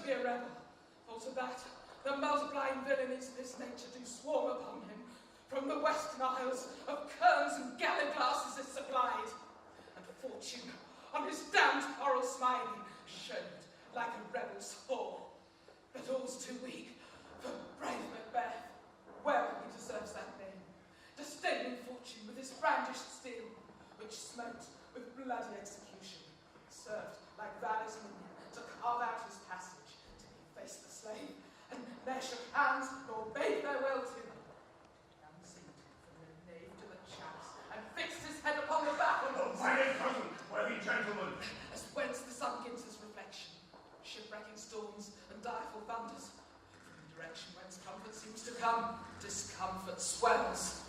be a rebel, for to that the multiplying villainies of this nature do swarm upon him. From the western isles of kerns and galley glasses is supplied, and fortune on his damned coral smiling showed like a rebel's whore. But all's too weak for brave Macbeth. Well he deserves that name, disdaining fortune with his brandished steel, which smote with bloody execution, served like valor's minion to carve out his passage, till he faced the slave, and there shook hands nor bade farewell to him. Young seat from the knave to the chaps, and fixed his head upon the battlements. Oh, my cousin, worthy gentlemen! As whence the sun gives his reflection, shipwrecking storms and direful thunders. From the direction whence comfort seems to come, discomfort swells.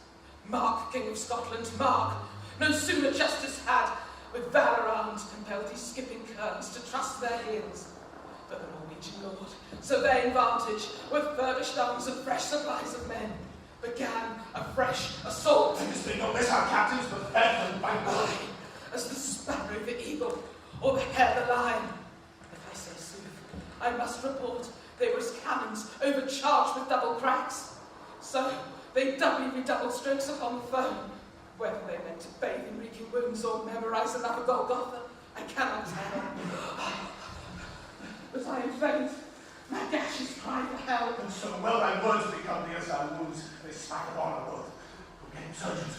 Mark, King of Scotland, mark! No sooner justice had, with valour armed, compelled these skipping kerns to trust their heels. But the Norwegian lord, surveying vantage, with furbished arms and fresh supplies of men, began a fresh assault. Let us think not less our captains, but earth and banquet. As the sparrow the eagle, or the hare the lion. If I say sooth, I must report they were as cannons overcharged with double cracks. So they doubly redoubled strokes upon the foe. Whether they meant to bathe in reeking wounds or memorize another Golgotha, I cannot tell. But I am faint. My gashes cry for help. And so well thy words become as our wounds, they smack upon our both. Get him, surgeons.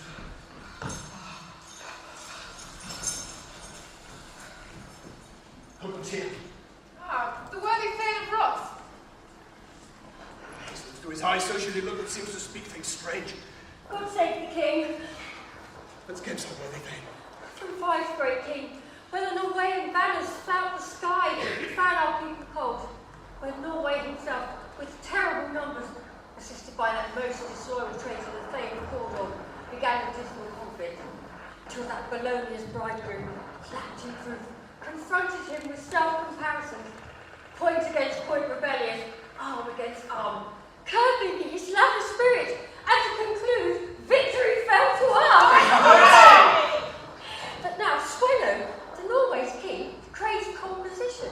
Who's here? Ah, the worthy Thane of Ross. Hastens to his high socially look that seems to speak things strange. God save the king. Let's get some worthy Thane. From Five's great king, when the Norwegian banners flout the sky and fan our people cold, when Norway himself, with terrible numbers, assisted by that most disloyal traitor, the Thane of Cornwall, began a dismal conflict, till that Bologna's bridegroom, clapped in proof, confronted him with self-comparison, point against point rebellion, arm against arm, curbing his latter spirit, and to conclude, victory fell to us! But now Swallow, the Norway's king, craves composition,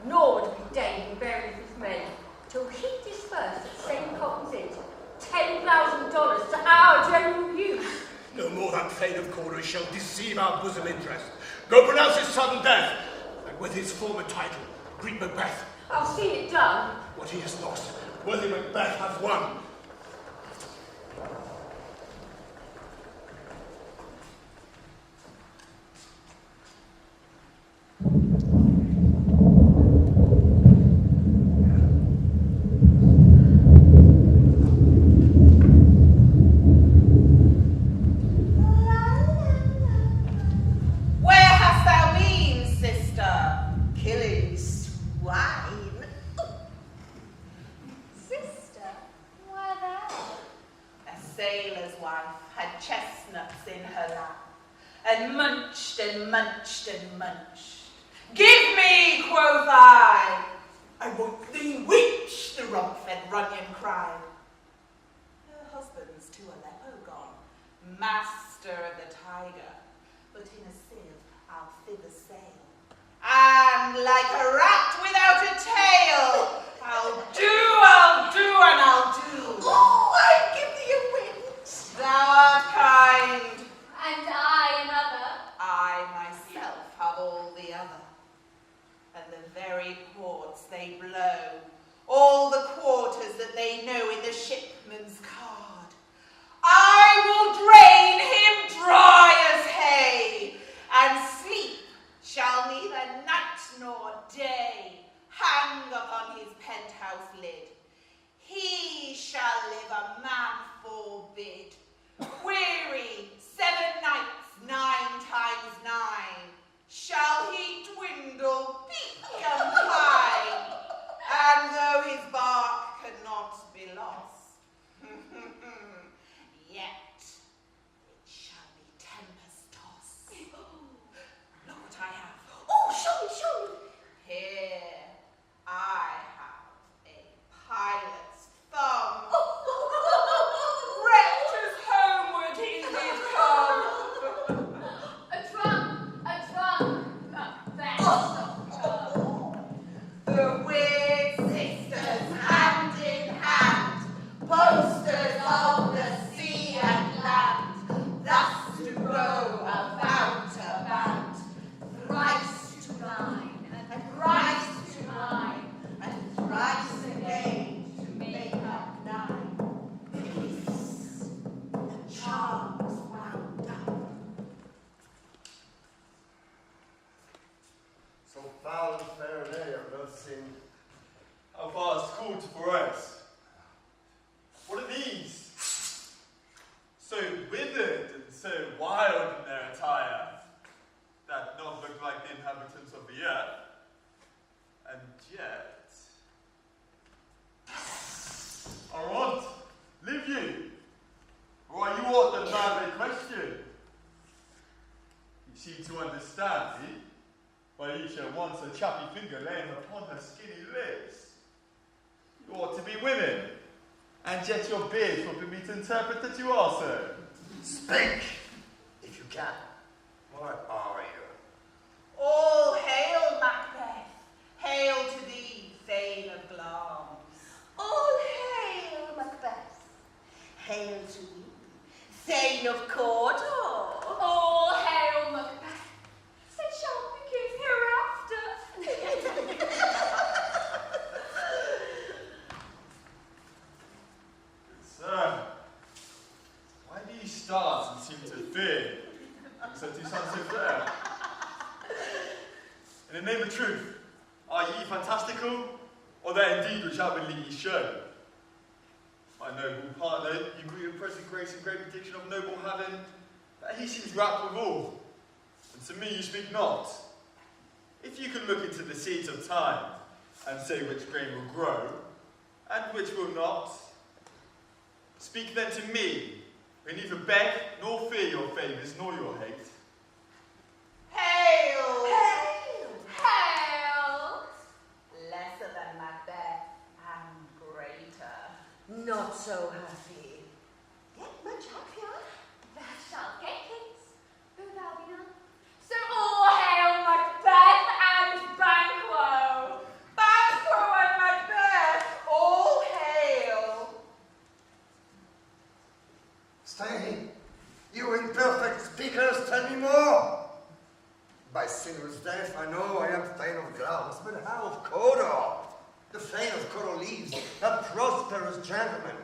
nor would he deign in bearing his men, till he dispersed at St. Cotton's Inn $10,000 to our general use. No more that Thane of Cornwall shall deceive our bosom interest. Go pronounce his sudden death, and with his former title, greet Macbeth. I'll see it done. What he has lost, worthy Macbeth hath won. Munched and munched. Give me, quoth I want thee weech, the rump-fed Runyon cried. Her husband's to Aleppo gone, master of the tiger, but in a sieve I'll thither sail. And like a rat without a tail, I'll do, and I'll do. Oh, I'll give thee a wind. Thou art kind. And I another. I myself have all the other, and the very ports they blow, all the quarters that they know in the shipman's card. I will drain him dry as hay, and sleep shall neither night nor day hang upon his penthouse lid. He shall live a man forbid, weary 7 nights 9 times 9, shall he dwindle, peak and pine, and though his bark cannot be lost, yet it shall be tempest tossed. Look what I have. Oh, show me, show me. Here I have a pilot's thumb. Wrecked as homeward he did come. A trunk, Macbeth. The wig and yet your beard forbid me to interpret that you are so. Speak, if you can. What are you? All hail, Macbeth. Hail to thee, Thane of Glamis. All hail, Macbeth. Hail to thee, Thane of Cawdor. All hail, Macbeth. It shall begin hereafter. Sir, why do you start and seem to fear? Except you sound so fair. In the name of truth, are ye fantastical, or that indeed which outwardly ye show? My noble partner, you greet your present grace and great prediction of noble heaven, that he seems rapt with all, and to me you speak not. If you can look into the seeds of time, and say which grain will grow, and which will not, speak then to me, who neither beg nor fear your favours nor your hate. Hail! Hail! Hail! Lesser than Macbeth and greater. Not so happy. Yet much happier. Thou shalt get kings, though thou be none. So all hail Macbeth and Banquo! Banquo and Macbeth, all hail! Stay. You imperfect speakers, tell me more. By sinuous death, I know I am Thane of Glamis, but how of Cawdor? The Thane of Coral leaves, a prosperous gentleman.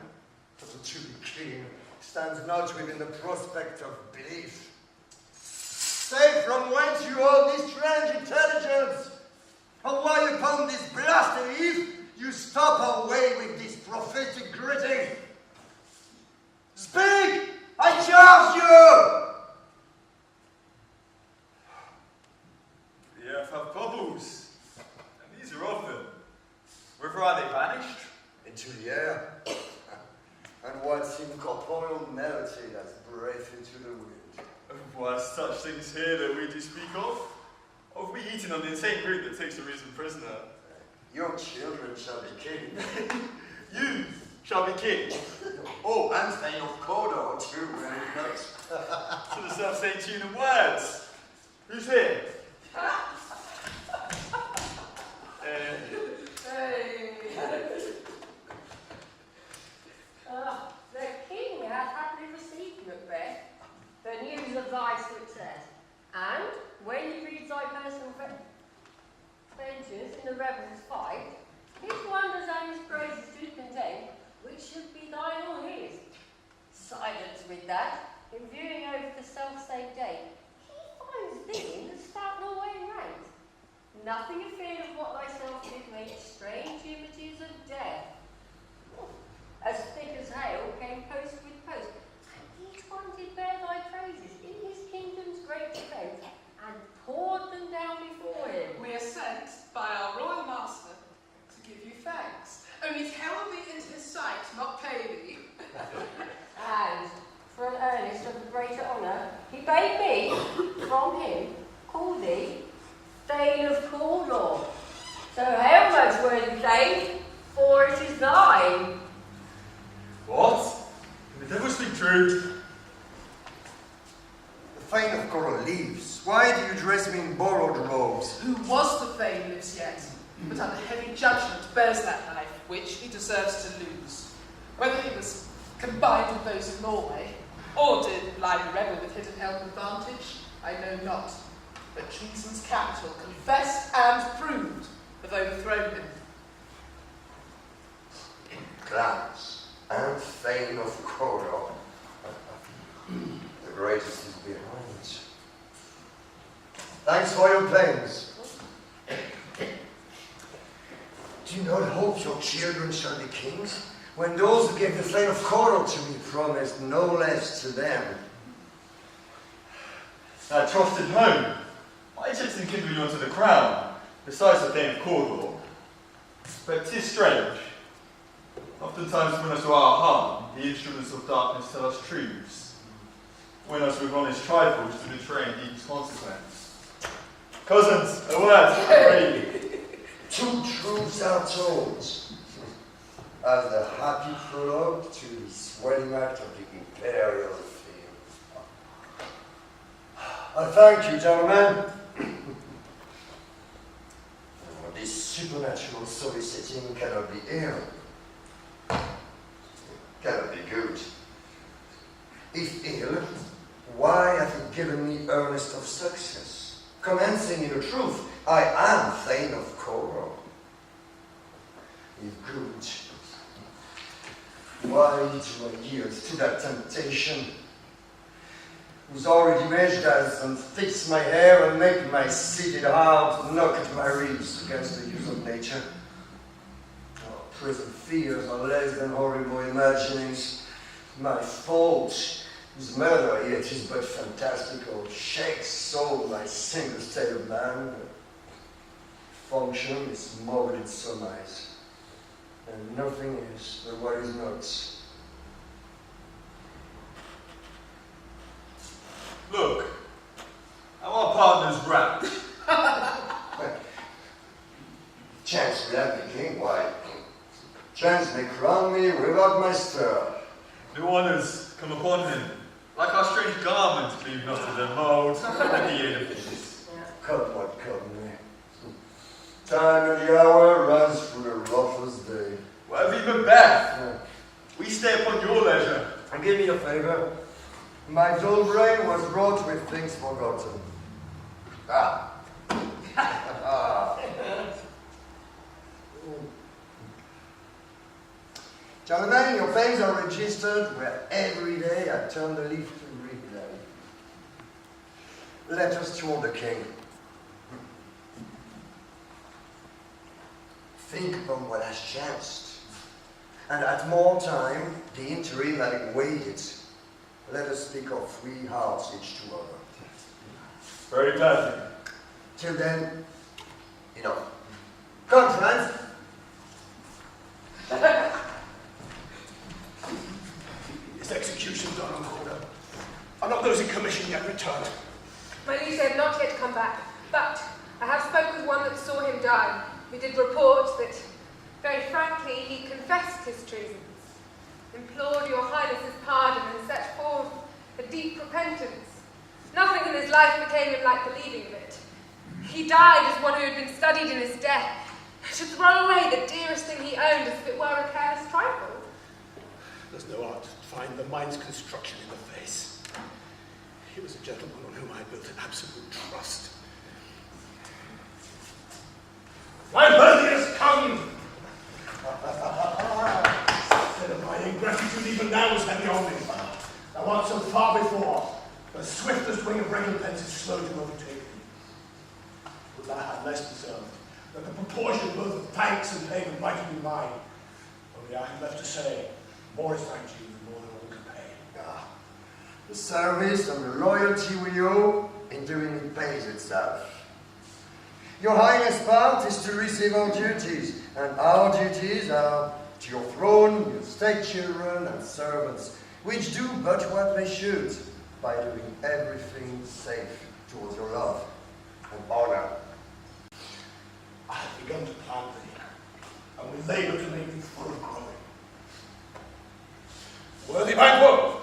But the true king stands not within the prospect of belief. Say from whence you hold this strange intelligence, and why upon this blasted eve you stop our way with this prophetic greeting. Speak! I charge you! The earth hath bubbles, and these are of them. Whither are they vanished? Into the air, and what's incorporeal melted as breath into the wind. Was such things here that we do speak of? Of we eaten on the insane brute that takes a risen prisoner? Your children shall be king. You shall be king. Oh, and Thane of Cawdor too, when it comes. To the self-same tune of words. Who's here? The king hath happily received Macbeth, the news of thy success, and when he reads thy personal vengeance in the reverence fight, his wonders and his praises do contain, which should be thine or his. Silence with that, in viewing over the self-same day, he finds thee in the stout Norwegian ranks. Nothing afeard of what thyself did make strange images of death. As thick as hail came post with post, and each one did bear thy praises in his kingdom's great defence, and poured them down before him. We are sent by our royal master to give you thanks. Only tell thee into his sight, not pay thee. And, for an earnest of the greater honour, he bade me, from him, call thee Thane of Cawdor. So hail, most worthy Thane, for it is thine. What? Can the devil speak true? The Thane of Coral leaves. Why do you dress me in borrowed robes? Who was the Thane lives yet, but under heavy judgment bears that life which he deserves to lose. Whether he was combined with those of Norway, or did lie the rebel with hidden help and vantage, I know not. But treason's capital confessed and proved have overthrown him. Glamis and Thane of Cawdor. The greatest is behind. Thanks for your pains. Do you not hope your children shall be kings, when those who gave the Thane of Cawdor to me promised no less to them? Thou trusted home. Why just enkindle you unto the crown, besides the Thane of Cawdor? But 'tis strange. Oftentimes when us to our harm, the instruments of darkness tell us truths. When us with honest trifles to betray indeed's consequence. Cousins, a word, I pray you. Two truths are told. as the happy prologue to the swelling act of the imperial field. I thank you, gentlemen. This supernatural soliciting cannot be ill. Cannot be good. If ill, why have you given me earnest of success? Commencing in the truth, I am Thane of Coral. If good, why do I yield to that temptation, whose horrid image does unfix my hair and make my seated heart knock at my ribs against the use of nature? Oh, present fears are less than horrible imaginings. My fault, whose murder yet is but fantastical, shakes so my single state of man. Function is morbid in surmise, and nothing is but what is not. Look, our partner's wrapped. Chance will have me king, why? Chance may crown me without my stir. New honours come upon him, like our strange garments cleave not to their mould, and the aid of peace. Come what come may. Time and the hour runs through the roughest day. Whatever you Macbeth, we stay upon your leisure. And give me a favour. My dull brain was wrought with things forgotten. Gentlemen, your names are registered where every day I turn the leaf to read them. Let us toward the king. Think upon what has chanced, and at more time, the interim having waited, let us speak of free hearts each to other. Very pleasant. Till then, enough. Come, friends. Is execution done on order? Are not those in commission yet returned? My liege had not yet come back, but I have spoken with one that saw him die, who did report that, very frankly, he confessed his treasons, implored your highness's pardon, and set forth a deep repentance. Nothing in his life became him like believing of it. He died as one who had been studied in his death, to throw away the dearest thing he owned as if it were a careless trifle. There's no art to find the mind's construction in the face. He was a gentleman on whom I built an absolute trust. My birthday has come! Instead of my ingratitude, even now is heavy on me. Thou art so far before, the swiftest wing of recompense is slow to overtake thee. Would I had less deserved, that the proportion both of thanks and payment might have been mine. Only I have left to say, more is thanked you than more than all can pay. The service and the loyalty we owe in doing it pays itself. Your Highness' part is to receive our duties, and our duties are to your throne, your state children and servants, which do but what they should, by doing everything safe towards your love and honor. I have begun to plant thee, and will labour to make thee full of growing. Worthy Banquo,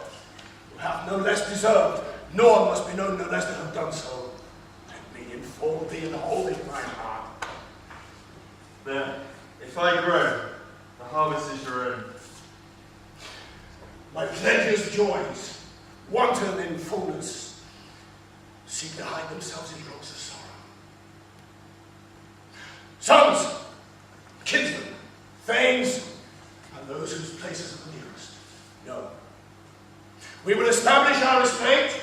who hath no less deserved, nor must be known no less that have done so, let me enfold thee and hold thee in my heart. There, if I grow, the harvest is your own. My plenteous joys, wanton in fullness, seem to hide themselves in drops of sorrow. Sons, kinsmen, thanes, and those whose places are the nearest, know. We will establish our estate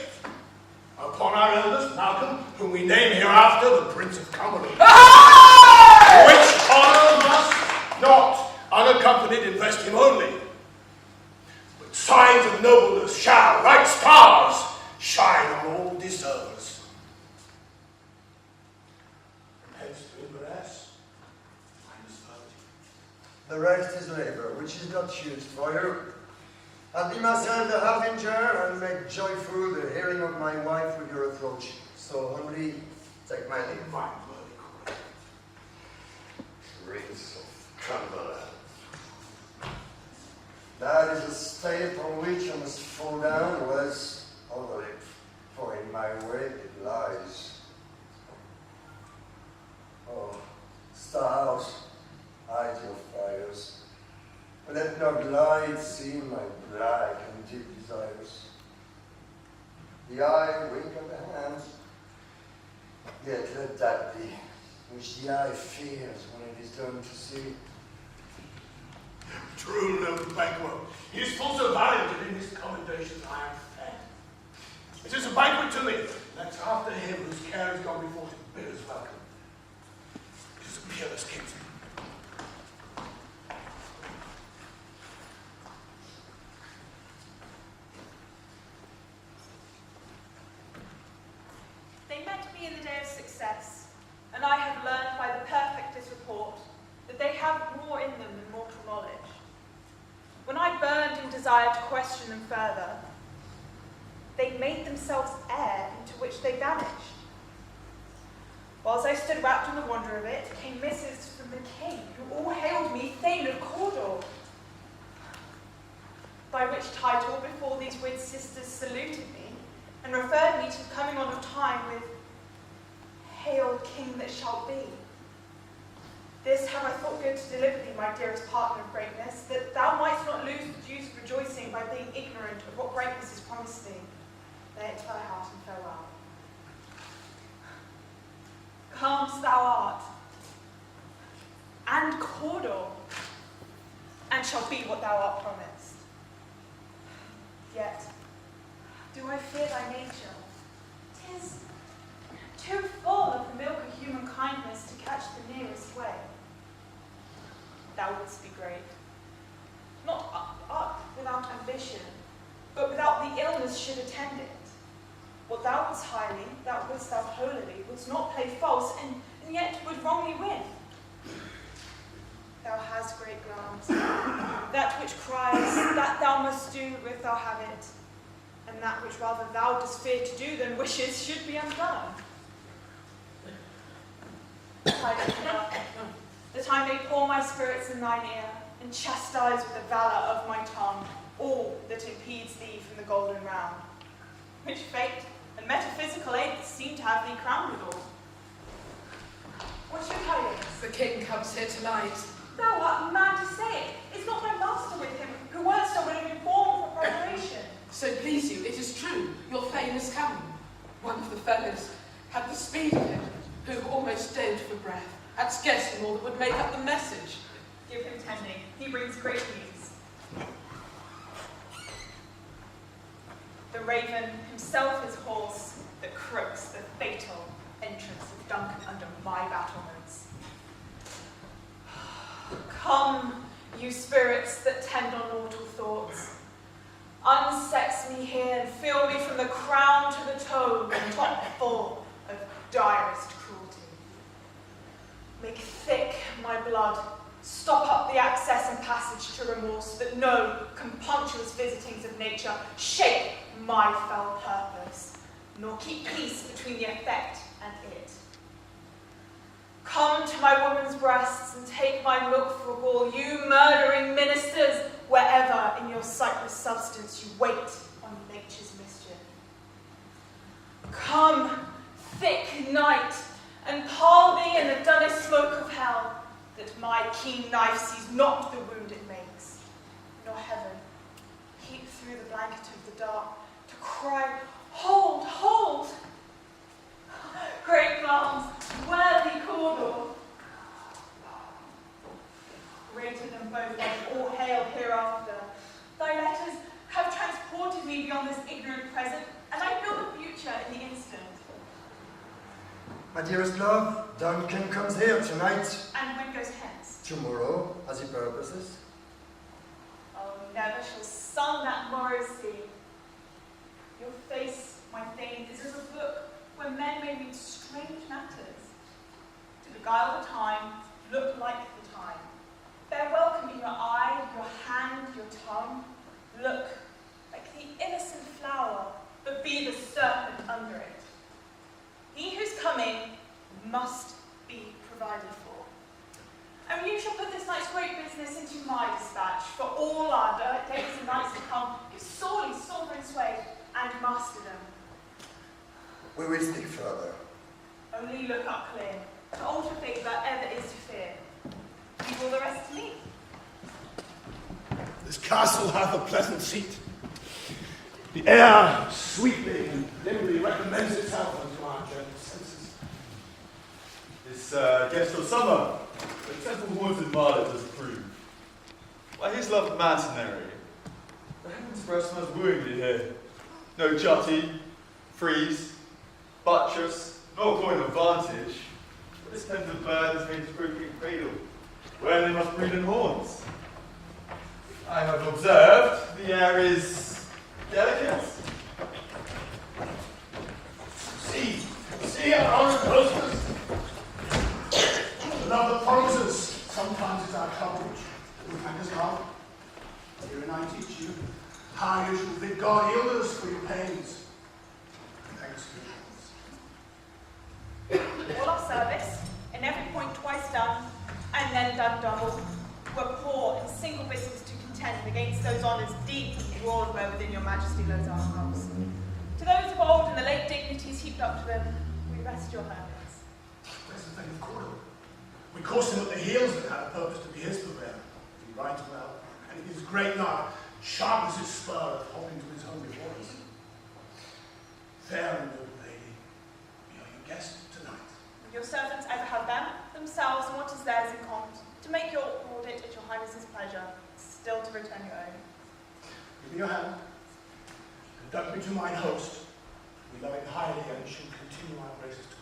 upon our eldest, Malcolm, whom we name hereafter the Prince of Cumberland. Which honour must not, unaccompanied, invest him only. But signs of nobleness shall, like stars, shine on all deservers. And hence to Inverness, The rest is labour, which is not used for you. I'll be myself the harbinger and make joyful the hearing of my wife with your approach. So humbly take my leave. My worthy queen. Prince of Cumberland. state on which I must fall down was overlit, for in my way it lies. Oh, stars, hide your fires, but let not light see my black and deep desires. The eye wink of the hand, yet let that be which the eye fears when it is done to see. True, noble Banquo. He is full so valiant that in his commendations I am fed. It is a banquet to me, that after him whose care has gone before him bid us welcome. It is a peerless kinsman. They met me in the day of success, and I have learned by the perfectest report that they have more in them than mortal knowledge. When I burned in desire to question them further, they made themselves air into which they vanished. Whilst I stood wrapped in the wonder of it, came missives from the king, who all hailed me Thane of Cawdor, by which title before these weird sisters saluted me, and referred me to the coming on of time with, Hail, King that shall be. This have I thought good to deliver thee, my dearest partner of greatness, that thou mightst not lose the dues of rejoicing by being ignorant of what greatness is promised thee. Lay it to thy heart and farewell. Comes thou art, and Cawdor, and shall be what thou art promised. Yet, do I fear thy nature? 'Tis too full of the milk of human kindness to catch the nearest way. Thou wouldst be great, not up without ambition, but without the illness should attend it. What thou wouldst highly, that wouldst thou holily, wouldst not play false, and yet would wrongly win. Thou hast great glance, that which cries, that thou must do if thou have it, and that which rather thou dost fear to do than wishes should be undone. That I may pour my spirits in thine ear, and chastise with the valour of my tongue all that impedes thee from the golden round, which fate and metaphysical aids seem to have thee crowned withal. What's your tidings? The king comes here tonight. Thou art mad to say it. Is not my master with him, who once so would have informed for preparation? So please you, it is true, your fame is coming. One of the fellows had the speed of him, who almost dead for breath, at scarcely more that would make up the message. Give him tending, he brings great news. The raven himself is horse that crooks the fatal entrance of Duncan under my battlements. Come, you spirits that tend on mortal thoughts, unsex me here and fill me from the crown to the toe with a top full of direst cruelty. Make thick my blood, stop up the access and passage to remorse, that no compunctuous visitings of nature shape my fell purpose, nor keep peace between the effect and it. Come to my woman's breasts and take my milk for gall, you murdering ministers, wherever in your sightless substance you wait on nature's mischief. Come, thick night, and pall thee in the dunnest smoke of hell, that my keen knife sees not the wound it makes, nor heaven peep through the blanket of the dark to cry, hold, hold! Great glance, worthy Cawdor! Greater than both of all hail hereafter, thy letters have transported me beyond this ignorant present, and I feel the future in the instant. My dearest love, Duncan comes here tonight. And when goes hence? Tomorrow, as he purposes. Oh, never shall sun that morrow see. Your face, my Thane, is as a book where men may read strange matters. To beguile the time, look like the time. Bear welcome in your eye, your hand, your tongue. Look like the innocent flower, but be the serpent under it. He who's coming must be provided for. And you shall put this night's great business into my dispatch, for all our days and nights to come, give sorely sovereign sway and masterdom. We will speak further. Only look up clear, to alter fate that ever is to fear. Leave all the rest to me. This castle hath a pleasant seat. The air sweetly and nimbly recommends itself unto our gentle senses. This guest of summer, the temple haunted Marlet does approve. Why his loved mercenary, the heavens rest most wooingly here. No jutty, frieze, buttress, nor coin of vantage, but this tender bird is made to broken cradle, where they must breed in horns. I have observed the air is delicate. See our honoured hostess. The love that follows us sometimes is our carboot. We thank us God. Here and I teach you how you should bid God heal us for your pains. Thanks for your hands. All our service, in every point twice done, and then done double, were poor and single business to contend against those honours deep and broad where within your majesty loads our arms. To those of old and the late dignities heaped up to them, we rest your hands. Where's the thing of Cordell? We coursed him up the heels that had a purpose to be his purveyor. He rides well, and he gives great nod, sharp as his spur, hopping to his home before us. Fair and noble lady, we are your guest tonight. Would your servants ever have them, themselves, and what is theirs in common, to make your audit at your highness's pleasure, still to return your own? Give me your hand. Conduct me to mine host. We love it highly and should continue our praises to it.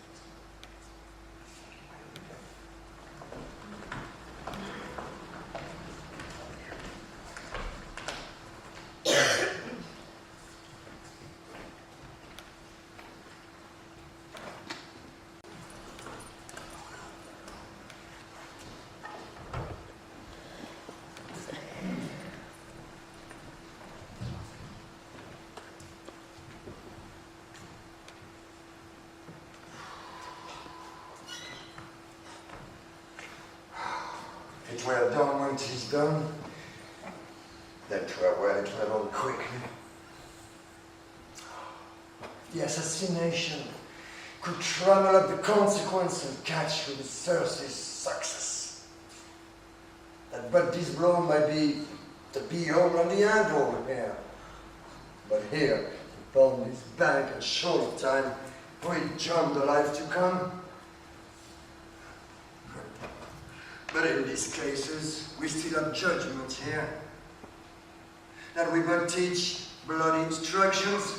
It were done when 'tis done. That 'twere well, it were done quickly. The assassination could trammel up the consequence and catch with the thirsty success. That but this blow might be the be-all and the end-all here. But here, upon this bank and short of time, we jump the life to come. But in these cases, we still have judgment here. That we but teach bloody instructions,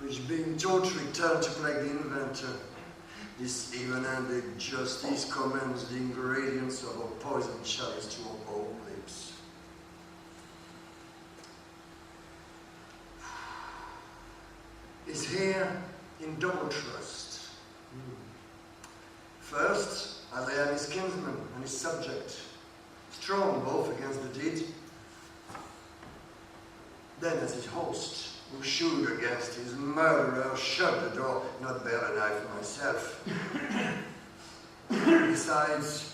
which being taught return to plague the inventor. This even-handed justice commands the ingredients of a poison chalice to our own lips. Is here in double trust. First, as I am his kinsman and his subject, strong both against the deed. Then as his host, who should against his murderer shut the door, not bear a knife myself. Besides,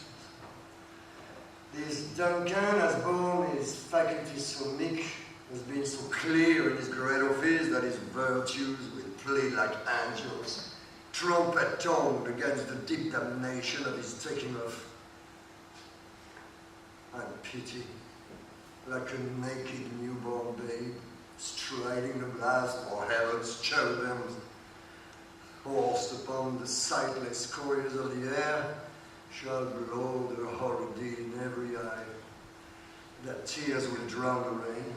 this Duncan has borne his faculties so meek, has been so clear in his great office that his virtues will plead like angels, trumpet-tongued against the deep damnation of his taking off. And pity, like a naked newborn babe, striding the blast for Herod's cherubims, horsed upon the sightless couriers of the air, shall blow the horrid deed in every eye, that tears will drown the rain.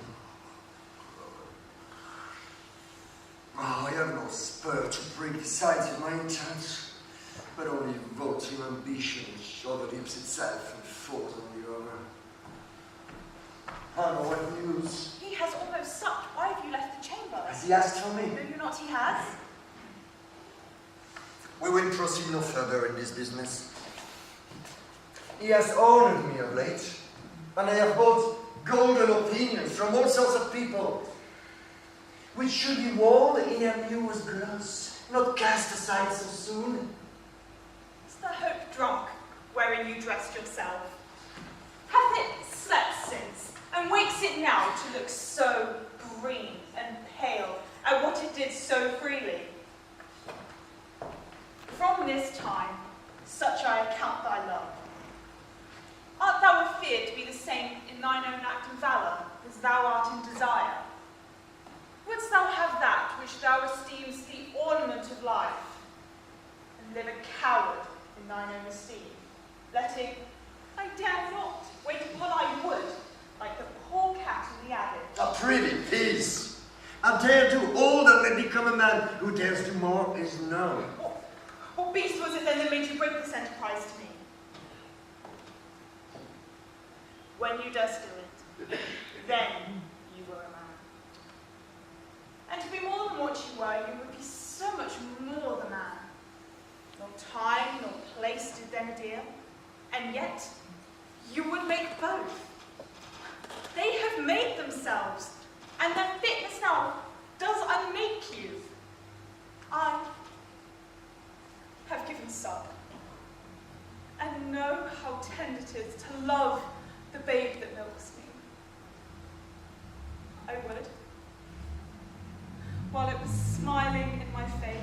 Oh, I have no spur to break the sides of my intent, but only voting ambition overleaps itself and falls on the other. I know what news. He has almost supped. Why have you left the chamber? Has he asked for me? Know you not he has? We will proceed no further in this business. He has honoured me of late, and I have both golden opinions from all sorts of people, which should be worn in a newest gloss, not cast aside so soon. Is the hope drunk, wherein you dressed yourself? Hath it slept since, and wakes now to look so green and pale at what it did so freely. From this time, such I account thy love. Art thou afeard to be the same in thine own act and valour as thou art in desire? Wouldst thou have that which thou esteemest the ornament of life, and live a coward in thine own esteem, letting, I dare not, wait upon I would, like the poor cat in the abbey? A pretty peace. I dare do all that may become a man who dares do more is known. What beast was it then that made you break this enterprise to me? When you durst do it, then you were a man. And to be more than what you were, you would be so much more the man. Nor time nor place did then adhere, and yet you would make both. They have made themselves, and their fitness now does unmake you. I have given suck, and know how tender it is to love the babe that milks me. I would, while it was smiling in my face,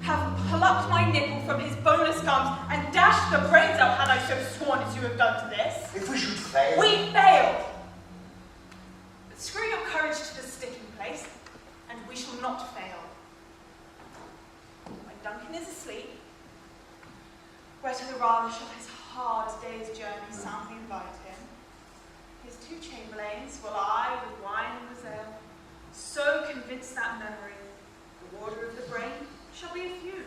have plucked my nipple from his boneless gums and dashed the brains out had I so sworn as you have done to this. If we should fail. We failed! But screw your courage to the sticking place, and we shall not fail. When Duncan is asleep, where to the rather shall his hard day's journey soundly invite him, his two chamberlains will I, with wine and with ale, so convince that memory, the water of the brain shall be a few,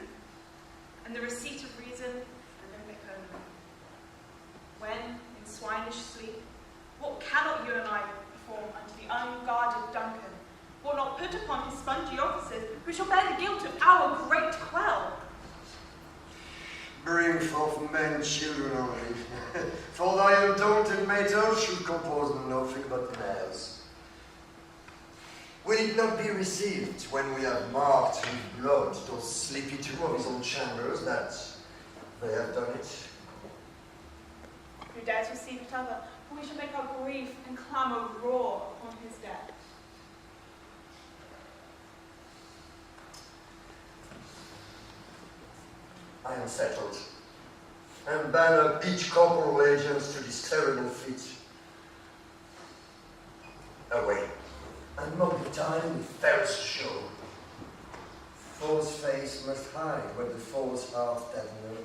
and the receipt of reason an Olympic only. When, in swinish sleep, what cannot you and I perform unto the unguarded Duncan, will not put upon his spongy officers, who shall bear the guilt of our great quell? Bring forth men, children only, for thy undaunted matter should compose nothing but males. Will it not be received when we have marked with blood those sleepy two of his own chambers that they have done it? Who dares receive each other, for we shall make our grief and clamour roar upon his death. I am settled, and banner each corporal allegiance to this terrible feat. Away, and mock the time with fairest show. Foe's face must hide what the foe's heart doth know.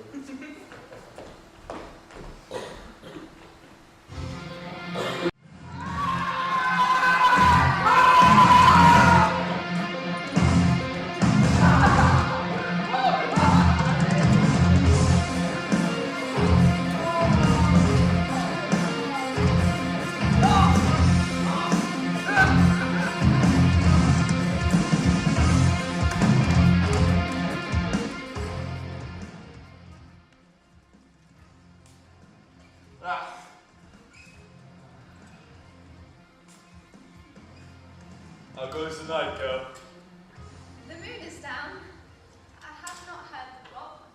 How goes the night, girl? The moon is down. I have not heard the clock.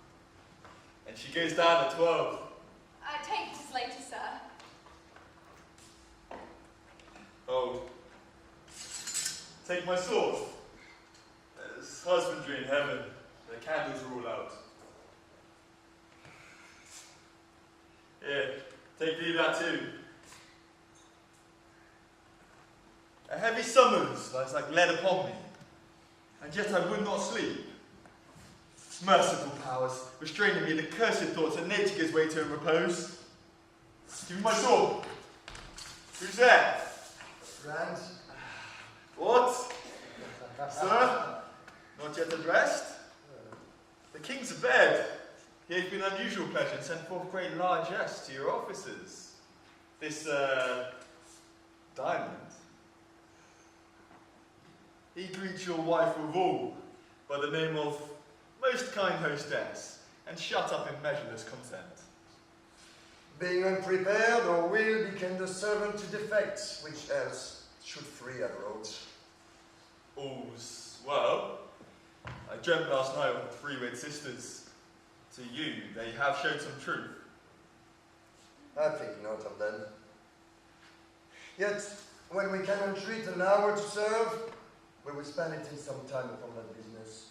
And she goes down at 12. I take it as later, sir. Oh. Take my sword. There's husbandry in heaven. The candles are all out. Here, take thee that too. A heavy summons lies like lead upon me, and yet I would not sleep. Merciful powers, restraining me the cursed thoughts that nature gives way to in repose. Give me my sword. Who's there? Friend? What? Sir? Not yet addressed? The king's abed. He hath been unusual pleasure and sent forth great largesse to your officers. This, diamond. He greets your wife withal, by the name of most kind hostess, and shut up in measureless content. Being unprepared, or will became the servant to defects, which else should free our roads. All's well. I dreamt last night of the three-wed sisters. To you, they have shown some truth. I take note of them. Yet, When we can entreat an hour to serve, we will spend it in some time upon that business.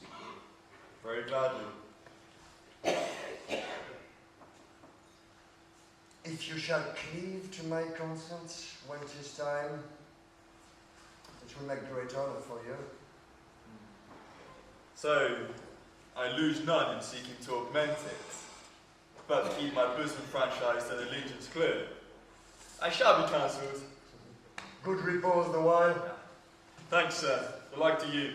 Very gladly. If you shall cleave to my consent when 'tis time, it will make great honour for you. So, I lose none in seeking to augment it, but to keep my bosom franchised and allegiance clear. I shall be counselled. Good repose the while. Thanks, sir. The like to you.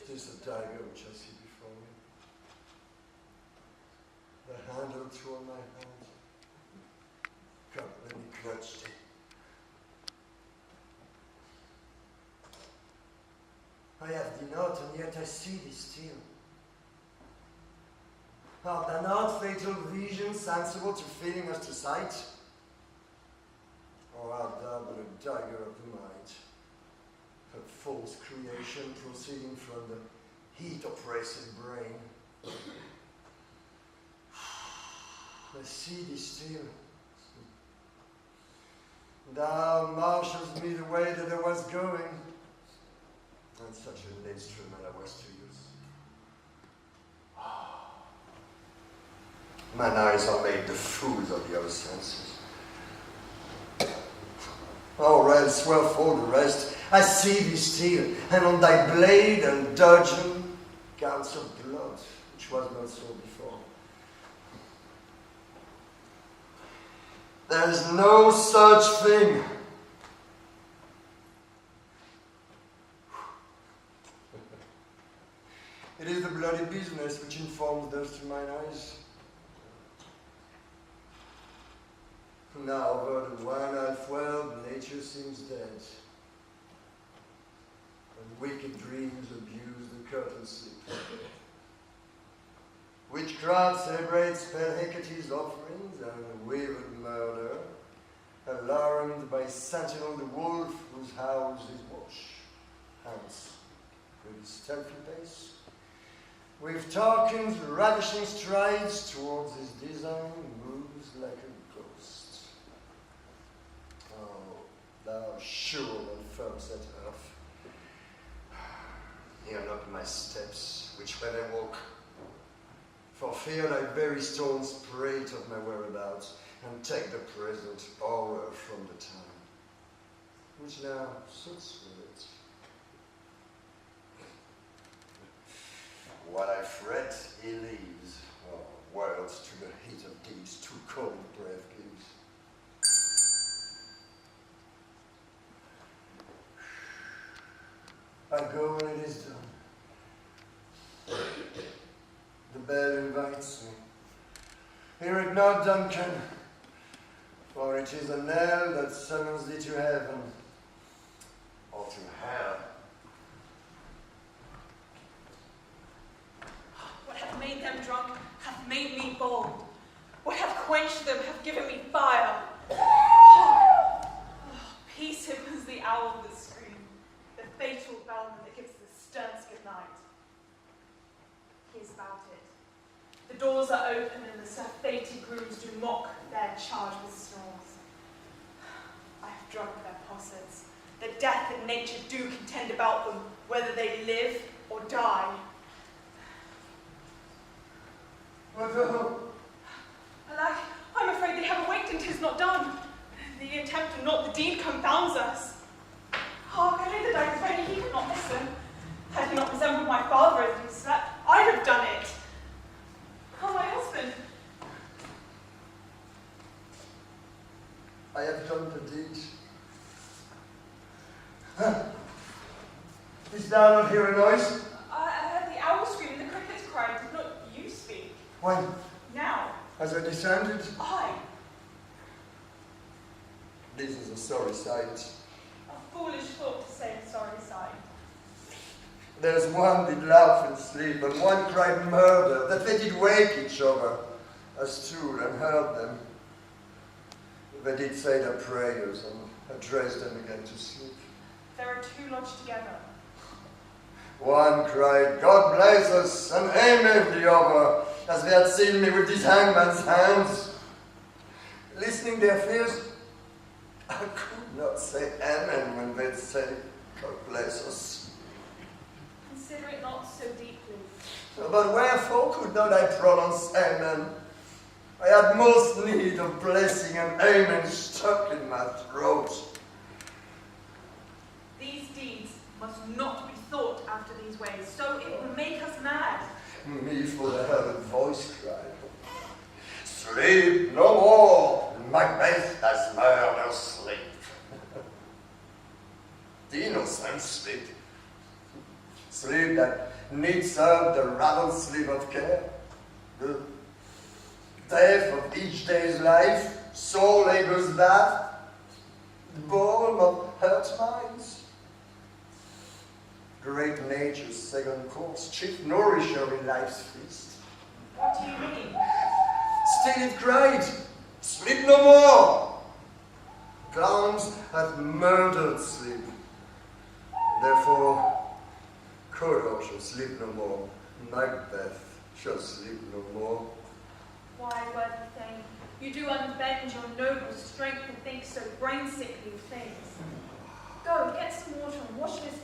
It is the dagger which I see before me. The handle toward my hand. God, let me clutched it. I have thee not, and yet I see thee still. Art thou not fatal vision, sensible to feeling as to sight? Or art thou but a dagger of the mind? A false creation proceeding from the heat-oppressive brain. I see thee still. Thou marshals me the way that I was going, and such an instrument I was to use. Mine eyes are made the fools of the other senses. Or else, well, for the rest, I see thee still, and on thy blade and dudgeon, gouts of blood, which was not so before. There is no such thing. It is the bloody business which informs those to mine eyes. Now, over the one-eyed world, nature seems dead. And wicked dreams abuse the curtain sleep. Witchcraft celebrates pale Hecate's offerings and wayward murder, alarmed by Sentinel the wolf whose howls is watch. Hence, with his stealthy pace, with Tarquin's ravishing strides towards his design, moves like a ghost. Oh, thou sure and firm set earth, hear not my steps, which when I walk, for fear thy very stones prate of my whereabouts, and take the present horror from the time, which now suits with it. While I fret, he leaves, worlds to the heat of deeds too cold breath gives. I go when it is done. The bell invites me. Hear it not, Duncan, for it is a knell that summons thee to heaven, or to hell. What hath made them drunk hath made me bold. What hath quenched them hath given me fire. Peace him as the owl that screamed, the fatal bellman that gives the sternest good night. He is about it. The doors are open and the surfeited grooms do mock their charge with snores. I have drunk their possets. The death and nature do contend about them, whether they live or die. Alack, I'm afraid they have awaked and 'tis not done. The attempt and not the deed confounds us. Hark, I know the dagger's ready, he could not listen. Had he not resembled my father as he slept, I'd have done it. Oh, my husband. I have done the deed. Didst thou not hear a noise? I heard the owl scream and the crickets cry. Did not you speak? When? Now. As I descended? I. This is a sorry sight. A foolish thought to say a sorry sight. There's one did laugh and sleep, and one cried murder, that they did wake each other. I stood and heard them. They did say their prayers, and addressed them again to sleep. There are two lodged together. One cried, God bless us, and amen the other, as they had seen me with these hangman's hands. Listening their fears, I could not say amen when they'd say, God bless us. Consider it not so deeply. But wherefore could not I pronounce amen? I had most need of blessing, and amen stuck in my throat. These deeds must not be thought after these ways, so it will make us mad. Me for the heaven voice cried, sleep no more, Macbeth has murder sleep. The innocent sleep. Sleep that needs serve the raveled sleep of care. The death of each day's life, so labors that, the balm of hurt minds. Great nature's second course, chief nourisher in life's feast. What do you mean? Still it cried, sleep no more. Clowns hath murdered sleep. Therefore, Coro shall sleep no more. Macbeth shall sleep no more. Why, worthy thing, you do unbend your noble strength and think so brain-sickly of things. Go, get some water and wash this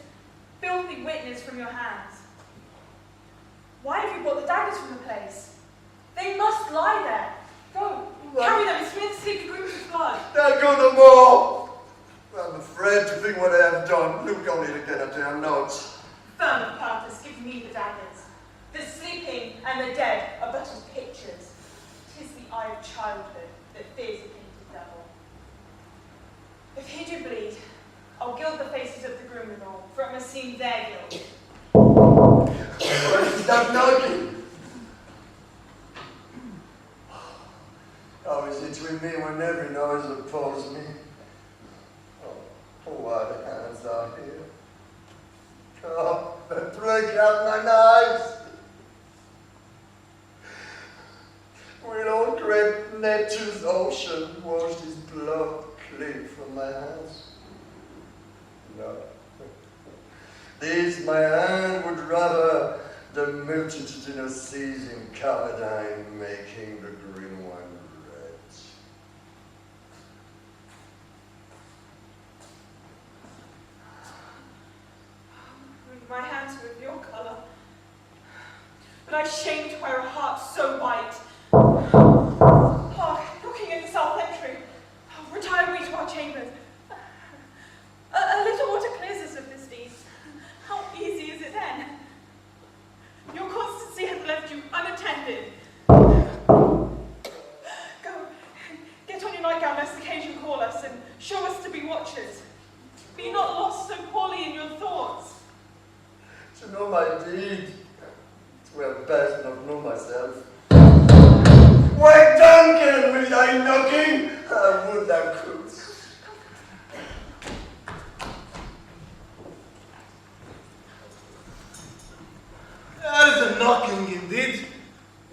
filthy witness from your hands. Why have you brought the daggers from the place? They must lie there. Go, carry them and smear the sleepy groups with blood. They'll go no more. I'm afraid to think what I have done. Look only to get at their notes. Firm of purpose, give me the daggers. The sleeping and the dead are but as pictures. 'Tis the eye of childhood that fears a painted devil. If he do bleed, I'll gild the faces of the groom withal, for it must seem their guilt. Stop knocking. How is it with me when every noise opposes me? Oh, what hands are here. Oh, break out my knives. Will all great nature's ocean wash this blood clean from my hands? No. This my hand would rather the multitudinous seas in Carradine making the green one red. My hands are of your colour, but I shame to wear a heart so white. Hark, looking in the south entry. Retire we to our chambers. A little water clears us of this deed. How easy is it then? Your constancy hath left you unattended. Go, get on your nightgown lest occasion call us, and show us to be watchers. Be not lost so poorly in your thoughts. To know my deed, to have best not know myself. Why, Duncan, with thy knocking, I would thou couldst. There is a knocking indeed.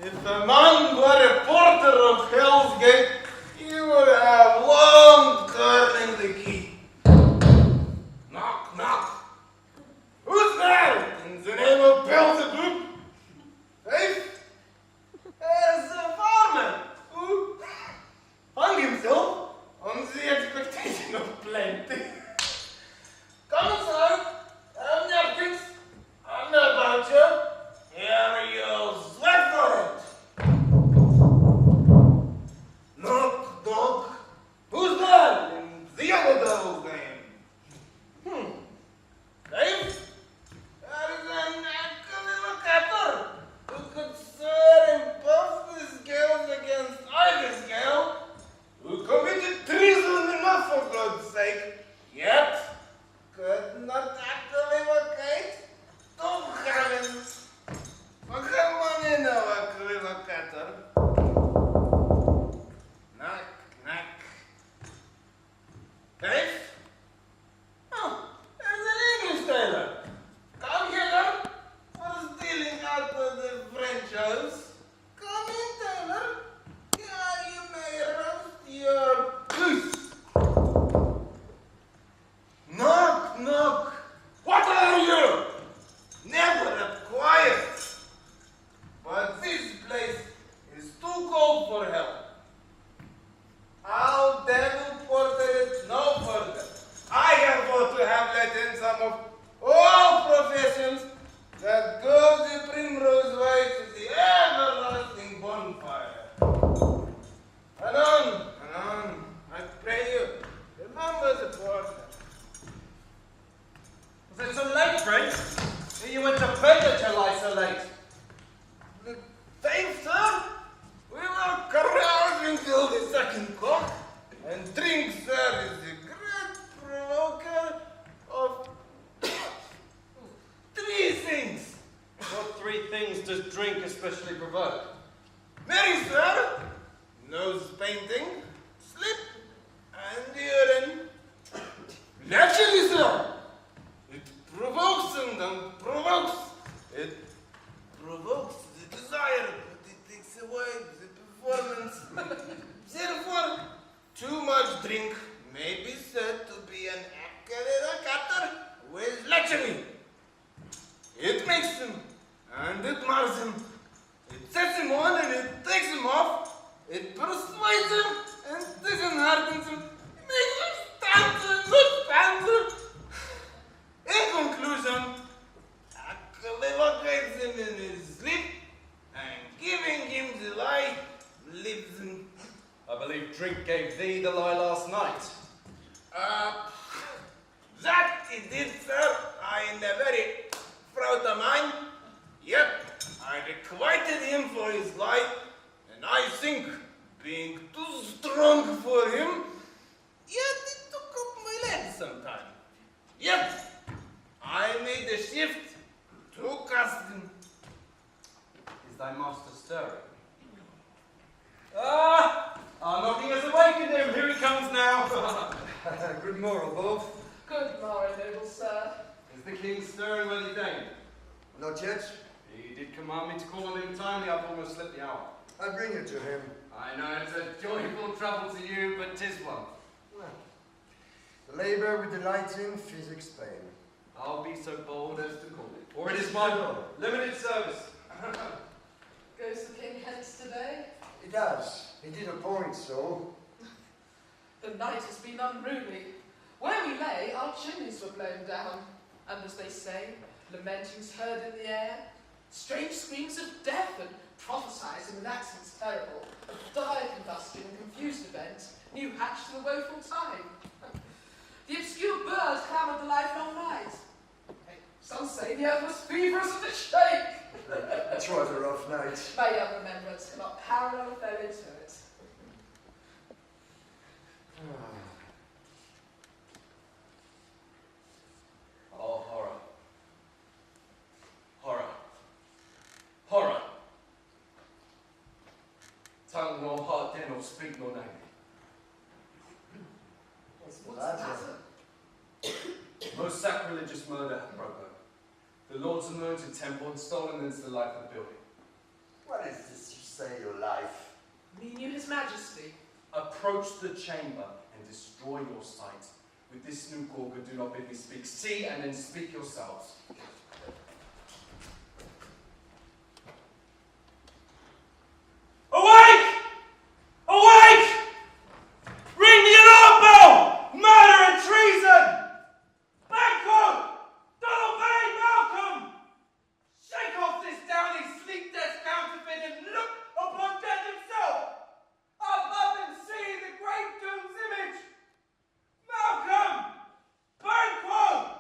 If a man were a porter of Hell's Gate, he would have long turning the key. Knock, knock. Who's there? In the name of Beelzebub? Safe? There's a farmer who hung himself on the expectation of plenty. Come inside. Have napkins. I'm not about you. Here you sweat. especially provoked? Mary, sir, nose painting, slip, and urine. Naturally, sir. It provokes and provokes. It provokes the desire, but it takes away the performance. Therefore, too much drink may be said to be an accelerator with lechery. It makes him, and it mars him. It sets him on and it takes him off. It persuades him and disheartens him. It makes him stand look stand. In conclusion, accelerates him in his sleep and giving him the lie, leaves him. I believe drink gave thee the lie last night. That it did, sir. I in a very proud of mind. Yep, I requited him for his lie, and I think, being too strong for him, yet it took up my legs sometime. Yep, I made a shift to cast him. Is thy master stirring? Ah! Our knocking has awakened him. Here he comes now. Good morrow, both. Good morrow, noble sir. Is the king stirring, worthy Dane? Not yet. He did command me to call on him timely. I've almost slipped the hour. I bring it to him. I know it's a joyful trouble to you, but 'tis one. Well, the labour we delight in, physics pain. I'll be so bold as to call it, for it is my limited service. Goes the king hence today? He does. He did appoint so. The night has been unruly. Where we lay, our chimneys were blown down, and as they say, lamentings heard in the air, strange screams of death and prophesying with accents terrible, of dire combustion and confused event, new hatched to the woeful time. The obscure birds clamoured the lifelong night. Some say the earth was fevers of the shake. It was a rough night. My young remembrance cannot parallel a fellow to it. Oh, horror. Horror. Horror. Tongue nor heart dare nor speak nor name. What's the What's the matter? matter? Most sacrilegious murder hath broke over. The lords anointed temple and stolen into the life of the building. What is this you say, your life? Mean you his majesty? Approach the chamber and destroy your sight. With this new Gorgon, do not bid me speak. See and then speak yourselves. Awake! Awake! Ring the alarm bell! Murder and treason! Banquo! Donald Vane, Malcolm! Shake off this downy sleep desk counterfeit and look upon death himself! Up, up and see the great doom's image! Malcolm! Banquo!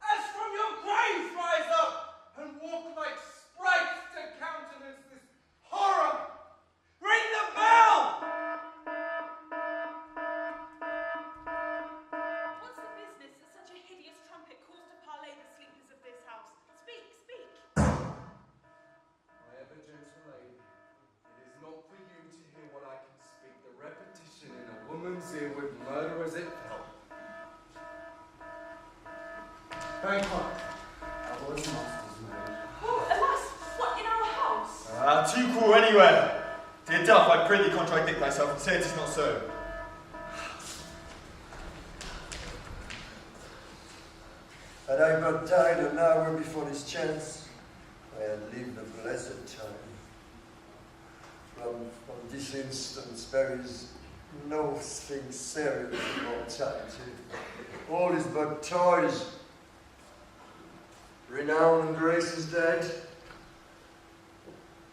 As from your graves rise up and walk like sprites to countenance this horror! Ring the bell! What's the business that such a hideous trumpet calls to parley the sleepers of this house? Speak, speak. My ever gentle lady, it is not for you to hear what I can speak. The repetition in a woman's ear would murder as it fell. Bangkok, I was master's maid. Oh, alas, what in our house? Too cruel anywhere. Dear Duff, I pray thee contradict thyself and say it is not so. Had I but died an hour before this chance, I had lived a blessed time. From this instant there is no thing serious in mortality. All is but toys. Renown and grace is dead.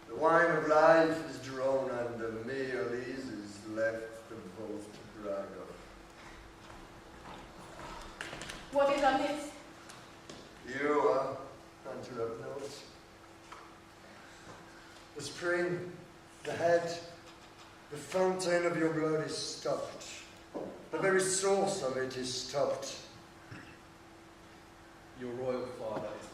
The wine of life is drawn, and the meal is left them both to brag of. What is amiss? You are, and you have known it. The spring, the head, the fountain of your blood is stopped. The very source of it is stopped. Your royal father is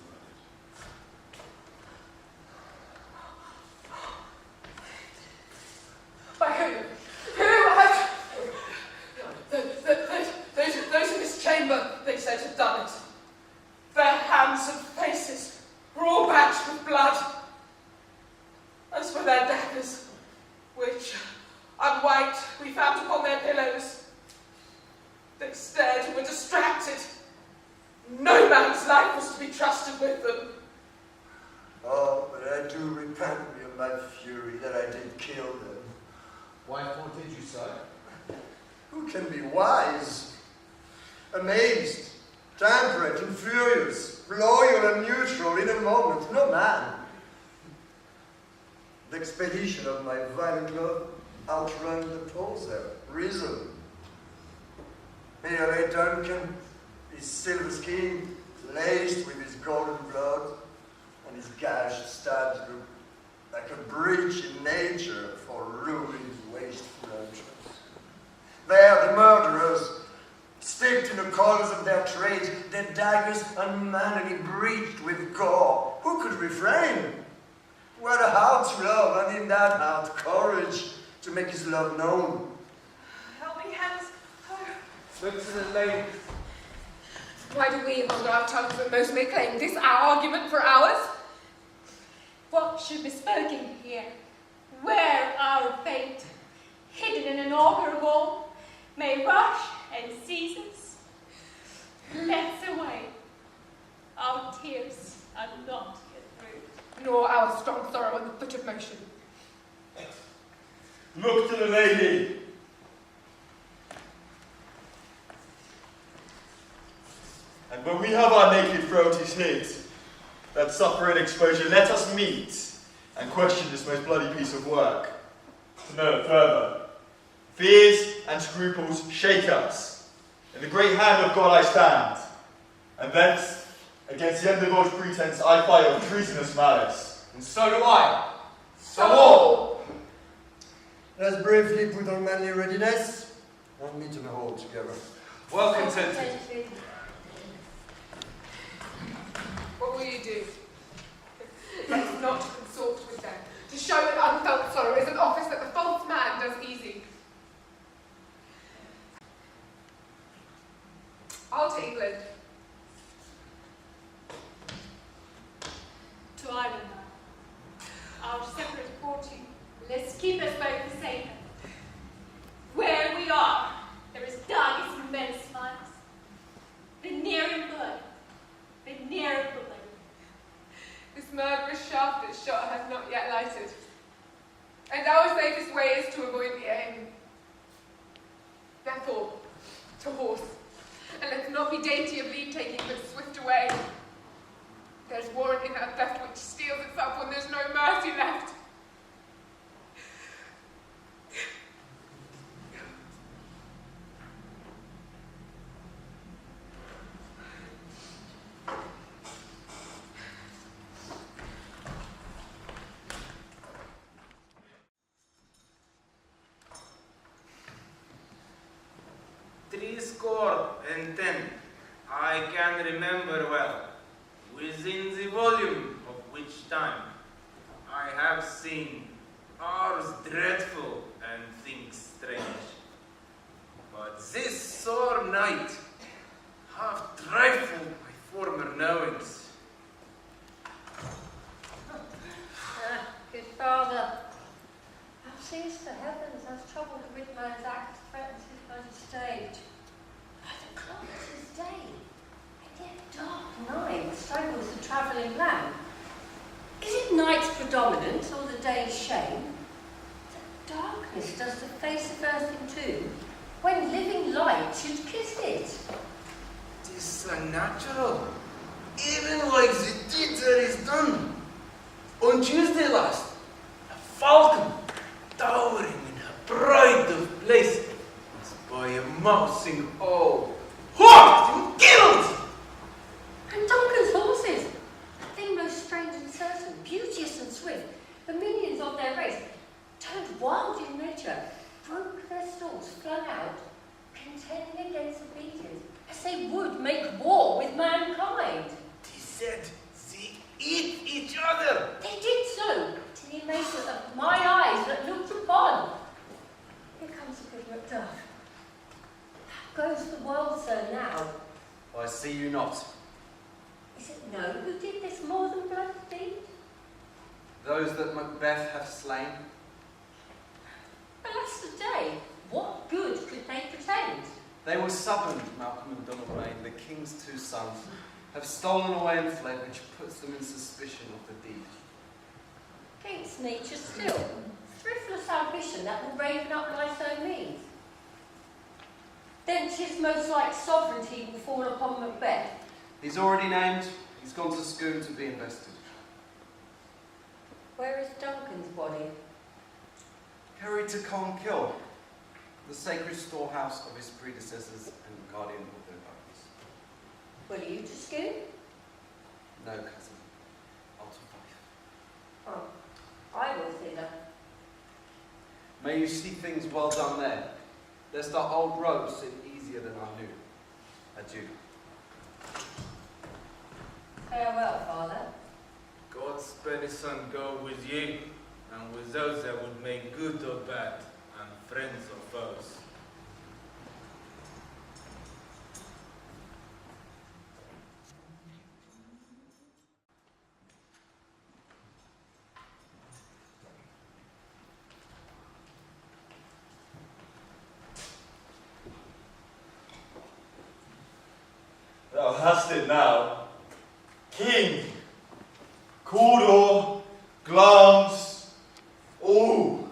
they said had done it. Their hands and faces were all batched with blood. As for their daggers, which, unwiped, we found upon their pillows, they stared and were distracted. No man's life was to be trusted with them. Oh, but I do repent me of my fury that I did kill them. Wherefore did you so? Who can be wise? Amazed, temperate and furious, loyal and neutral in a moment, no man. The expedition of my violent love outrun the poser, reason. Here lay Duncan, his silver skin laced with his golden blood, and his gashed stabs look like a bridge in nature for ruined waste fortunes. There the murderers, steeped in the colours of their trade, their daggers unmannerly breached with gore. Who could refrain? What a heart to love, and in that heart courage to make his love known. Help me, Hans. Oh. Look to the lady. Why do we hold our tongues that most may claim this our argument for ours? What should be spoken here? Where our fate, hidden in an augur wall, may rush and seize us? Let's away. Our tears are not yet through. Nor our strong sorrow on the foot of motion. Look to the lady. And when we have our naked throaties hid, that suffering exposure, let us meet and question this most bloody piece of work. To know it further. Fears and scruples shake us. In the great hand of God I stand, and thence, against the undivulged pretense, I fight of treasonous malice. And so do I. So all. Let's briefly put on manly readiness and meet in the hall together. Well contented. What will you do? Let's not consort with them. To show that unfelt sorrow is an office that the false man does easy. I'll to England. To Ireland now. Our separate fortune. Let's keep us both the same. Where we are, there is darkest and men's smiles. The near in blood, the near in blood. This murderous shaft that shot has not yet lighted. And our safest way is to avoid the aim. Therefore, to horse. And let's not be dainty of leave-taking, but swift away. There's warrant in that theft which steals itself when there's no mercy left. Threescore-and-10, I can remember well, within the volume of which time I have seen hours dreadful and things strange. But this sore night hath trifled my former knowings. Good father, thou seest the heavens as troubled with man's act threatens his bloody stage. By the clock it is day, and yet dark night strangles the travelling lamp. Is it night's predominant or the day's shame? The darkness does the face of earth in two, when living light should kiss it. Tis unnatural, even like the deed that is done. On Tuesday last, a falcon, towering in her pride of place, was by a mousing owl hawked and killed. And Duncan's horses, a thing most strange and certain, beauteous and swift, the minions of their race, turned wild in nature, broke their stalls, flung out, contending against the beaters, as they would make war with mankind. 'Tis said they eat each other. They did so, to the amazement of my eyes that looked upon. Here comes the good Macduff. How goes the world, sir, now? By I see you not. Is it known who did this more than bloody deed? Those that Macbeth hath slain. Alas today, what good could they pretend? They were summoned, Malcolm and Donalbain, the king's two sons, have stolen away and fled, which puts them in suspicion of the deed. Against nature still, thriftless ambition that will raven up life's own means. Then 'tis most like sovereignty will fall upon Macbeth. He's already named, he's gone to Scone to be invested. Where is Duncan's body? Carried to Colmkill, the sacred storehouse of his predecessors and guardian of their bones. Will you to Scone? No, cousin. I'll to Fife. Oh, I will thither. May you see things well done there, lest our old road seem easier than our new. Adieu. Farewell, Father. God's benison go with you, and with those that would make good or bad, and friends or foes. Thou hast it now. King, Cawdor, Glamis, all,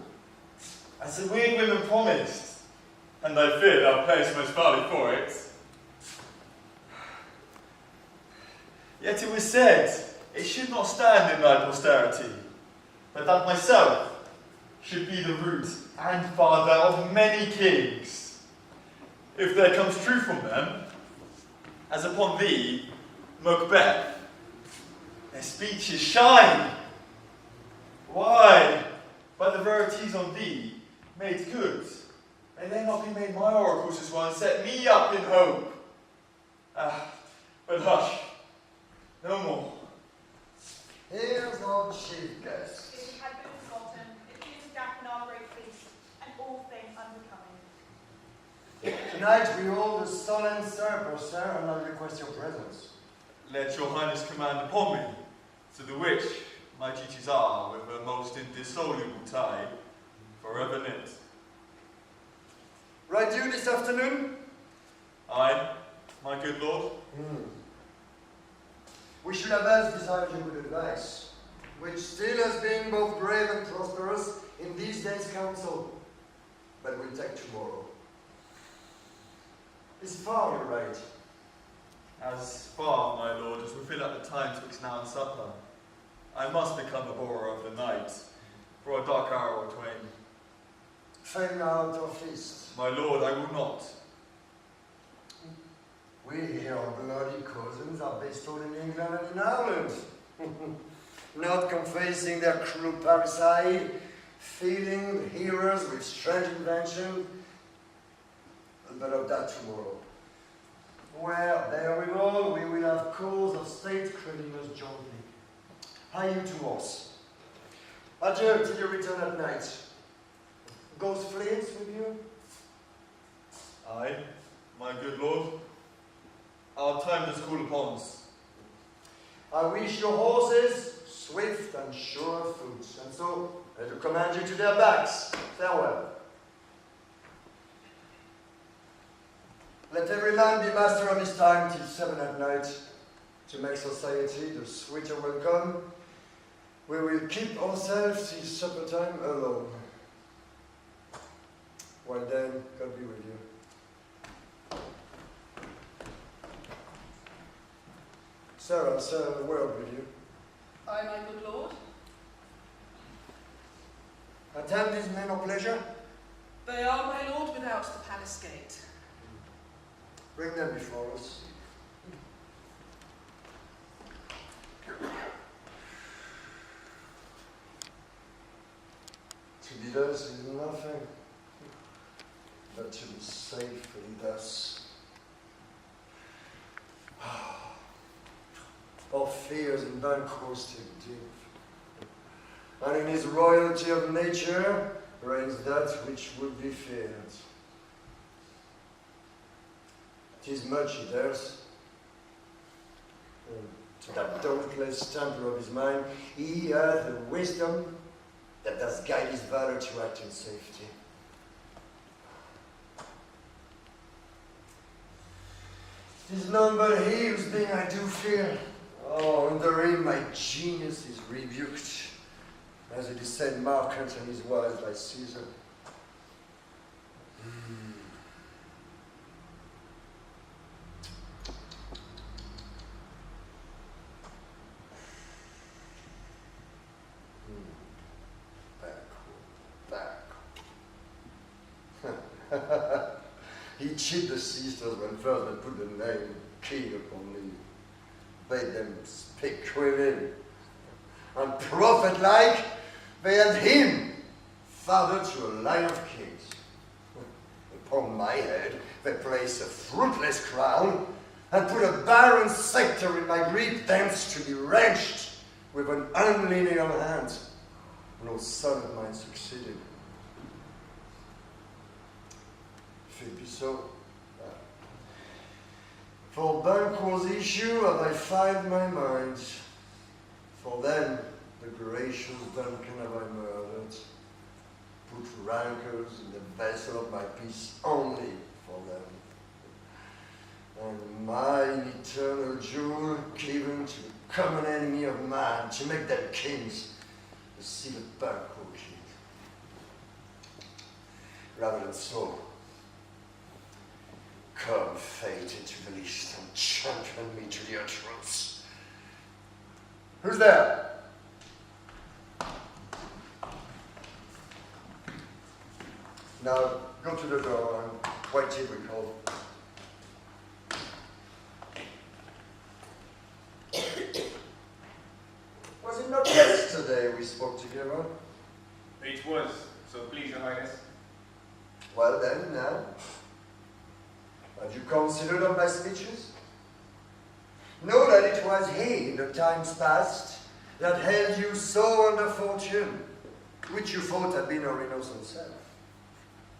as the weird women promised, and I fear thou payest most foully for it. Yet it was said, it should not stand in thy posterity, but that myself should be the root and father of many kings. If there comes truth from them, as upon thee, Macbeth, their speeches shine. Why, by the verities on thee, made good, may they not be made my oracles as well and set me up in hope? But hush, no more. Here's our chief guest. If we had been forgotten, it is a gap in our great feast, and all things unbecoming. Tonight we hold a solemn service, sir, and I request your presence. Let your highness command upon me, to the which my duties are, with a most indissoluble tie, forever knit. Ride you this afternoon? Aye, my good lord. We should have asked desired you good advice, which still has been both brave and prosperous in these days' council, but we'll take tomorrow. Is far your right? As far, my lord, as we fill up the time twixt now and supper, I must become a borer of the night, for a dark hour or twain. Fail now to feast. My lord, I will not. We here, our bloody cousins, are bestowed in England and in Ireland, not confessing their cruel parricide, feeding the hearers with strange invention, but of that tomorrow. Where therewithal we will have cause of state crediting us jointly. Hie you to us. Adieu till you return at night. Goes fleets with you? Aye, my good lord. Our time does call upon us. I wish your horses swift and sure of foot, and so I do command you to their backs. Farewell. Let every man be master of his time till 7 at night, to make society the sweeter welcome. We will keep ourselves till supper time alone. Well then, God be with you. Sarah, sir, a word with you. Aye, my good lord. Attend these men of pleasure. They are, my lord, without the palace gate. Bring them before us. To be thus is nothing, but to be safely thus. All fears and vanquished deep, and in his royalty of nature reigns that which would be feared. 'Tis much he dares, to that dauntless temple of his mind, he had the wisdom that does guide his valor to act in safety. It is none but he whose being I do fear. Oh, under him my genius is rebuked, as it is said, Mark Antony's wise by Caesar. He cheated the sisters when first they put the name king upon me, bade them speak with him, and prophet-like they had him father to a line of kings. Upon my head they place a fruitless crown and put a barren scepter in my grip, thence to be wrenched with an unlineal hand. No son of mine succeeded. If it be so, for Banquo's issue have I find my mind, for then the gracious Duncan have I murdered, put rancors in the vessel of my peace only for them, and mine eternal jewel given to the common enemy of man, to make them kings, the seal of Banquo king. Rather than so, come fate into the least and champion me to the utterance. Who's there? Now go to the door and wait till we call. Was it not yesterday we spoke together? It was, so please your highness. Well then, now, have you considered of my speeches? Know that it was he, in the times past, that held you so under fortune, which you thought had been your innocent self.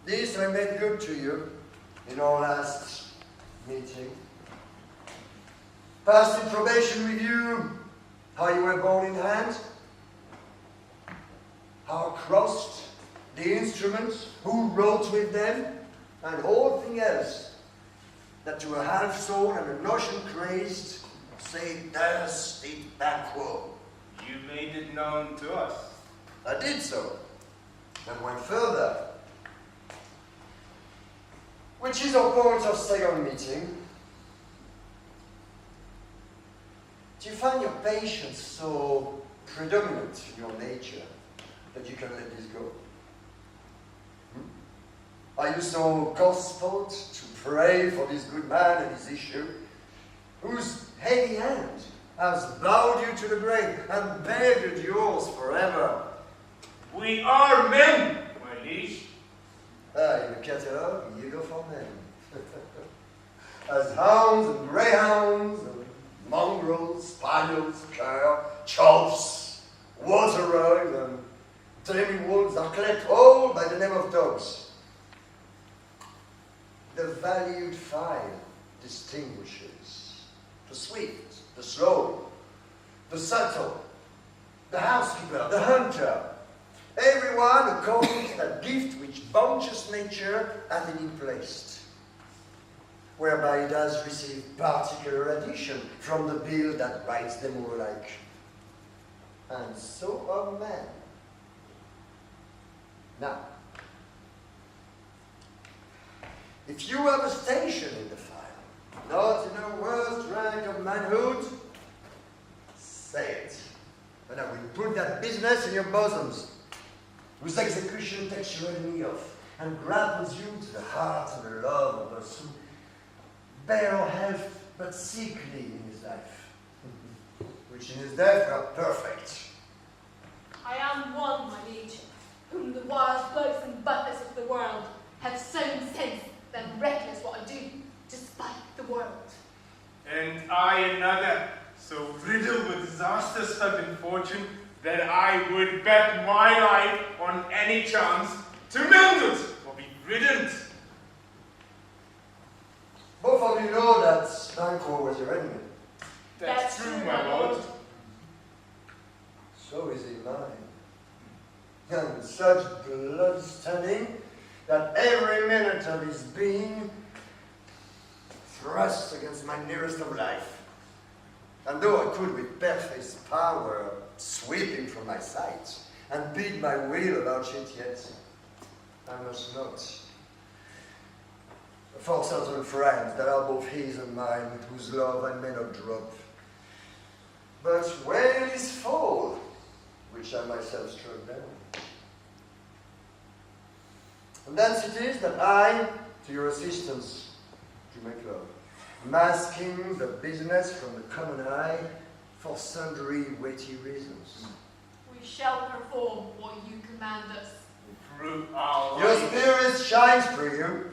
This I made good to you in our last meeting. Passed in probation review, how you were borne in hand, how crossed, the instruments, who wrote with them, and all thing else that to a half-soul and a notion crazed say thus did Banquo. You made it known to us. I did so, and went further. Which is our point of second meeting. Do you find your patience so predominant in your nature that you can let this go? Are you so gospeled to pray for this good man and his issue, whose heavy hand has bowed you to the grave and begged yours forever? We are men, my liege. In the catalogue, you go for men. As hounds and greyhounds, and mongrels, spaniels, cur, chops, water-rogues, and demi-wolves are collect all by the name of dogs. The valued file distinguishes the swift, the slow, the subtle, the housekeeper, the hunter, everyone according to that gift which bounteous nature hath in him placed, whereby it has received particular addition from the bill that writes them all alike. And so are men. Now, if you have a station in the file, not in the worst rank of manhood, say it, and I will put that business in your bosoms, whose execution takes your enemy off, and grapples you to the heart and the love of those who bear or health but sickly in his life, which in his death are perfect. I am one, my liege, whom the wild blows and buffets of the world have so incensed that reckless what I do, despite the world. And I another, so riddled with disasters felt in fortune, that I would bet my life on any chance to mend it or be ridden. Both of you know that Banquo was your enemy. That's true, my lord. So is he mine. And such blood standing that every minute of his being thrusts against my nearest of life. And though I could with perfect power sweep him from my sight and bid my will about it, yet I must not. For certain friends that are both his and mine, with whose love I may not drop. But when his fall, which I myself struck down. And thence it is that I, to your assistance, to make love, masking the business from the common eye for sundry weighty reasons. We shall perform what you command us. Through our Your lives. spirit shines through you.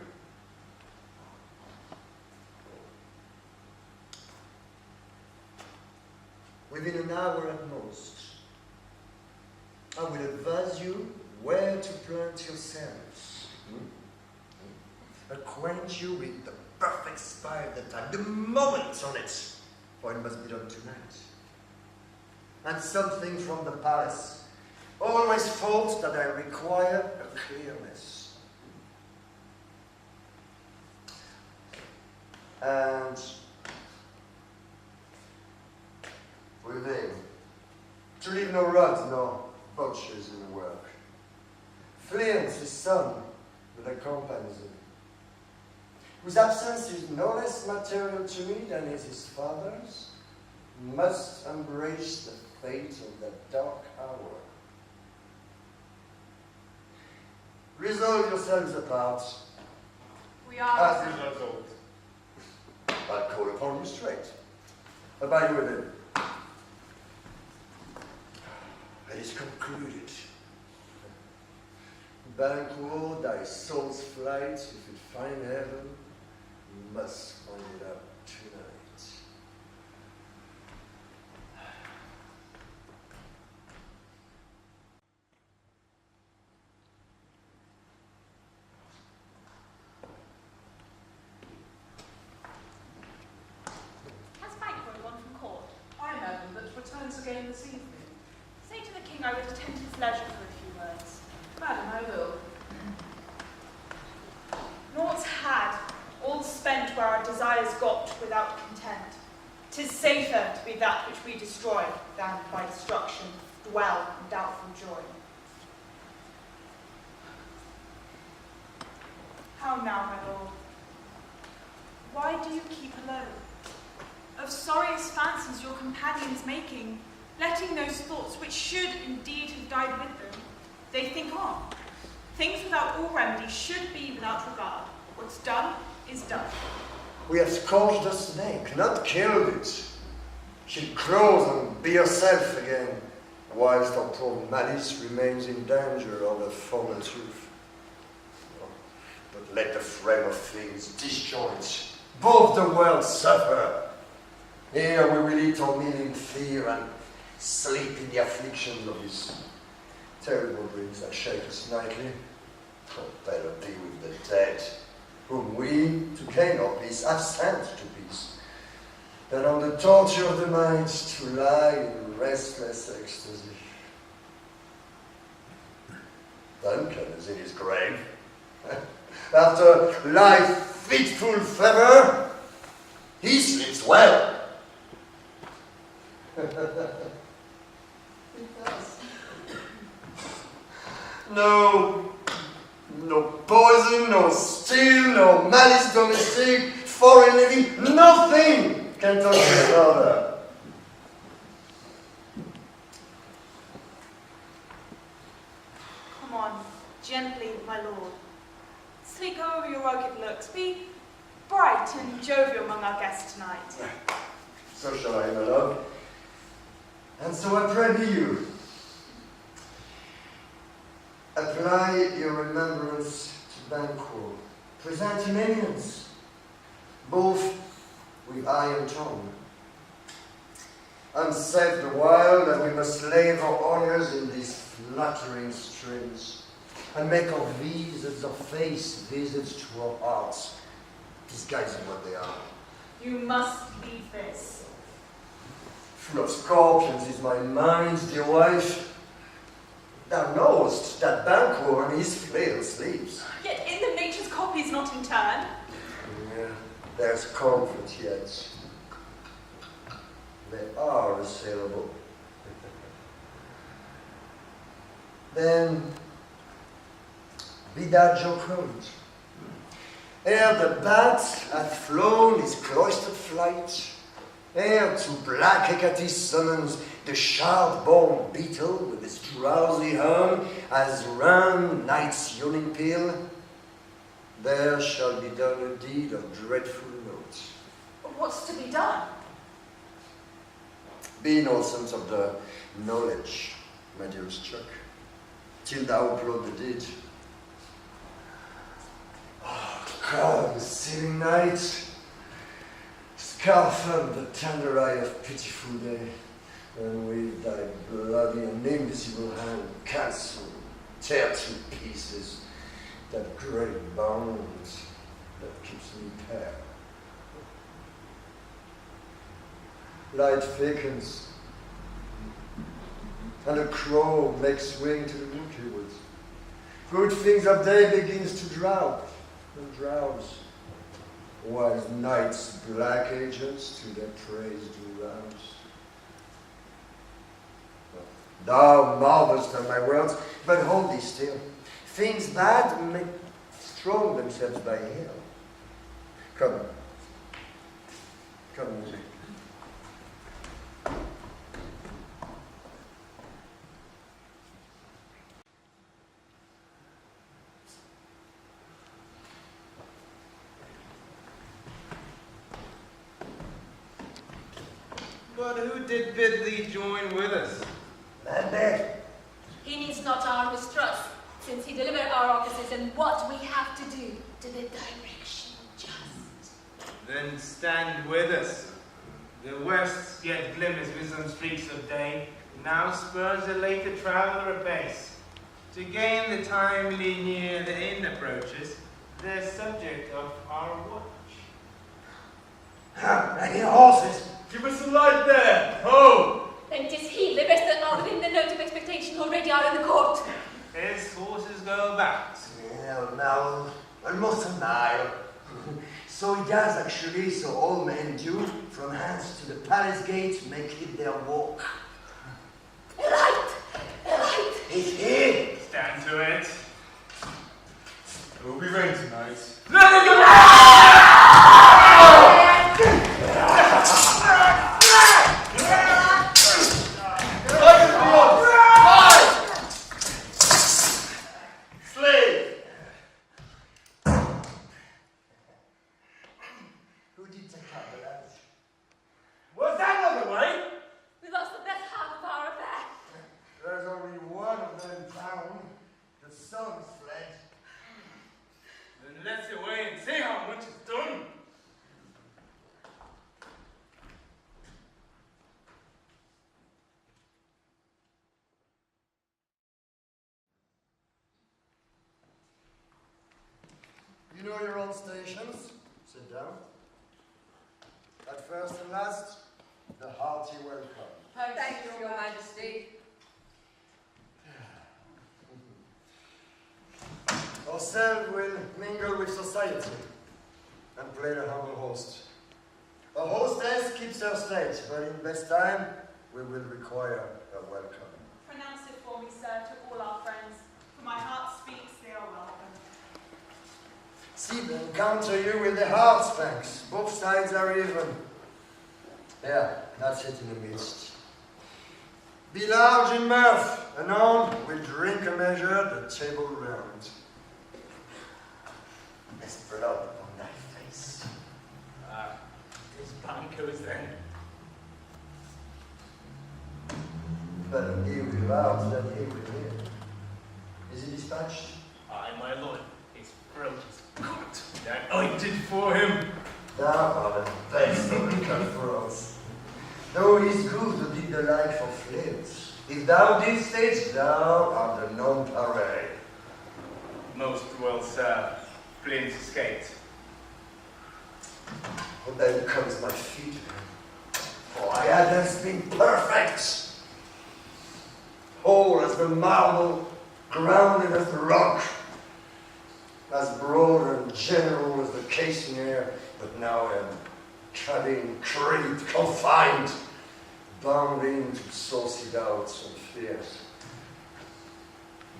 Within an hour at most, I will advise you where to plant yourselves. Acquaint you with the perfect spot, the time, the moment on it, for it must be done tonight. And something from the palace always thought that I require a clearness. And within, to leave no rot nor botches in the work. Flint, his son, that accompanies him, whose absence is no less material to me than is his father's, must embrace the fate of that dark hour. Resolve yourselves apart. We are As resolved. I'll call upon you straight. Abide with him. It is concluded. Banquo, thy soul's flight, if it find heaven, must find it out tonight. Has Banquo gone from court? I imagine that returns again this evening. Say to the king I would attend his leisure for a few words. Madam, I will. Naught's had, all spent where our desires got without content. 'Tis safer to be that which we destroy than by destruction dwell in doubtful joy. How now, my lord? Why do you keep alone? Of sorriest fancies your companions making, letting those thoughts which should indeed have died with them, they think on. Things without all remedy should be without regard. What's done is done. We have scourged the snake, not killed it. She'll close and be herself again, whilst our poor malice remains in danger of the former truth. But let the frame of things disjoint. Both the worlds suffer. Here we will eat our meal in fear and sleep in the affliction of these terrible dreams that shake us nightly. Oh, better be with the dead, whom we, to gain our peace, have sent to peace, than on the torture of the mind to lie in restless ecstasy. Duncan is in his grave. After life fitful fever, he sleeps well. No poison, no steel, no malice domestic, foreign living, nothing can touch his father. Come on, gently, my lord. Sleep over your rugged looks. Be bright and jovial among our guests tonight. So shall I, my love. And so I pray be you. Apply your remembrance to Banquo. Present him eminence, both with eye and tongue. Unsaid the while that we must lave our honors in these flattering strings, and make our visits of face visits to our hearts, disguising what they are. You must leave this. Full of scorpions is my mind, dear wife. Thou knowest that Banquo on his flail sleeps. Yet in them nature's copies not in turn. Yeah, there's comfort yet. They are assailable. Then, be that your courage. Ere the bat hath flown his cloistered flight, ere to black Hecate summons the sharp-born beetle with his drowsy hum as round night's yawning peal, there shall be done a deed of dreadful note. What's to be done? Be innocent of the knowledge, my dearest Chuck, till thou upload the deed. Oh, calm, searing night, scarf the tender eye of pitiful day, and with thy bloody and invisible hand cancel, tear to pieces that great bond that keeps me pale. Light thickens, and a crow makes wing to the rooky woods. Good things of day begins to drowse and drowse, while night's black agents to their praise do rouse. Thou marvelst at my words, but hold thee still. Things bad make strong themselves by here. Come with me. But who did bid thee join with us? Macbeth. He needs not our mistrust, since he delivered our offices and what we have to do to the direction just. Then stand with us. The west yet glimmers with some streaks of day, now spurs the later traveller apace. To gain the timely near the inn approaches, the subject of our watch. I hear horses. Give us a light there! Ho! Then 'tis he livers that are within the note of expectation already are in the court. His horses go about. Yeah, now, almost a mile. So it does actually, so all men do, from hence to the palace gate, make it their walk. Right! It's here! Stand to it. It will be rain tonight. Was that not the way? We lost the best half of our affair. There's only one of them in town. The son's fled. Then let's away and see how much is done. You know your own stations. Sit down. At first and last, the hearty welcome. Thank you, Your Majesty. Ourselves will mingle with society and play the humble host. A hostess keeps her state, but in best time, we will require a welcome. Pronounce it for me, sir, to all our friends, for my heart speaks they are welcome. See them come to you with the hearts, thanks. Both sides are even. Yeah, that's it in the midst. Be large in mirth, anon we'll drink a measure, the table round. There's blood upon thy face. This Banquo's then. Better he without than he within. Is he dispatched? Aye, my lord. His throat is cut. That I did for him. Thou art the best of the cutthroats. Though he's good who did the like for flails. If thou didst it, thou art the non-parade. Most well served. Flint escaped. Oh, then comes my feet. For I had as been perfect. Whole as the marble, grounded as the rock, as broad and general as the casing air, but now I am cabin, creep, confined, bound into saucy doubts and fears.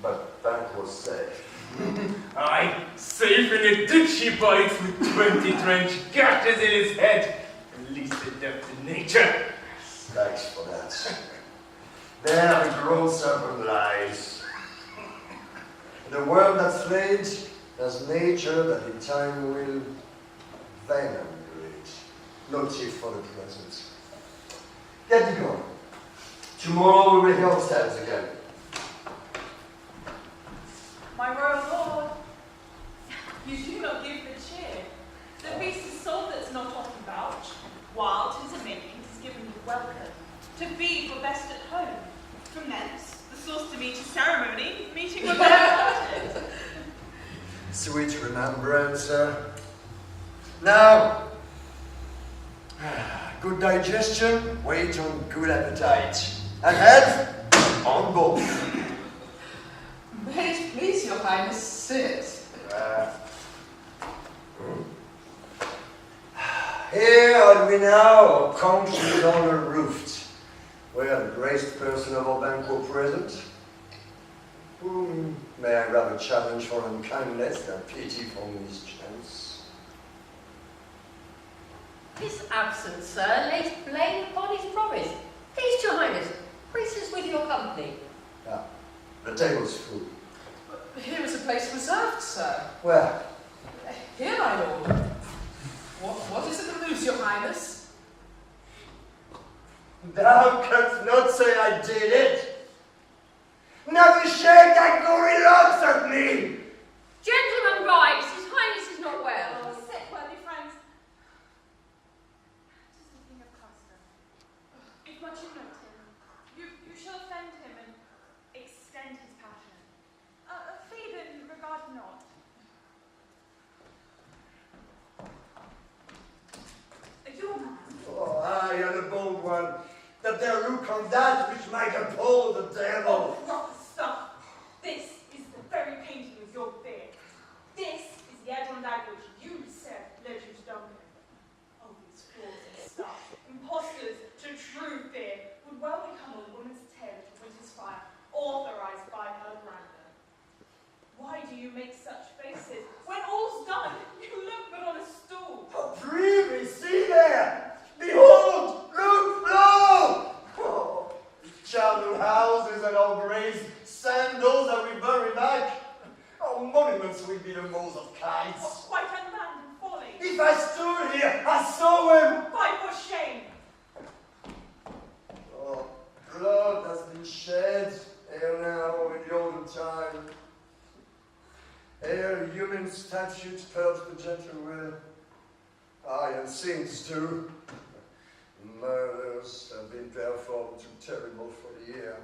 But that was safe. Aye, safe in a ditch he bites with 20 trench gashes in his head, and least adept in nature. Thanks for that. There the grown serpent lies. The worm that flayed has nature that in time will venom great. No chief for the present. Get me going. Tomorrow we will hear ourselves again. My royal lord, you do not give the cheer. The beast is sold that's not often vouched, while 'tis a making, 'tis given you welcome, to be for best at home. From thence, the source to meet a ceremony, meeting with my Sweet remembrance, Now, good digestion, wait on good appetite, and health on both. May it please your highness, sit. Here are we now, country honor roofed, where the graced person of our banquet present, whom may I rather challenge for unkindness than pity for mischance. His absence, sir, lays blame upon his promise. Please, your highness, grace us with your company. Ah, the table's full. Here is a place reserved, sir. Where? Here, my lord. What is it that moves your highness? Thou canst not say I did it. Never shake that gory locks at me. Gentlemen, rise. His highness is not well. Sit, worthy friends. 'Tis the thing of custom. If much you note him, you shall offend him and extend his passion. Phoebe regard not. Your man. Oh, I am the bold one, that there look on that which might appall the devil. Oh, rough stuff. This is the very painting of your beard. This is the Adirondack which you said led you to Duncan. Oh, these flaws and stuff, impostors to true fear, would well become a woman's tale at a winter's fire, authorized by her grandeur. Why do you make such faces? When all's done, you look but on a stool. Oh, prithee, see there! Behold! Look, lo! Oh, charnel houses and our graves, sandals that we bury back. Our monuments will be the moles of kites. Oh, quite unmanned and folly. If I stood here, I saw him. Fight for shame. Oh, blood has been shed ere now in the olden time. Ere human statutes purge the gentle will. Aye, and sins too. Murders have been performed too terrible for the ear.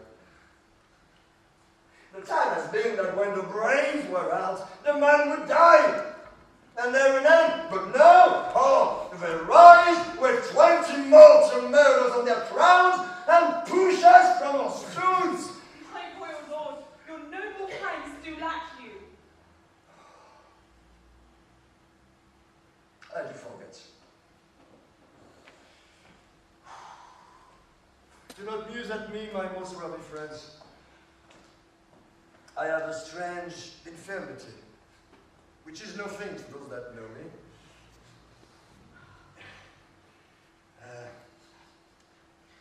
The time has been that when the brains were out, the man would die. And there and then, but now, oh, they rise with 20 mortal murders on their crowns and push us from our stools. My royal lord, your noble hands do lack you. I do forget. Do not muse at me, my most worthy friends. I have a strange infirmity, which is no thing to those that know me.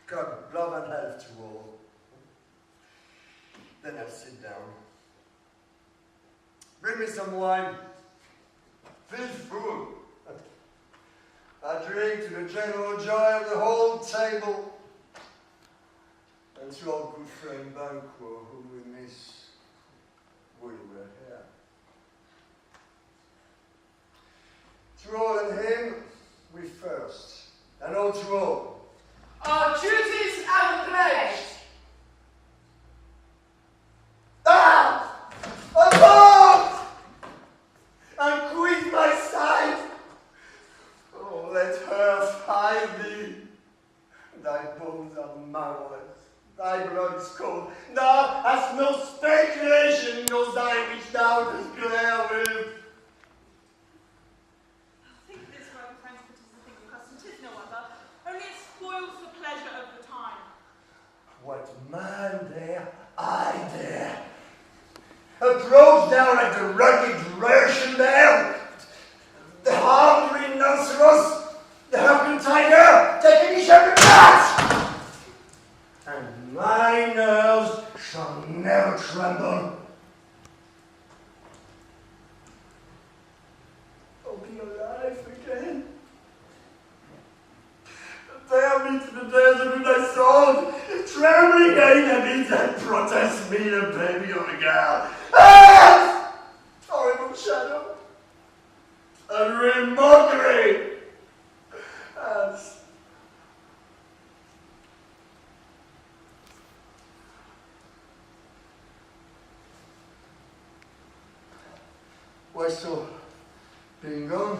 God, love and health to all. Then I'll sit down. Bring me some wine. Fill full. I drink to the general joy of the whole table, and to our good friend Banquo, whom we miss when we were here. To all and him, we first, and all to all. Our duties and pledge. Ah! Above! And quit my sight! Oh, let her find thee. Thy bones are marvelous, thy blood is cold. Thou hast no speculation, no thy which thou dost glare with. I think this rather Frankfurt is a thing of custom, 'tis no other. Only it spoils the pleasure of the time. What man there, I there. Approach thou like the rugged Russian there, the hound rhinoceros, the Hurricane tiger, taking each other nuts! And my nerves shall never tremble. I'll be alive again. Bear me to the desert with thy sword, trembling against and protest me, a baby or a girl. Ah! Horrible shadow. A real mockery. As why so? Being gone,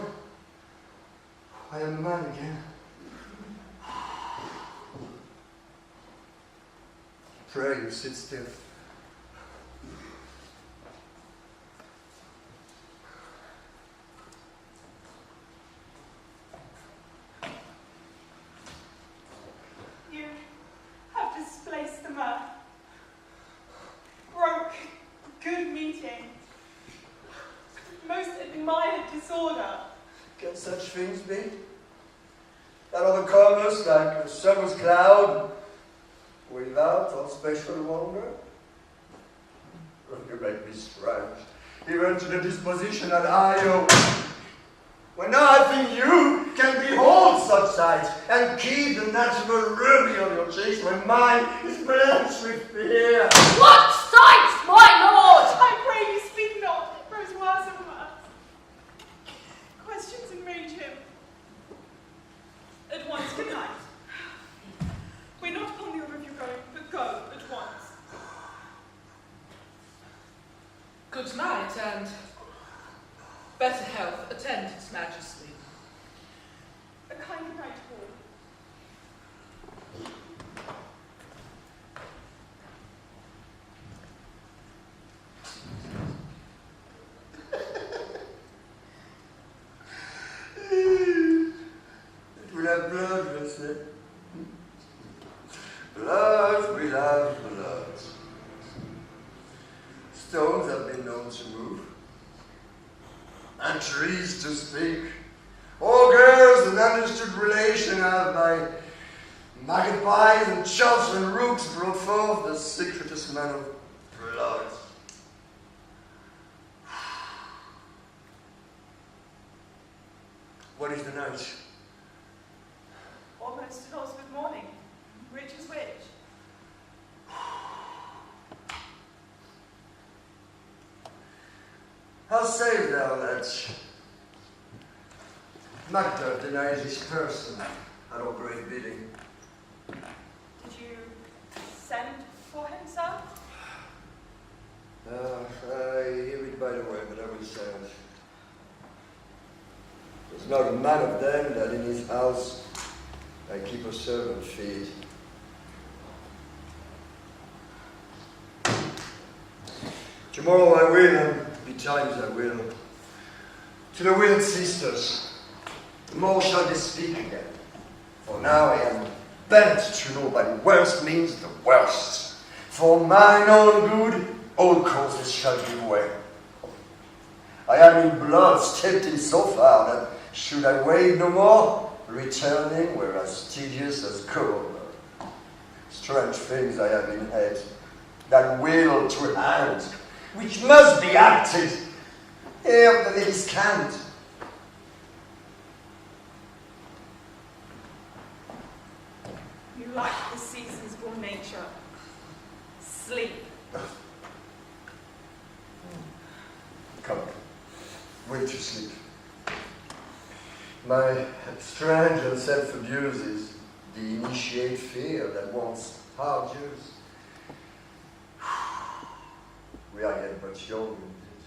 I am a man again. Pray you sit still. You have displaced the mirth, broke good meeting, most admired disorder. Can such things be? That overcome like a summer's cloud, without all special wonder? You make me strange, even to the disposition that I owe. When I think you can behold such sights and keep the natural ruby on your cheeks when mine is blanched with fear. What sights, my lord? I pray you speak not, it grows worse and worse. Questions enrage him. At once, good night. We're not upon the order of your going, but go at once. Good night, and better health attend His Majesty. A kind good night to all. It will have blood, we'll say. Blood will have blood. Stones have been known to move, and trees to speak. Ogres and understood relation have by magpies and chops and rooks brought forth the secretest man of blood. What is the night? Almost at us with morning. Which is which? How say thou that Macbeth denies his person at our great bidding? Did you send for him, sir? I hear it by the way, but I will say it. There's not a man of them that in his house I keep a servant feed. Tomorrow I will, and betimes I will, to the weird sisters. More shall they speak again, for now I am bent to know by the worst means the worst. For mine own good, all causes shall give way. I am in blood steeped in so far that should I wade no more, returning were as tedious as gold. Strange things I have in head, that will to hand, which must be acted, ere that it is canned. You like the seasons for nature. Sleep. Come, way to sleep. My strange and self-abuse is the initiate fear that wants hard use. We are yet but young indeed.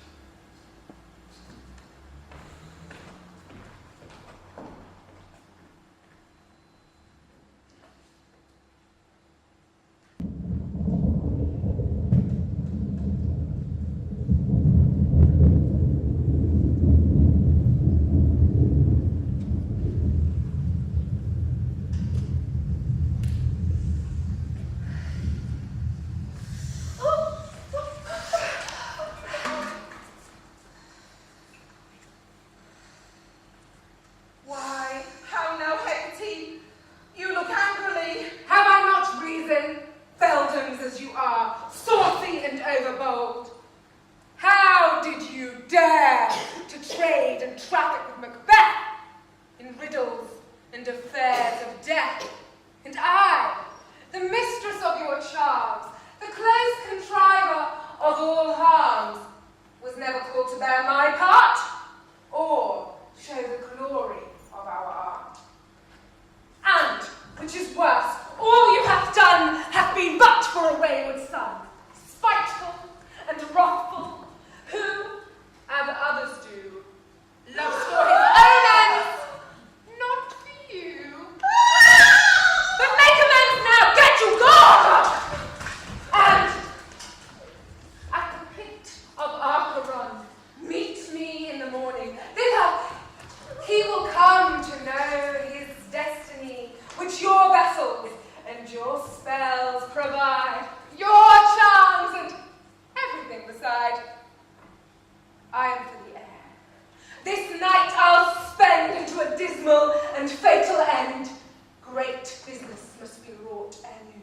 thought anew.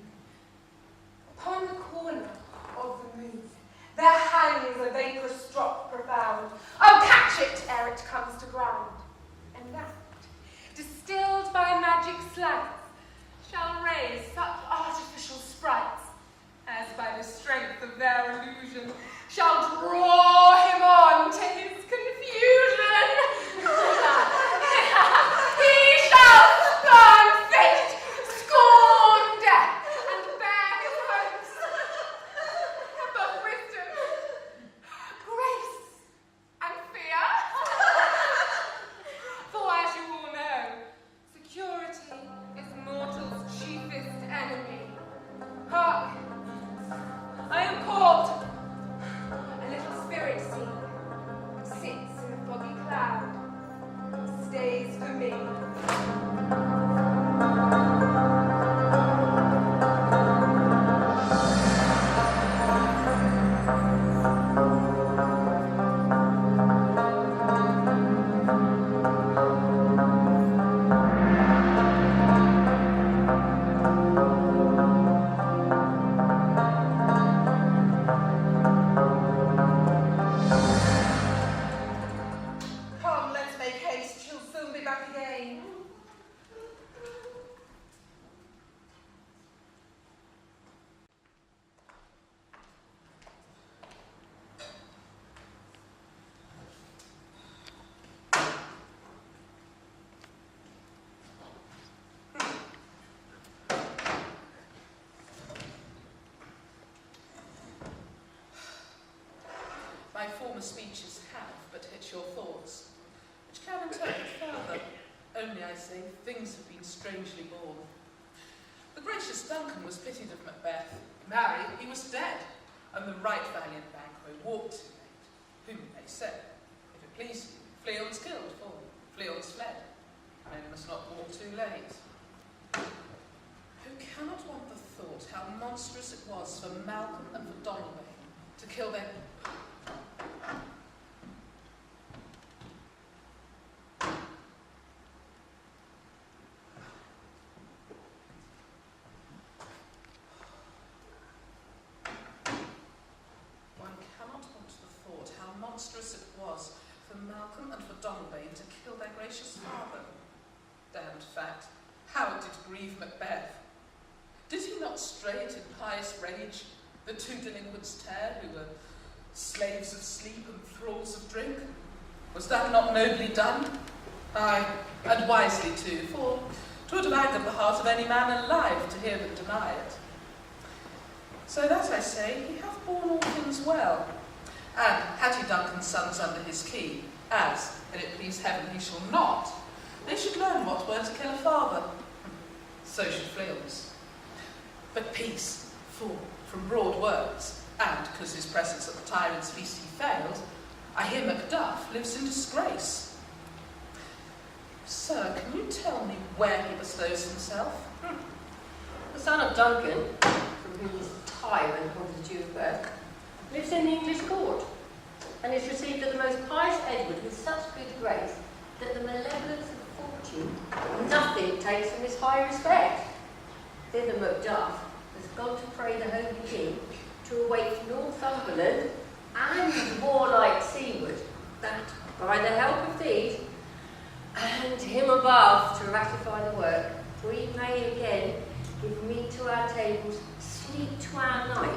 Upon the corner of the moon, there hangs a vaporous drop profound. I'll catch it ere it comes to ground. And that, distilled by magic sleights, shall raise such artificial sprites as by the strength of their illusion shall draw him on to his confusion. He shall spurn fate, scorn death, and bear his hopes above wisdom, grace, and fear. For as you all know, security is mortal's chiefest enemy. Hark! I am called. A little spirit seen sits in a foggy cloud, stays for me. Come, let's make haste. She'll soon be back again. My former speeches have but hit your thoughts, which can interpret further. Only, I say, things have been strangely born. The gracious Duncan was pitied of Macbeth. Marry, he was dead, and the right valiant Banquo walked too late. Whom you may say, if it please you, Fleon's killed, for Fleon's fled. Men must not walk too late. Who cannot want the thought how monstrous it was for Malcolm and for Donalbain to kill their... monstrous it was for Malcolm and for Donalbain to kill their gracious father. Damned fact, how it did grieve Macbeth. Did he not stray at impious rage, the two delinquents tear, who were slaves of sleep and thralls of drink? Was that not nobly done? Aye, and wisely too, for 'twould have angered the heart of any man alive to hear them deny it. So that I say, he hath borne all things well. And had he Duncan's sons under his key, as, and it please heaven he shall not, they should learn what were to kill a father. So should Fleon's. But peace, for from broad words, and because his presence at the tyrant's feast he failed, I hear Macduff lives in disgrace. Sir, can you tell me where he bestows himself? The son of Duncan, from whom this tyrant was the due birth, lives in the English court, and is received at the most pious Edward with such good grace that the malevolence of fortune nothing takes from his high respect. Thither Macduff has gone to pray the Holy King to await Northumberland and warlike seaward, that by the help of these and him above to ratify the work, we may again give meat to our tables, sleep to our nights.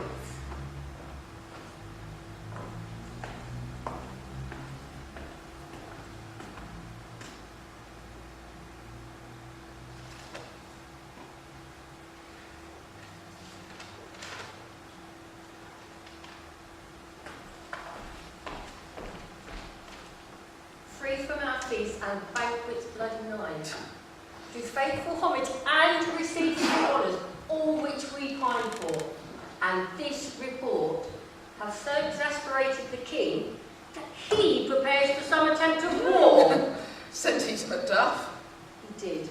Free from our feasts and banquets bloody night, do faithful homage and receive the honours, all which we pine for. And this report has so exasperated the king that he prepares for some attempt of war. Sent he to Macduff? He did,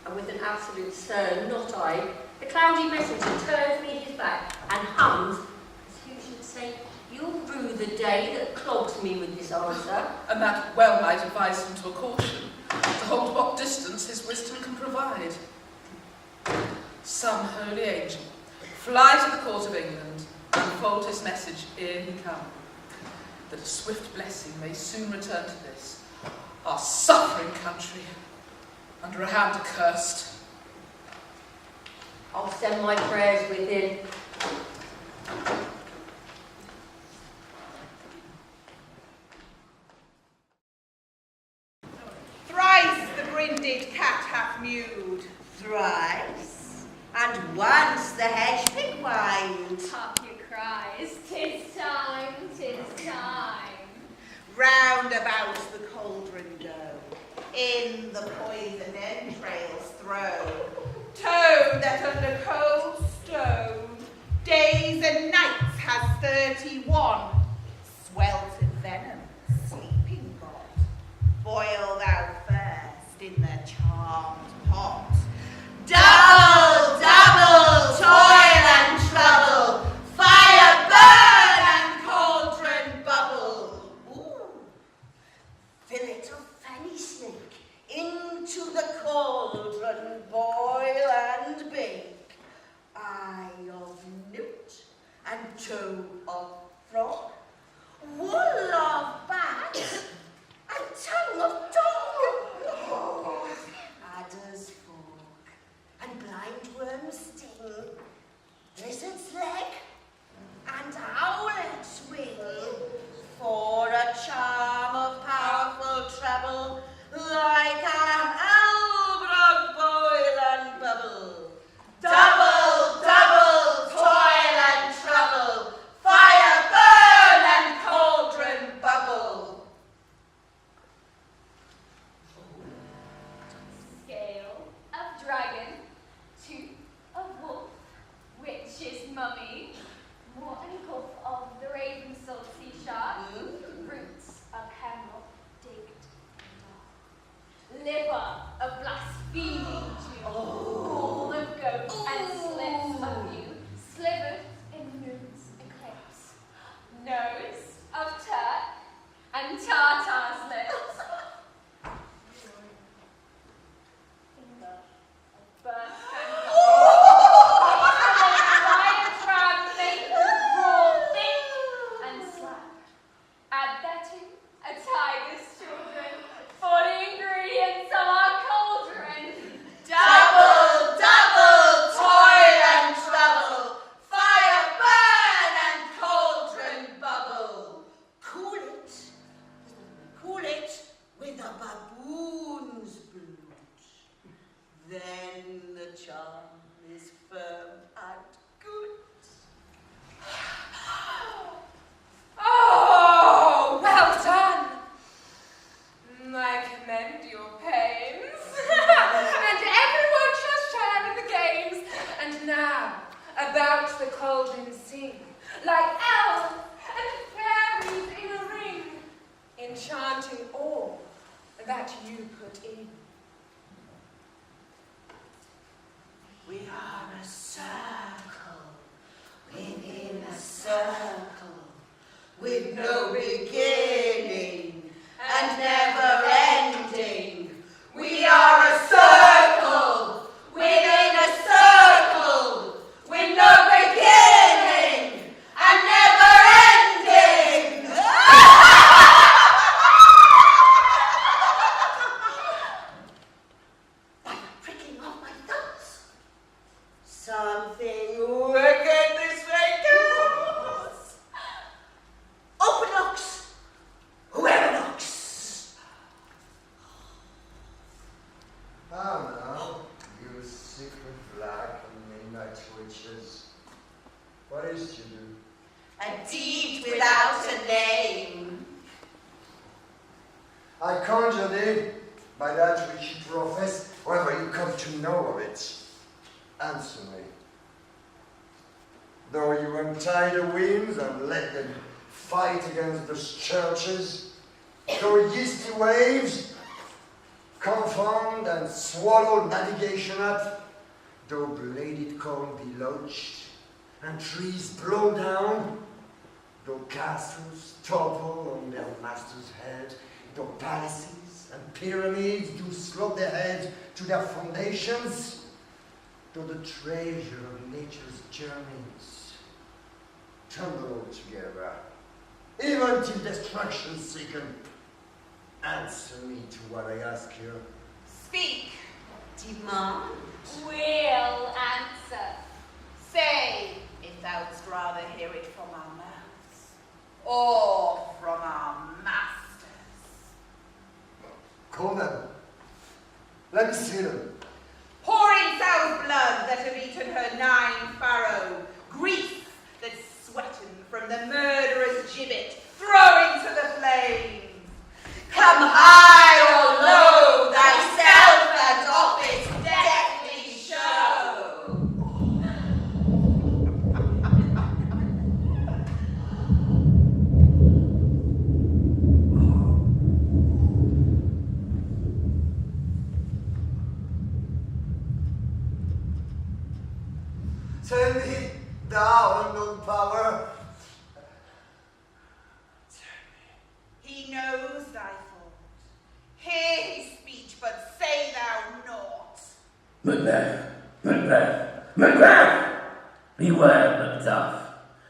and with an absolute "Sir, not I," the cloudy messenger turns me his back and hums, as who should say, "You'll rue the day that clogs me with this answer." And that well might advise him to a caution, to hold what distance his wisdom can provide. some holy angel, fly to the court of England, and unfold his message ere he come, that a swift blessing may soon return to this, our suffering country, under a hand accursed. I'll send my prayers within. Thrice the brinded cat hath mewed, thrice, and once the hedge pig whined. Hark your cries, 'tis time, 'tis time. Round about the cauldron go, in the poisoned entrails throw. Toad that under cold stone, days and nights has 31. Sweltered venom, sleeping god, boil thou first in the charmed pot. Double, double, toil and trouble, fire burn and cauldron bubble. Ooh. Fillet of fanny snake, into the cauldron boil and bake. Eye of newt and toe of frog, wool of bat and tongue of dog. Adder's fork and blindworm's sting, lizard's leg and owlet's wing, for a charm of powerful treble, like a halbrod boil and bubble. Double, double, toil and trouble, fire burn and cauldron bubble. Scale of dragon, tooth of wolf, witch's mummy, morton cuff of the raven salty shark, roots of hemlock digged in the liver of blaspheming Jew, gall of goat and slips of you, slivered in moon's eclipse, nose of Turk and Tartar's lips, finger of burnt diaphragm made raw, thick and slack. Add thereto a tiger's children for the ingredients of our cauldron. Double, double, toil and trouble, fire burn and cauldron bubble. Cool it with a baboon's blood. Then the charm is firm and good. Oh, well done! I commend your pains. And everyone shall share in the games. And now, about the cauldron sing, like elves and fairies in a ring, enchanting all that you put in. We are a circle within a circle, with no beginning and never ending. We are a circle within a circle, with no beginning and never ending. By the pricking of my thumbs, something wicked this way goes. Open knocks, whoever knocks. How now, you secret black and midnight witches. What is to do? A deed without a name. I conjure thee, by that which you profess, whether you come to know of it. Answer me. Though you untie the winds and let them fight against the churches, though yeasty waves confound and swallow navigation up, though bladed corn be lodged and trees blow down, though castles topple on their master's head, though palaces and pyramids do slop their heads to their foundations, to the treasure of nature's journeys. Turn the road together, even till destruction seeking. Answer me to what I ask you. Speak. Demand. We'll answer. Say, if thou wouldst rather hear it from our mouths, or from our masters. Call them. Let me see them. Pouring South blood that have eaten her 9 furrow, grease that's sweaten from the murderer's gibbet, throwing to the flames. Come high or low, thyself and office deftly show. Tell me, thou unknown power. He knows thy thought. Hear his speech, but say thou naught. Macbeth, Macbeth, Macbeth! Beware, Macduff.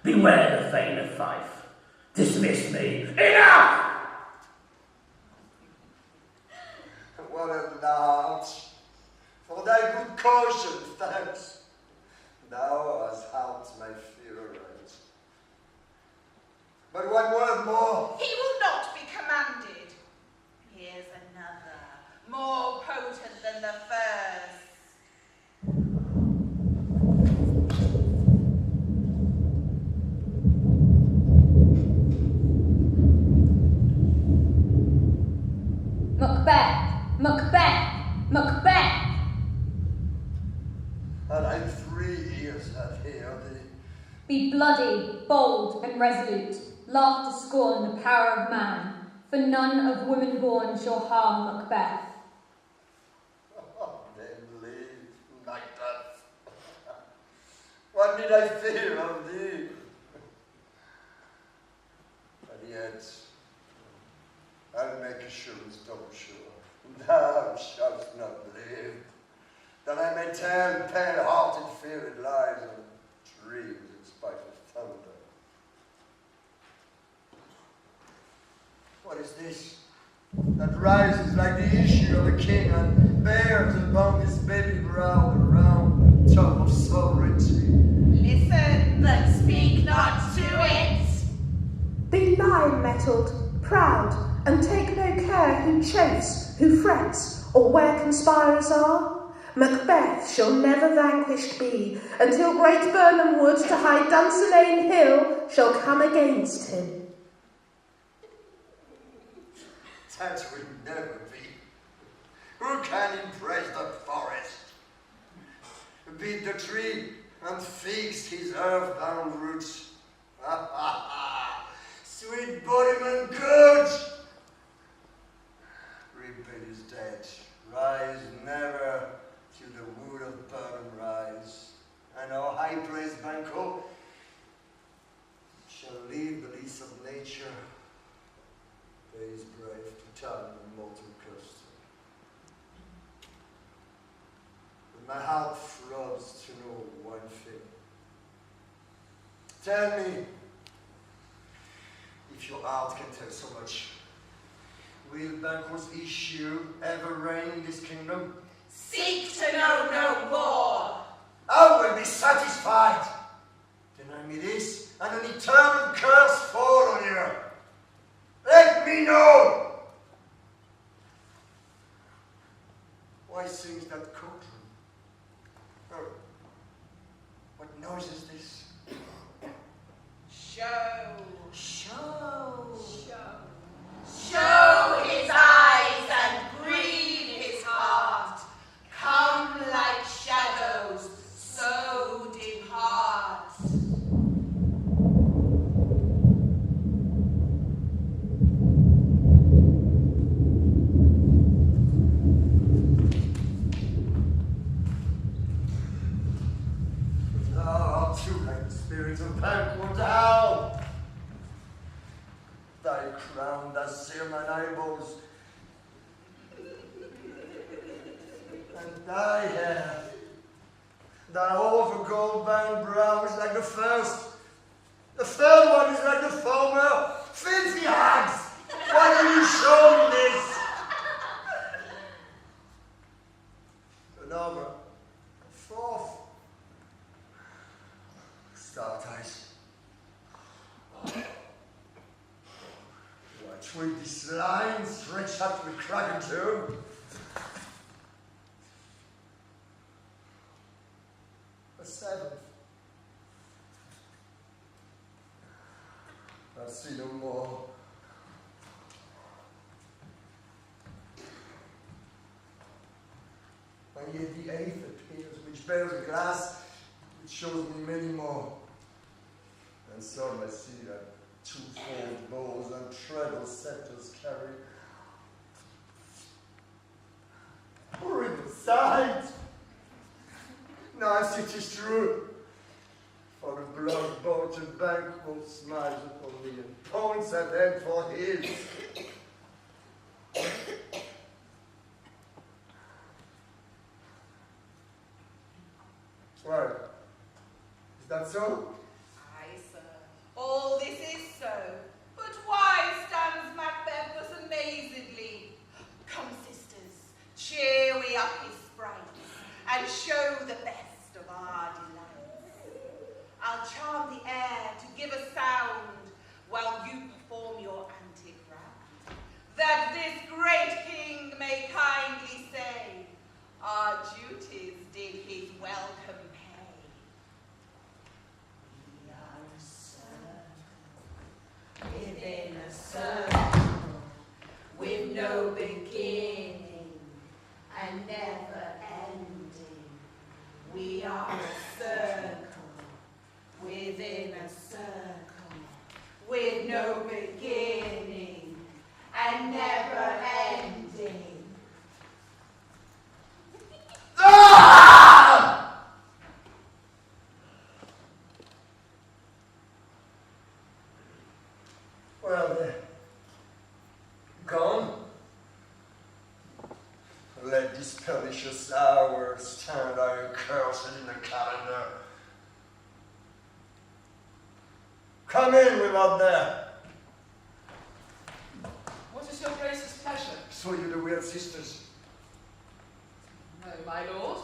Beware the Thane of Fife. Dismiss me. Enough! What a large. For thy good caution, thanks. Thou hast helped my fear arise. But one word more. He will not be commanded. Here's another, more potent than the first. Macbeth, Macbeth, Macbeth. And I 3 years have heard thee. Be bloody, bold, and resolute. Laugh to scorn the power of man, for none of women born shall harm Macbeth. Then leave, Macbeth. What need I fear of thee? But yet, I'll make assurance double sure. Thou shalt not live, that I may tell pale-hearted feared lies and dreams in spite of thunder. What is this that rises like the issue of a king and bears upon his baby brow the round top of sovereignty? Listen, but speak not to it. Be lion-mettled, proud, and take no care who chafes, who frets, or where conspirers are. Macbeth shall never vanquished be, until great Burnham Wood to high Dunsinane Hill shall come against him. That will never be. Who can impress the forest? Beat the tree and fix his earth-bound roots. Ha ha ha! Sweet bodyman good! Rebel is dead. Rise never till the wood of Burnham rise. And our high-praised Banco shall leave the lease of nature. There is brave to turn the mortal curse. But my heart throbs to know one thing. Tell me, if your art can tell so much, will Banquo's issue ever reign in this kingdom? Seek to know no more. I will be satisfied. Deny me this, and an eternal curse fall on you. Let me know! Why sings that courtroom? Oh, what noise is this? Show. Show his eyes and breathe his heart. Come like shadows, so depart. Thou art too like the spirit of Banquo down. Thy crown does sear mine eyeballs, and thy hair That awful gold-bound brow is like the first. The third one is like the former. Filthy hags! Why don't you show me this? Another. Fourth. Start eyes. I tweak this line, stretch out the crack tube. A seventh. I see no more. And yet the eighth appears, which bears a glass, which shows me many more. And so I see that two-fold bows and treble scepters carry. Horrible sight! Nice it is true, for the blood-bolted bankroll smiles upon me and points at them for his. Well, is that so? Aye, sir. All this is so. But why stands Macbeth thus amazedly? Come, sisters, cheer we up his sprites, and show the best of our delights. I'll charm the air to give a sound, while you perform your antic round, that this great king may kindly say, our duties did his welcome pay. We are a circle, within a circle, with no beginning and never ending. We are a circle, within a circle, with no beginning and never ending. Well, they're gone. Let this pernicious hour stand accursed in the calendar. Come in without there. What is your grace's pleasure? So you the weird sisters. No, my lord.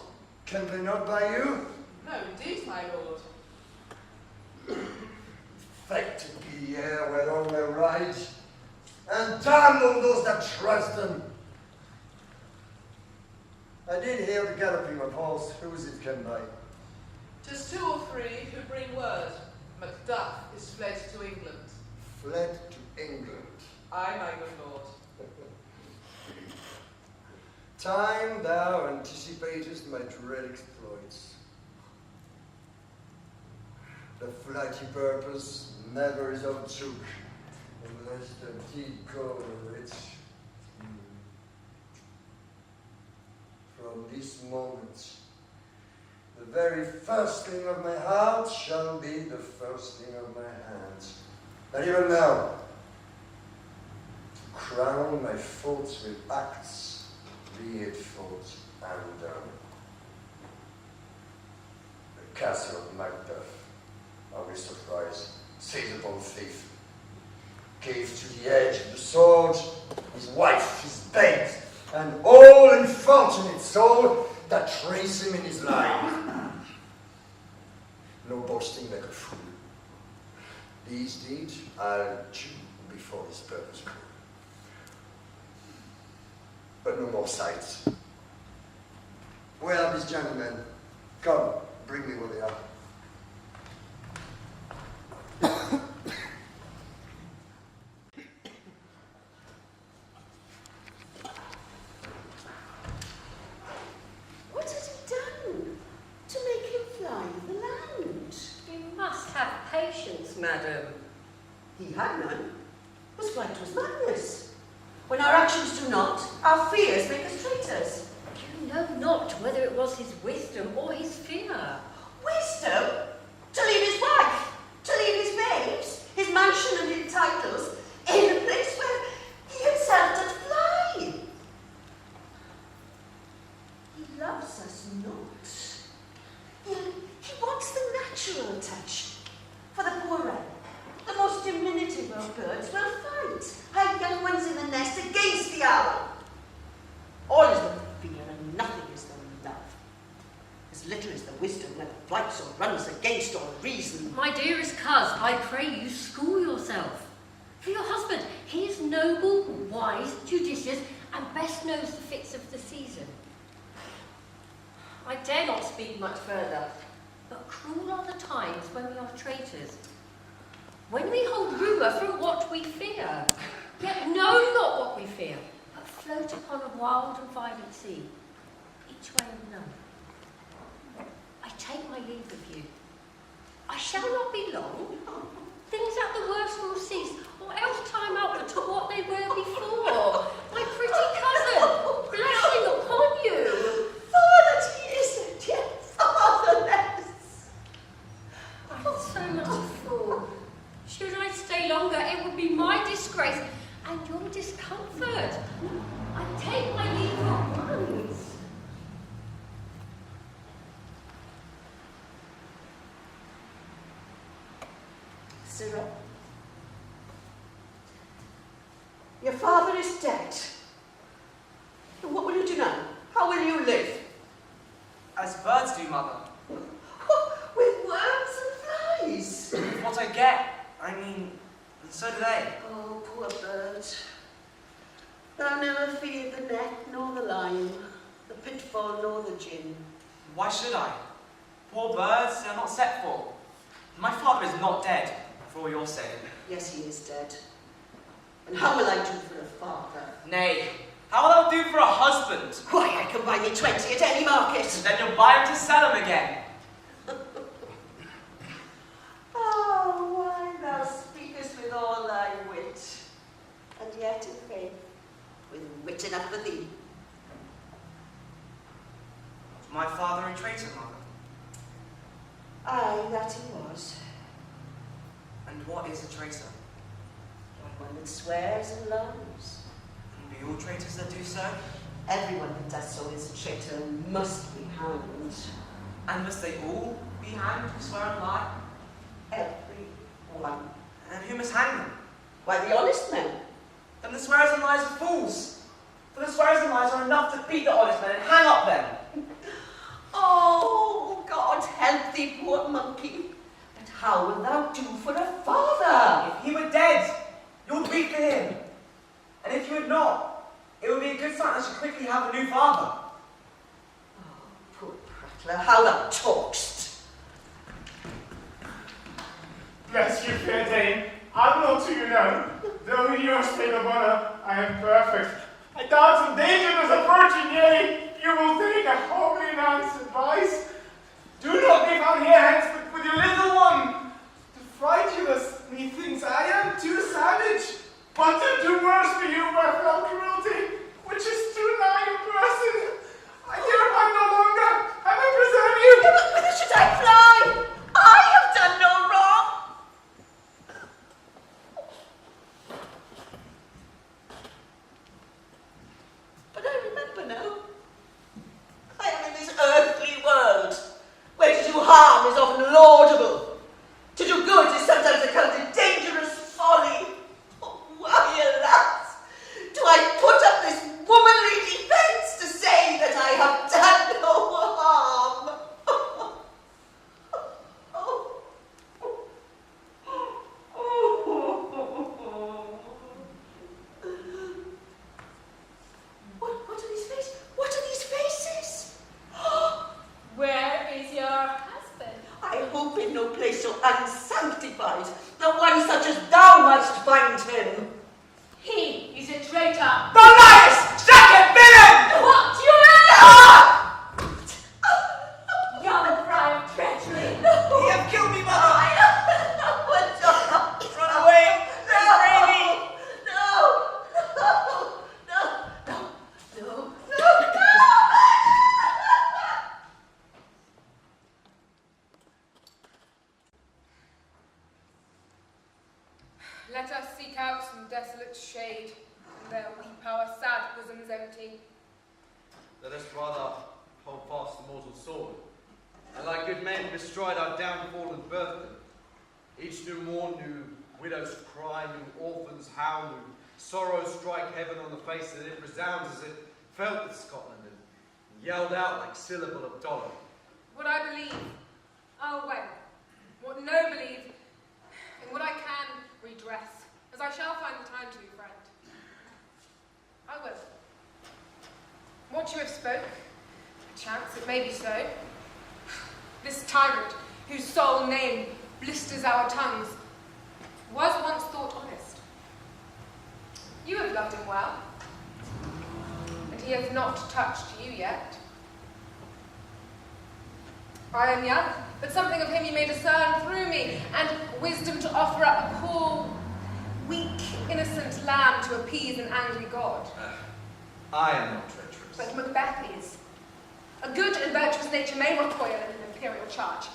Can they not by you? No, indeed, my lord. Infected be the air whereon they ride, and damn all those that trust them. I did hear the galloping of horse. Whose it can by? 'Tis 2 or 3 who bring word. Macduff is fled to England. Fled to England. Aye, my good lord. Time thou anticipatest my dread exploits. The flighty purpose never is overtook, unless the deed go rich. From this moment, the very first thing of my heart shall be the first thing of my hands. And even now, to crown my faults with acts, be it thought and done. The castle of Macbeth, are we surprised, seized upon thief, gave to the edge of the sword his wife, his bed, and all unfortunate soul that trace him in his line. No boasting like a fool. These deeds I'll chew before his purpose grew. But no more sights. Where are these gentlemen? Come, bring me where they are. What has he done to make him fly the land? You must have patience, madam. He had none. His flight was madness. When our actions do not, our fears make us traitors. You know not whether it was his wisdom or his fear. Wisdom? To leave his wife, to leave his babes, his mansion and his titles, in a place where he himself doth fly. He loves us not. He natural touch. For the poorer, the most diminutive of birds will fight, hide young ones in the nest against the owl. All is the fear and nothing is the love. As little is the wisdom when it flights or runs against all reason. My dearest coz, I pray you school yourself. For your husband, he is noble, wise, judicious, and best knows the fits of the season. I dare not speak much further, but cruel are the times when we are traitors. When we hold rumour from what we fear, yet know not what we fear, but float upon a wild and violent sea, each way unknown. I take my leave of you. I shall not be long. Things at the worst will cease, or else time outward to what they were before. My pretty cousin, blessing upon you. Father, he isn't yet fatherless. I'm so much a fool. Should I stay longer, it would be my disgrace and your discomfort. I take my leave at once. Cyril, your father is dead. And what will you do now? How will you live? As birds do, Mother. With worms and flies. With what I get, I mean, and so do they. Oh, poor bird. Thou never feared the net nor the lion, the pitfall nor the gin. Why should I? Poor birds, they are not set for. My father is not dead, for all you're saying. Yes, he is dead. And how will I do for a father? Nay, how will I do for a husband? Why, I can buy me 20 at any market. And then you'll buy him to sell him again. Oh, why thou speakest with all thy wit, and yet in faith, with wit enough for thee. Was my father a traitor, Mother? Aye, that he was. And what is a traitor? Why, one that swears and lies. And be all traitors that do so? Everyone that does so is a traitor and must be hanged. And must they all be hanged who swear and lie? Every one. And who must hang them? Why, the honest men. Then the swearers and lies are fools. For the swearers and lies are enough to beat the honest men and hang up them. Oh, God help thee, poor monkey. But how wilt thou do for a father? If he were dead, you would weep for him. And if you would not, it would be a good sign I should quickly have a new father. Oh, poor prattler, how thou talkst. Bless you, fair dame. I'm not who you know. Though in your state of honor, I am perfect. I doubt some danger is approaching, yea, you will take a holy man's advice. Do not be found here hence with your little one. To fright you as methinks I am too savage, but to do worse for you by fell cruelty, which is too nigh your person. I hereby no longer have I preserve you. But whither should I fly? I have done no wrong. But I remember now. I am in this earthly world, where to do harm is often laudable. To do good is sometimes accounted dangerous folly. Oh, why, alas, do I put up this womanly defence to say that I have done no harm? What are these faces? What are these faces? Where is your husband? I hope in no place so unsanctified that one such as thou mightst find him. He is a traitor. Thou liest! Second villain! What? You young cry of treachery. You have killed me, Mother! Run away! Betray me! Let us seek out some desolate shade, and there weep our sad bosoms empty. Let us rather hold fast the mortal sword, and like good men bestride our downfall and birth them. Each new morn, new widows cry, new orphans howl, new sorrows strike heaven on the face, and it resounds as it felt with Scotland and yelled out like syllable of dollar. What I believe, I'll weigh. What no believe, and what I can redress, as I shall find the time to be friend. I will. What you have spoke, perchance it may be so. This tyrant, whose sole name blisters our tongues, was once thought honest. You have loved him well, and he has not touched you yet. I am young, but something of him you may discern through me, and wisdom to offer up a poor, weak, innocent lamb to appease an angry god. I am not treacherous. But Macbeth is. A good and virtuous nature may recoil at an imperial charge.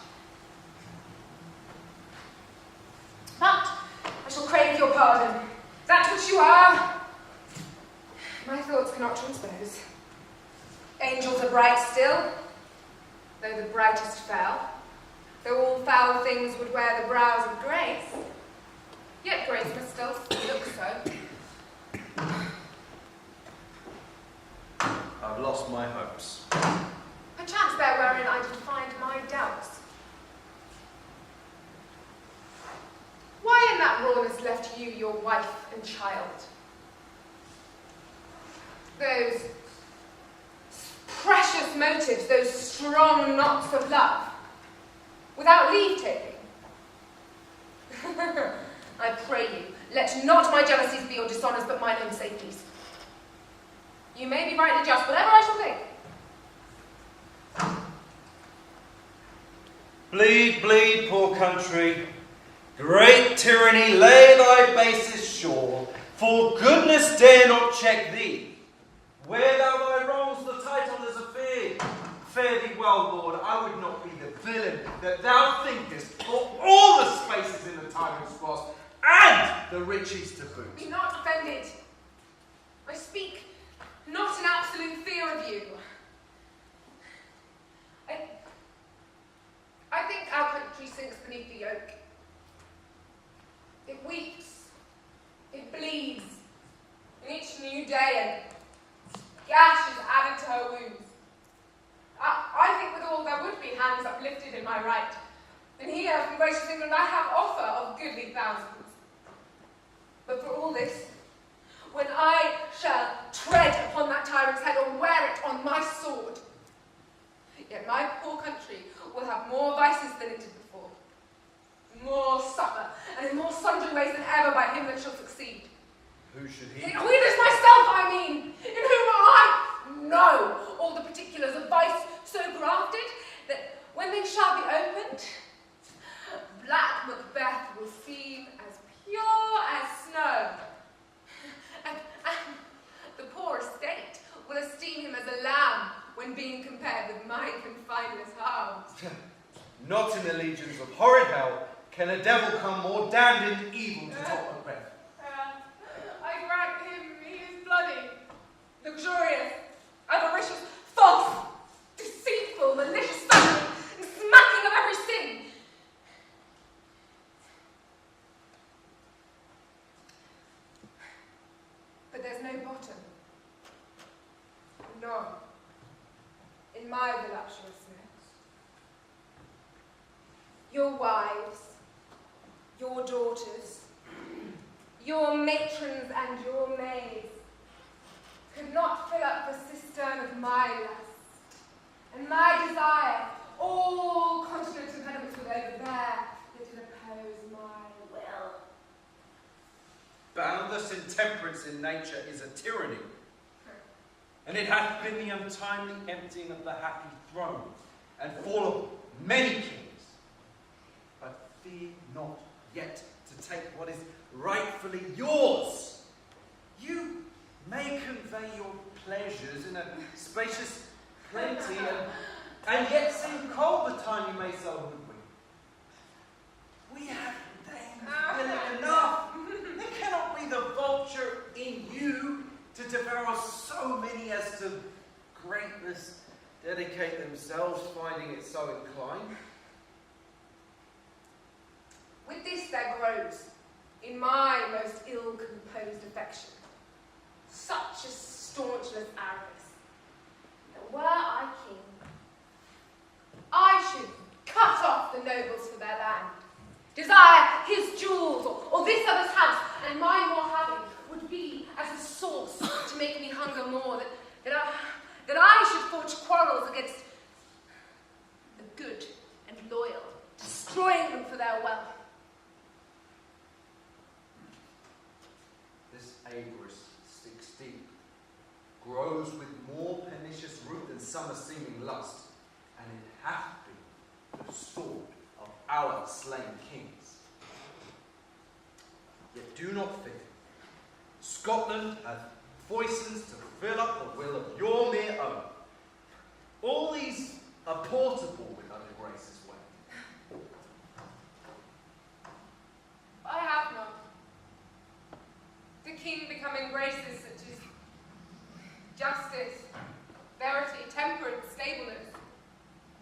But I shall crave your pardon. That which you are, my thoughts cannot transpose. Angels are bright still, though the brightest fell. Though all foul things would wear the brows of grace, yet grace must still look so. I've lost my hopes. Perchance there wherein I did find my doubts. Why in that rawness left you your wife and child? Those precious motives, those strong knots of love, without leave-taking? I pray you, let not my jealousies be your dishonours, but mine own safeties. You may be rightly just, whatever I shall think. Bleed, bleed, poor country. Great tyranny, lay thy bases sure, for goodness dare not check thee. Wear thou thy wrongs, the title is afeard. Fare thee well, Lord, I would not be the villain that thou thinkest for all the spaces in the tyrant's cross, and the riches to boot. Be not offended. I speak not in absolute fear of you. I think our country sinks beneath the yoke. It weeps, it bleeds, in each new day, and gash is added to her wounds. I think with all there would be hands uplifted in my right, and here from gracious England I have offer of goodly thousands. But for all this, when I shall tread upon that tyrant's head or wear it on my sword, yet my poor country will have more vices than it did before, more suffer, and in more sundry ways than ever by him that shall succeed. Who should he? Who it is myself, I mean, in whom I know all the particulars of vice so grafted that when they shall be opened, black Macbeth will seem as pure as snow, and the poor estate will esteem him as a lamb when being compared with my confineless hounds. Not in the legions of horrid hell can a devil come more damned in evil to top Macbeth. I grant him he is bloody, luxurious, avaricious, false, deceitful, malicious, subtle, and smacking of every sin. But there's no bottom. None. In my voluptuousness. Your wives, your daughters, your matrons and your maids could not fill up the cistern of my lust, and my desire, all continent impediments would overbear that did oppose my will. Boundless intemperance in nature is a tyranny, and it hath been the untimely emptying of the happy throne, and fall of many kings. But fear not yet to take what is rightfully yours. You may convey your pleasures in a spacious plenty, and yet seem cold the time you may so hoodwink. We have dames willing enough. There cannot be the vulture in you to devour so many as to greatness, that dedicate themselves, finding it so inclined. With this there grows, in my most ill-composed affection, such a staunchness avarice, that were I king, I should cut off the nobles for their land, desire his jewels, or this other's house, and mine more having, would be as a source to make me hunger more, that I should forge quarrels against the good and loyal, destroying them for their wealth. This avarice sticks deep, grows with more pernicious root than summer seeming lust, and it hath been the sword of our slain kings. Yet do not fear. Scotland hath voices to fill up the will of your mere own. All these are portable with other graces when. I have none. The king becoming graces such as justice, verity, temperance, stableness,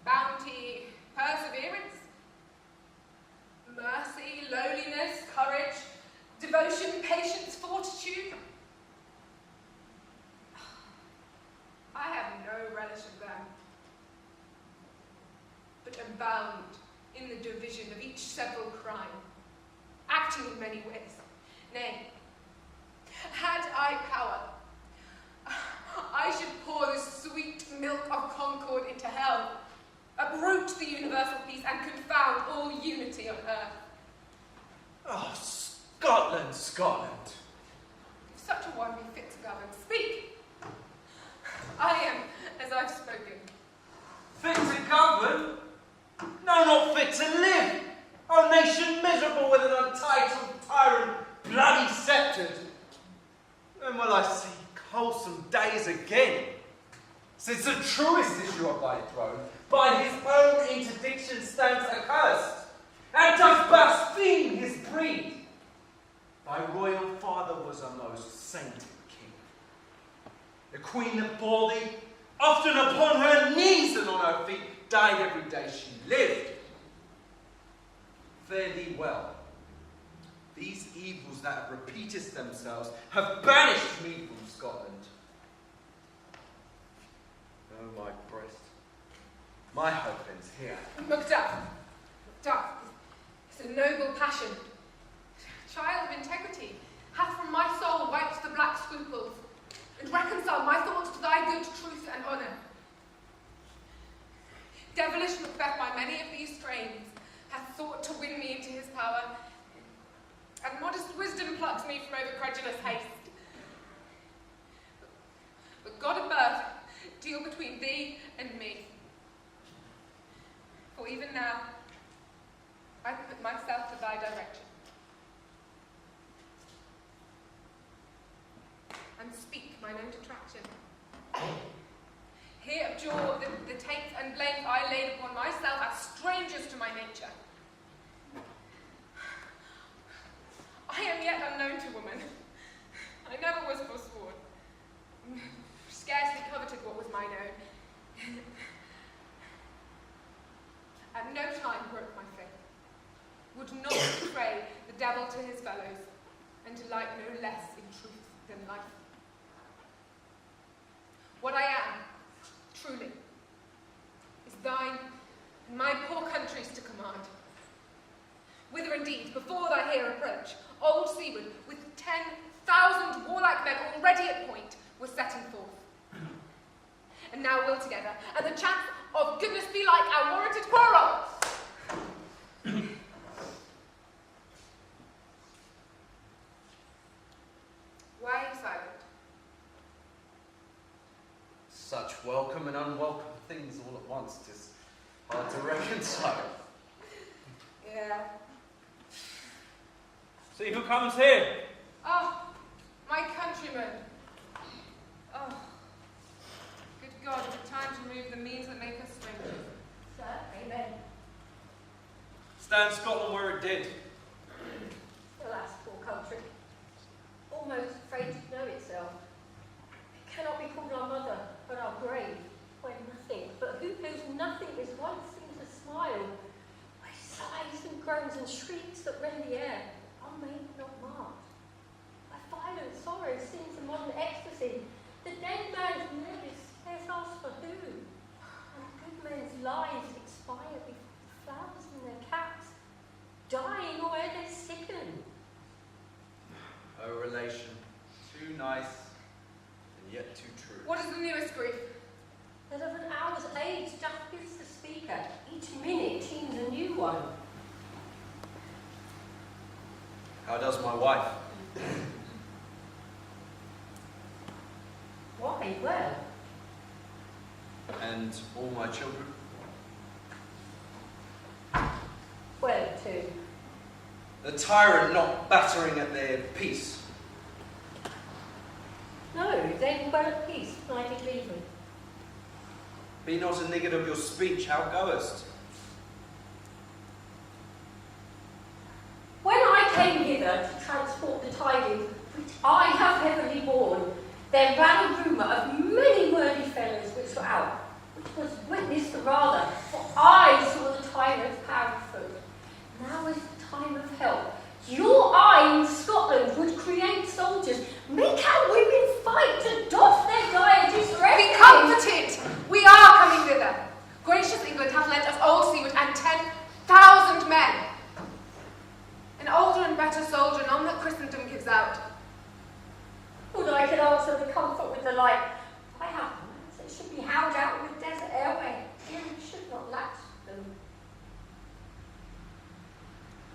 bounty, perseverance, mercy, lowliness, courage, devotion, patience, fortitude. I have no relish of them, but am bound in the division of each several crime, acting in many ways. Nay, had I power, I should pour the sweet milk of concord into hell, uproot the universal peace, and confound all unity on earth. Oh, Scotland, Scotland. If such a one be fit to govern, speak. I am as I've spoken. Fit to govern? No, not fit to live. A nation miserable with an untitled tyrant, bloody sceptred. When will I see wholesome days again? Since the truest issue of thy throne, by his own interdiction stands accursed, and does blaspheme his breed. Thy royal father was a most sainted king. The queen that bore thee, often upon her knees and on her feet, died every day she lived. Fare thee well. These evils that have repeated themselves have banished me from Scotland. Oh, my breast, my hope ends here. Macduff is a noble passion, child of integrity, hath from my soul wiped the black scruples, and reconciled my thoughts to thy good truth and honour. Devilish Macbeth by many of these strains hath thought to win me into his power, and modest wisdom plucks me from over credulous haste. But God above, deal between thee and me. For even now, I put myself to thy direction. And speak mine own detraction. Here abjure the taints and blames I laid upon myself as strangers to my nature. I am yet unknown to woman. I never was forsworn. Scarcely coveted what was mine own. At no time broke my faith. Would not betray the devil to his fellows, and delight no less in truth than life. What I am, truly, is thine and my poor country's to command. Whither indeed, before thy here approach, old Seaward, with 10,000 warlike men already at point, was setting forth. And now will together, and the chance of goodness be like our warranted quarrel. Why are you silent? Such welcome and unwelcome things all at once, 'tis hard to reconcile. Yeah. See who comes here. Oh, my countrymen. Oh, good God, is it time to remove the means that make us strangers? Sir, amen. Stand Scotland where it did. Alas, poor country. Almost afraid to know itself. It cannot be called our mother, but our grave, where nothing but nothing as once seemed to smile, by sighs and groans and shrieks that rend the air, are made not marked. By violent sorrow seems a modern ecstasy. The dead man's nerves scarce ask for who, and good men's lives expire before the flowers in their caps, dying or ere they sicken. A relation, too nice and yet too true. What is the newest grief? That of an hour's age just gives the speaker. Each minute seems a new one. How does my wife? Why? Well. And all my children? Well, too. The tyrant not battering at their peace. No, they were at peace, I did leave them. Be not a niggard of your speech, how goest? When I came hither to transport the tidings, which I have heavily borne, there ran a rumour of many worthy fellows which were out, which was witnessed the rather, for I saw the tyrant's power afoot. Now is the time of help. Your eye in Scotland would create soldiers, make our women fight to doff their dieties. Be comforted! We are coming thither. Gracious England hath lent us old Seward and 10,000 men. An older and better soldier, none that Christendom gives out. Would I could answer the comfort with the like. I have so it should be howled out with desert airway. You should not lack them.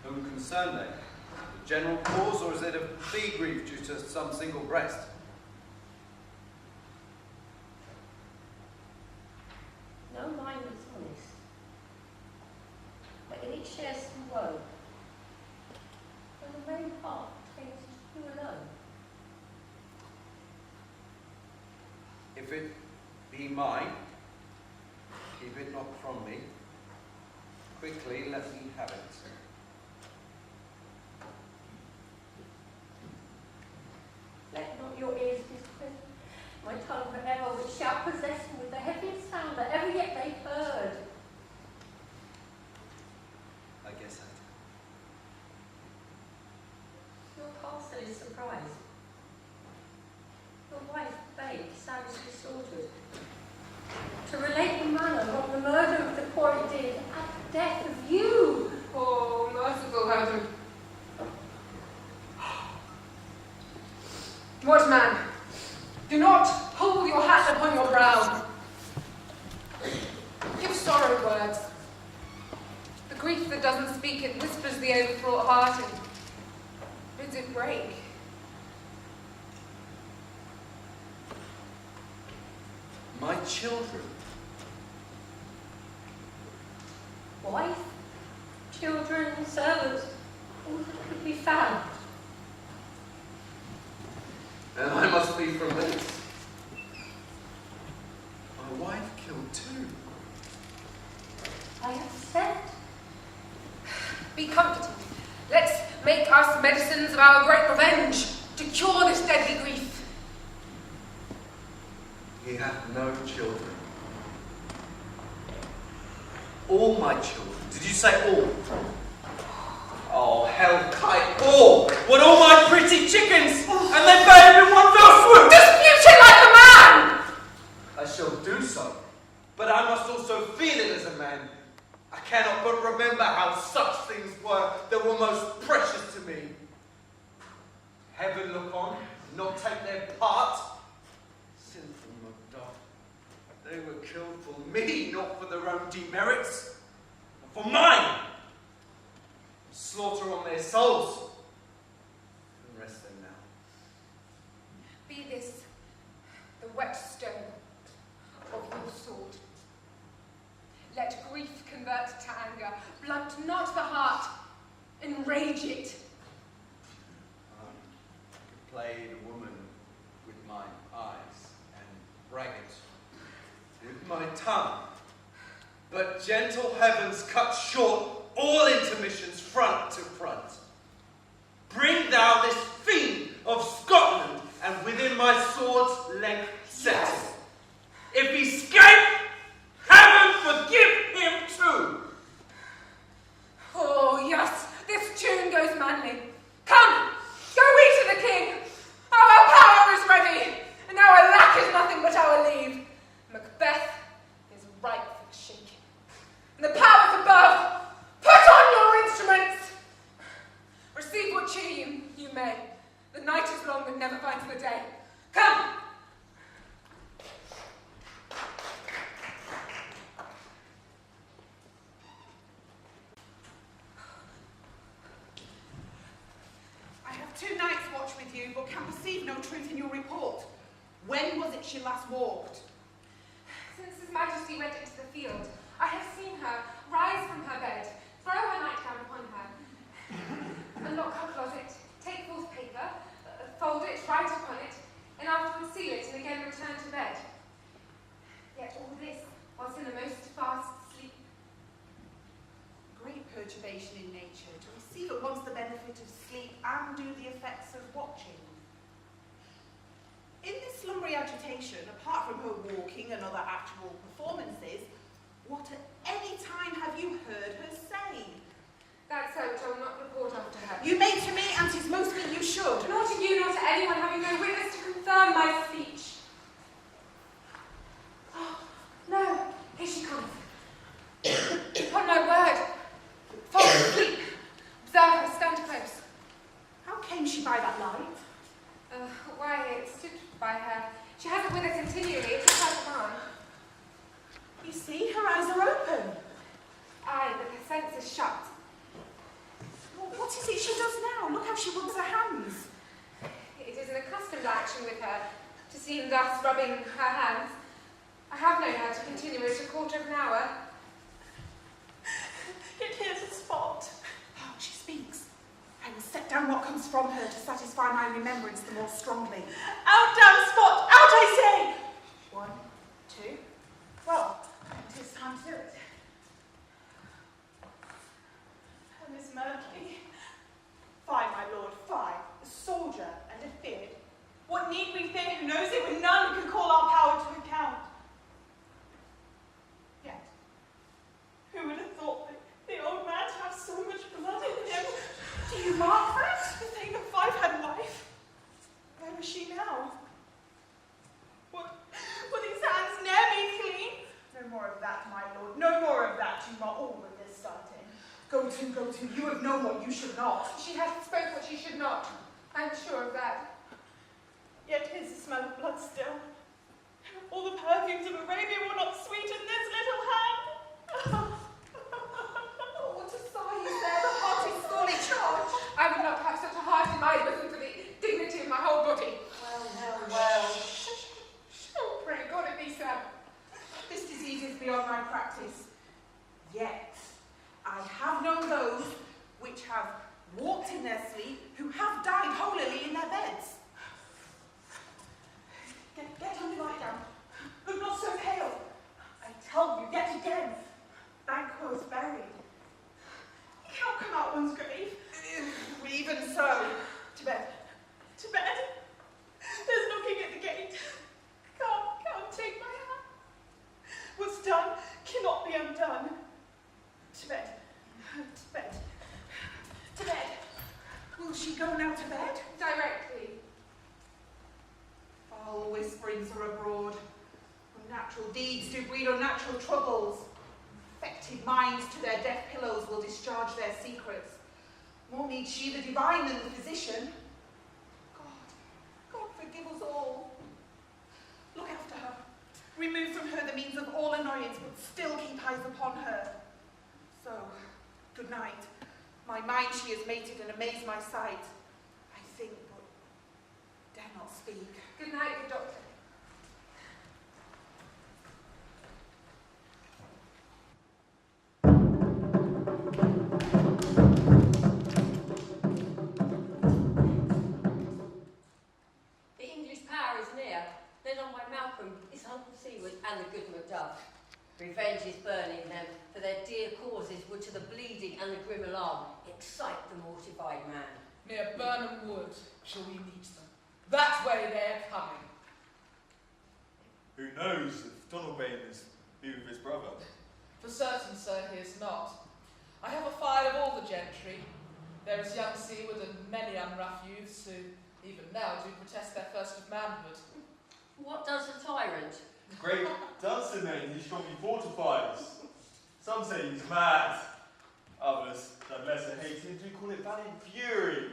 Whom concern they? The general cause, or is it a fee grief due to some single breast? No mind is honest, but in it shares some woe. When the main part takes you alone. If it be mine, keep it not from me. Quickly let me have it. Let not your ears discredit my tongue forever, which shall possess them with the heaviest sound that ever yet they heard. I guess I do. Your castle is surprised. Your wife, Babe, savagely slaughtered. To relate the manner of the murder of the poor it did, and the death of you. Oh, merciful heaven. What man? Do not hold your hat upon your brow. Give sorrow words. The grief that doesn't speak, it whispers the overfraught heart and bids it break. My children. Wife, children, servants, all that could be found. And I must be from this. My wife killed too. I have said. Be comforted. Let's make us medicines of our great revenge to cure this deadly grief. He hath no children. All my children. Did you say all? Oh, hell kite, all! What, all my pretty chickens? And they bathe in one fell swoop! Dispute it like a man! I shall do so, but I must also feel it as a man. I cannot but remember how such things were that were most precious to me. Heaven look on, not take their part. Sinful Macbeth, they were killed for me, not for their own demerits, but for mine. Slaughter on their souls. And rest them now. Be this the whetstone of your sword. Let grief convert to anger, blunt not the heart, enrage it. I played a woman with my eyes and braggart with my tongue, but gentle heavens cut short all intermissions front to front. Bring thou this fiend of Scotland, and within my sword's length set him. If he 'scape, heaven forgive with you, but can perceive no truth in your report. When was it she last walked? Since His Majesty went into the field, I have seen her rise from her bed, throw her nightgown upon her, unlock her closet, take forth paper, fold it, write upon it, and afterwards seal it and again return to bed. Yet all this whilst in the most fast sleep. Great perturbation in nature, to receive at once the benefit of sleep and do the effects of watching. In this slumbery agitation, apart from her walking and other actual performances, what at any time have you heard her say? That's so, which I will not report after her. You may to me, and 'tis most meet you should. Nor to you, nor to anyone having no witness to confirm my speech. Oh, no, here she comes. Upon my word, fall asleep. Observe her, stand close. How came she by that light? Why, it stood by her. She has it with her continually, it's just like mine. You see, her eyes are open. Aye, but her senses shut. Well, what is it she does now? Look how she rubs her hands. It is an accustomed action with her, to seem thus rubbing her hands. I have known her to continue it a quarter of an hour. Yet here's a spot. Oh, she speaks. I will set down what comes from her to satisfy my remembrance the more strongly. Out, damn spot! Out, I say! 1, 2. Well, it is time to do it. Miss Mercury. Fie, my lord, fie. A soldier and a feared. What need we fear who knows it when none can call our power to account? Yet, who would have thought that the old man to have so much blood in him? Do you mark that? The thing that Fife had life. Where was she now? What? Will these hands ne'er be clean? No more of that, my lord. No more of that. You are all with this starting. Go to. You have known what you should not. She hath spoke what she should not. I am sure of that. Yet here's the smell of blood still. All the perfumes of Arabia will not sweeten this little hand. Oh, what a sigh is there. The heart is sorely charged. I would not have such a heart in my bosom for the dignity of my whole body. Well. Oh, pray God it be so. This disease is beyond my practice. Yet, I have known those which have walked in their sleep, who have died holily in their beds. Get on the lie down. Look not so pale. I tell you yet again, Banquo's buried. He cannot come out one's grave. Even so. To bed. To bed. There's knocking at the gate. Come, take my hand. What's done cannot be undone. To bed. To bed. To bed. Will she go now to bed? Directly. Foul whisperings are abroad. Unnatural deeds do breed unnatural troubles. Affected minds to their deaf pillows will discharge their secrets. More needs she the divine than the physician. God forgive us all. Look after her. Remove from her the means of all annoyance, but still keep eyes upon her. So, good night. My mind she has mated and amazed my sight. I think, but dare not speak. Good night, good doctor. The English power is near, led on by Malcolm, his Uncle Seward, and the good Macduff. Revenge is burning them, for their dear causes would to the bleeding and the grim alarm excite the mortified man. Near Burnham Wood shall we meet them. That way they are coming. Who knows if Donalbain is be with his brother? For certain, sir, he is not. I have a file of all the gentry. There is young Seward and many unrough youths who, even now, do protest their first of manhood. What does the tyrant? Great Dunsinane he strongly fortifies. Some say he's mad. Others, that lesser hate him, do call it valiant fury.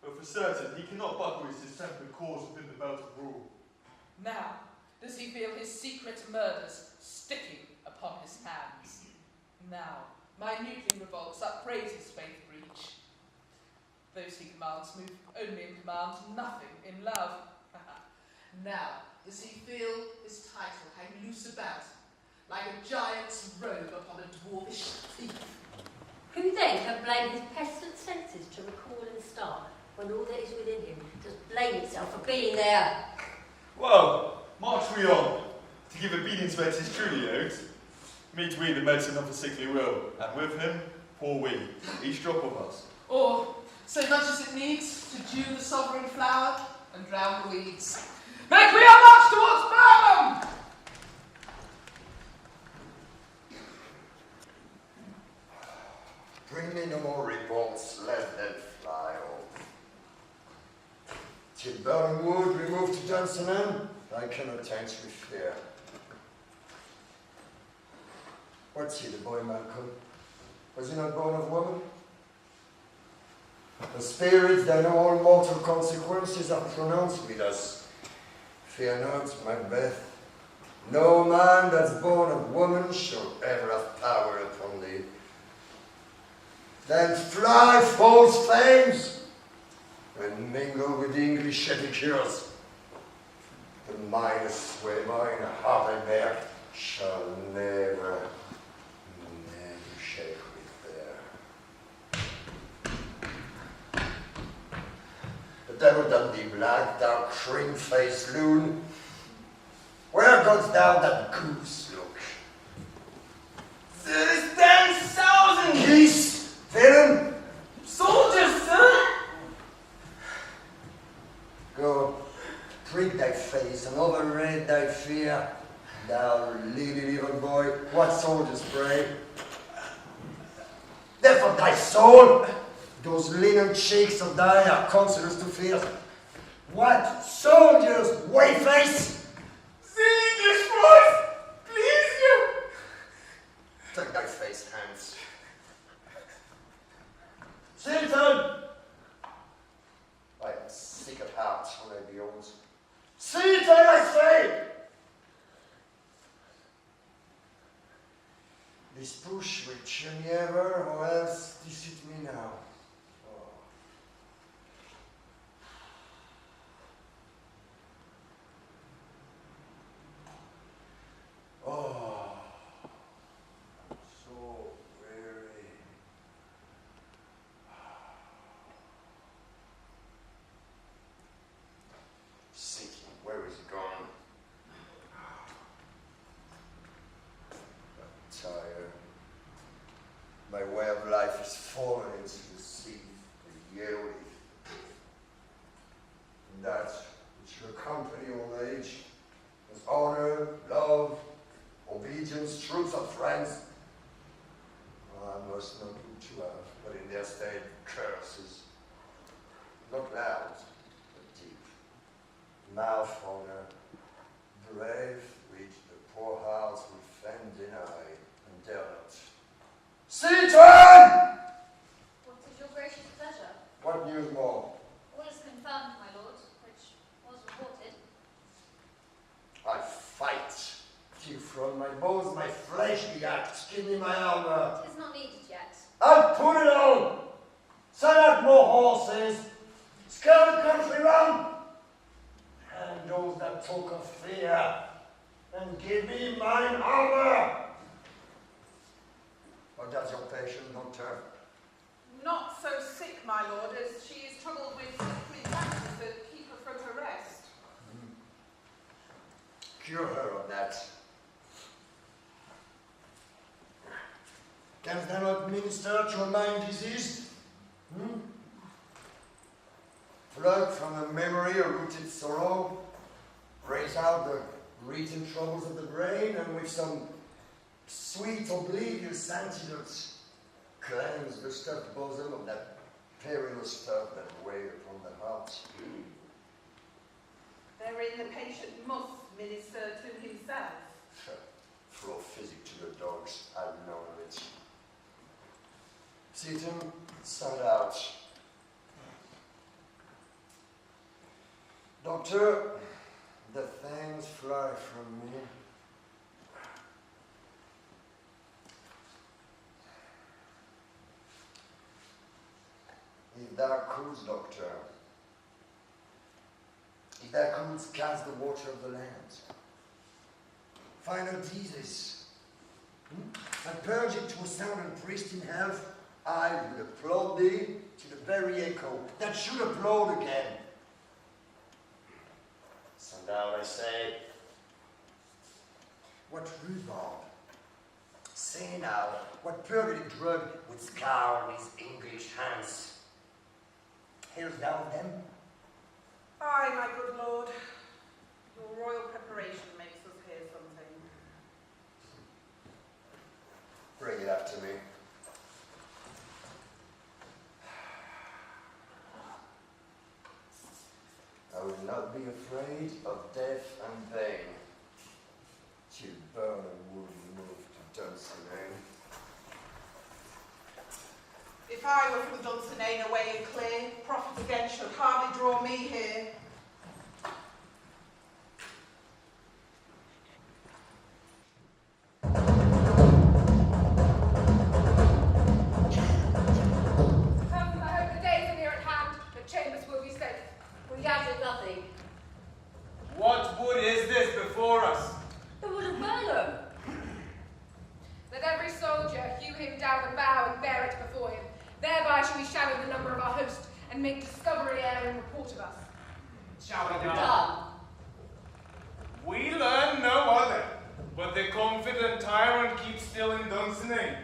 But for certain, he cannot buckle his distempered cause within the belt of rule. Now, does he feel his secret murders sticking upon his hands? Now, minutely revolts, upraises faith breach. Those he commands move only in command, nothing in love. Now, does he feel his title hang loose about, like a giant's robe upon a dwarfish thief? Who then can blame his pestilent senses to recall and start, when all that is within him does blame itself for being there? Well, march we on, to give obedience where 'tis truly owed. Meet we the medicine of the sickly will, and with him, pour we, each drop of us. Or, so much as it needs, to dew the sovereign flower and drown the weeds. Make we our march towards Birmingham! Bring me no more reports, let them fly off. Till Birmingham Wood we move to Dunsinane, I cannot tense with fear. What's he, the boy Malcolm? Was he not born of woman? The spirits that know all mortal consequences are pronounced with us. Fear not, Macbeth. No man that's born of woman shall ever have power upon thee. Then fly, false fames, and mingle with the English epicures. The minus whereby in a Havelberg shall never shake with there. The devil done thee black, thou cream-faced loon. Where goest thou that goose look? There is 10,000 Geese, villain! soldiers, sir! Go, prick thy face and overrate thy fear, thou lily little boy. What soldiers, pray? Therefore thy soul, those linen cheeks of thine are consolers to fear. What soldiers, white-face? The English boys, please you! Take thy face, hands. Citizen! I am sick at heart when I behold. Citizen, I say! This push will cheer me ever, or else deceive me now. Oh, I'm so weary. Seeking, where is he gone? I'm tired. My way of life is fallen into the sea, the yearly. And that which will accompany old age is honor, love, obedience, truth, and friends. I must not do to have, but in their state, curses. Not loud, but deep. Mouth honor, brave, which the poor hearts will fend deny, and dare not. Citron! What is your gracious pleasure? What news more? All is confirmed, my lord, which was reported. I fight, till from my bones my flesh be hacked, skin in my armor. It is not needed yet. I'll put it on! Send out more horses, scour the country round, and those that talk of fear, and give me mine armor. What does your patient, doctor? Not so sick, my lord, as she is troubled with sickly fancies that keep her from her rest. Cure her of that. Canst thou not minister to a mind diseased? Plug from the memory a rooted sorrow, raise out the written troubles of the brain, and with some sweet oblivious antidotes, cleanse the stuffed bosom of that perilous stuff that weigh upon the heart. Therein the patient must minister to himself. Throw physic to the dogs, I've known of it. Seaton, send out. Doctor, the things fly from me. If If thou couldst, Doctor, if thou couldst cast the water of the land, find out disease, and purge it to a sound and pristine health, I would applaud thee to the very echo that should applaud again. Send out, I say. What rhubarb? Say now, what purgative drug would scour these English hands? Hearest thou of them? Aye, my good lord. Your royal preparation makes us hear something. Bring it up to me. I would not be afraid of death and pain till burn and wood move to Dunsinane. If I were from Dunsinane away and clear, profit again should hardly draw me here. What wood is this before us? The wood of Merlin. Let every soldier hew him down a bough and bear it before him. Thereby shall we shadow the number of our host and make discovery ere in report of us. Shall we done? We learn no other, but the confident tyrant keeps still in Dunsinane,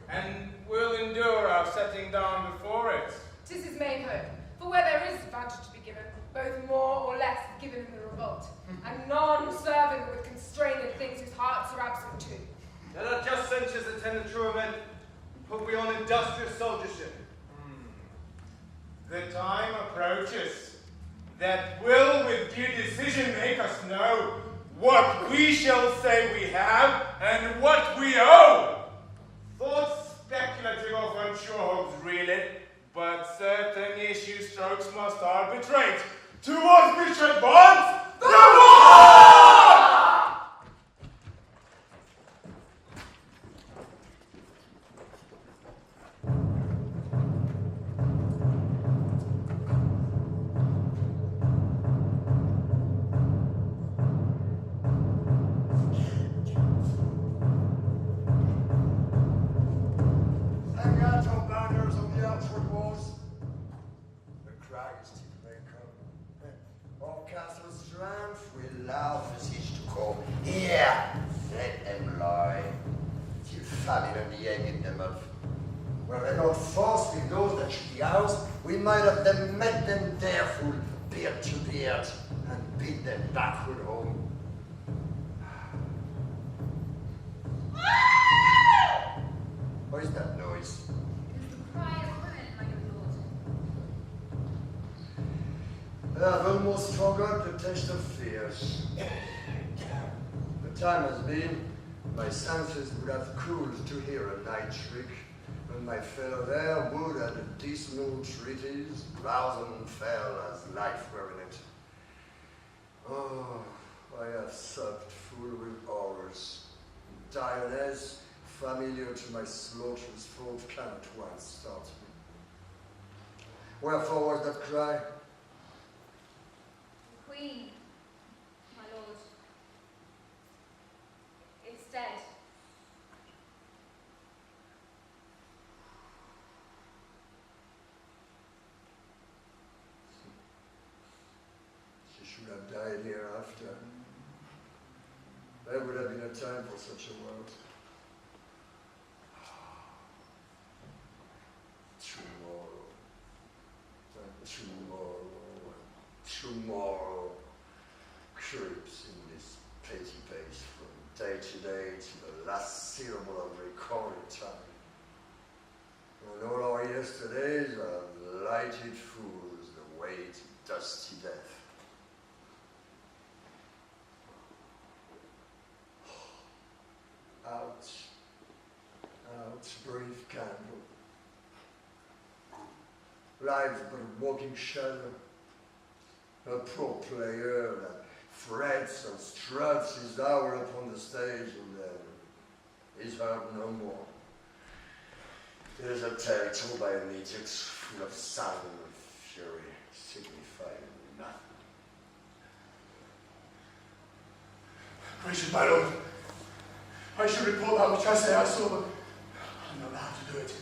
and will endure our setting down before it. 'Tis his main hope, for where there is advantage to be given, both more or less is given in the revolt, and none serving with constrained things whose hearts are absent too. Let our just censures attend the true event, and put we on industrious soldiership. The time approaches that will with due decision make us know what we shall say we have and what we owe. Thoughts speculative of unsure hopes reel it, but certain issue strokes must arbitrate. Towards which advance the war! Hang out our banners on the outward walls. The cry is still may come. Our castle's strength will laugh as each to call. Here, let them lie, till famine and the egg in them up. Were they not forced with those that should be ours, we might have them met them dareful, beard to beard, and beat them backward home. What is that noise? I've almost forgot the taste of fears. The time has been, my senses would have cooled to hear a night shriek, and my fellow there would at a dismal treatise, rouse and fell as life were in it. Oh, I have supped full with horrors. Dionysus, familiar to my slaughterous fault, cannot once start me. Wherefore was that cry? Queen, my lord, is dead. She should have died hereafter. There would have been a time for such a world. Tomorrow creeps in this petty pace from day to day to the last syllable of recorded time. And all our yesterdays are lighted fools the way to dusty death. Out, brief candle. Life's but a walking shadow. A poor player that frets and struts his hour upon the stage and then is heard no more. It is a territory by nature full of sound and fury, signifying nothing. Gracious my lord, I should report that which I say I saw, but I don't know how to do it.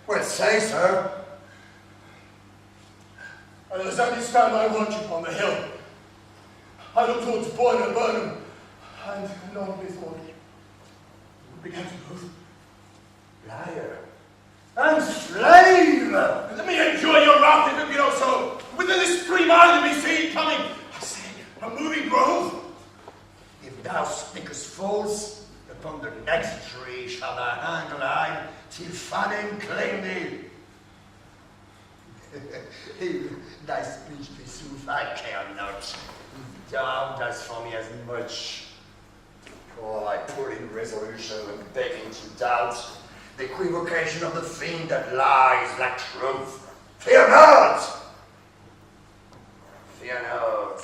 Well, say, sir. As I did stand my watch upon the hill, I looked towards Burnham, and lo, methought it began to move. Liar and slave! Let me enjoy your wrath if it be not so. Within this 3 miles of me see it coming. I say, a moving grove. If thou speakest false, upon the next tree shall thy hand lie, till famine claim thee. Thy speech be sooth, I care not. Thou dost for me as much. Oh, I put in resolution and begging to doubt the equivocation of the fiend that lies like truth. Fear not! Fear not.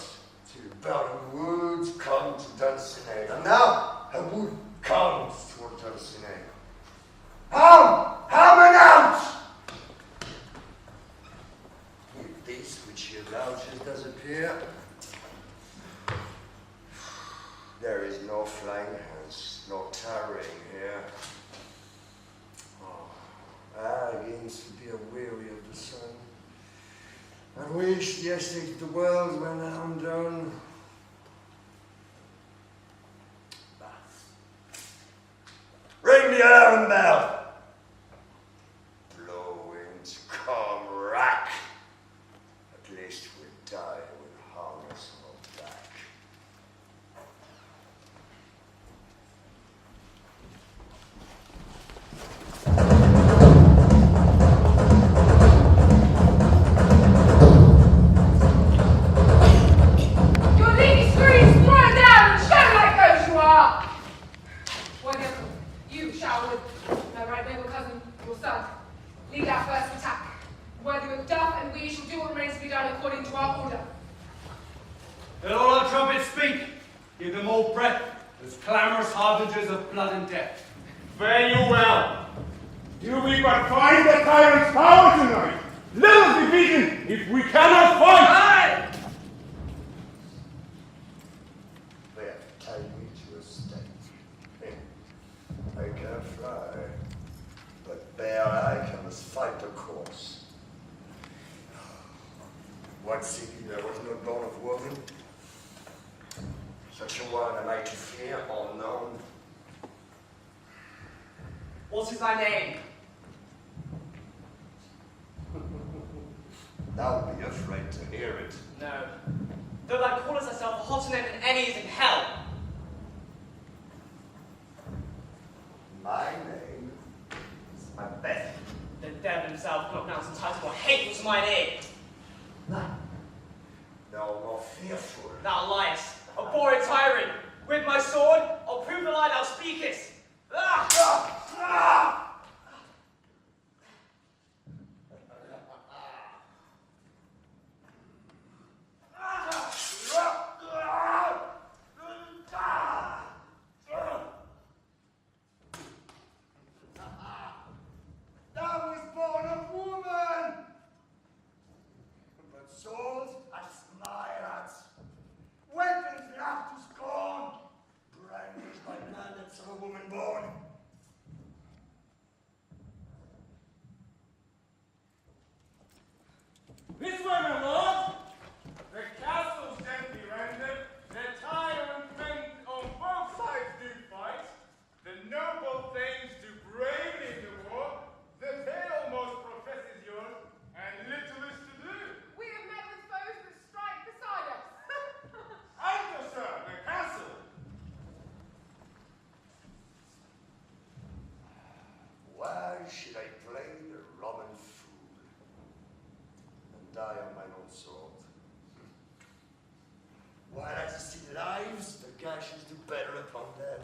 Till Burnham Wood come to Dunsinane. And now a wood comes toward Dunsinane. Home! Home and out! If this which he vouches does appear, there is no flying hands, no tarrying here. I begins to be weary of the sun, and wish the estate of the world were now undone. Ring the alarm bell! Blow winds, come rack. At least we'll die with harness on our back. Lead our first attack. Worthy Macduff and we shall do what remains to be done according to our order. Let all our trumpets speak. Give them all breath, as clamorous harbingers of blood and death. Fare you well. Do we but find the tyrant's power tonight? Let us be beaten if we cannot fight! Aye! They have tied me to a stake. I can fly, but bare I can must fight the course. What city there was no born of woman? Such a one am I to fear unknown. What is thy name? Thou be afraid to hear it. No. Though thou callest thyself a hotter name than any is in hell. My name is Macbeth. The devil himself cannot pronounce a title more hateful to mine ear. No more fearful. Thou liest, a bored tyrant. With my sword, I'll prove the lie thou speakest. Ah! Ah! Ah! Thou was born of woman, but souls I smile at. Weapons laughed to scorn, brandished by planets of a woman born. This way, my lord! The castle's gently rendered, the tyrant men on both sides do fight, the noble thanes do bravely in the war, the tale most professes yours, and little is to do. We have met with foes that strike beside us. Enter, sir, the castle! Why should I play the Roman fool and die on my own sword? While I see lives, the gashes do better upon them.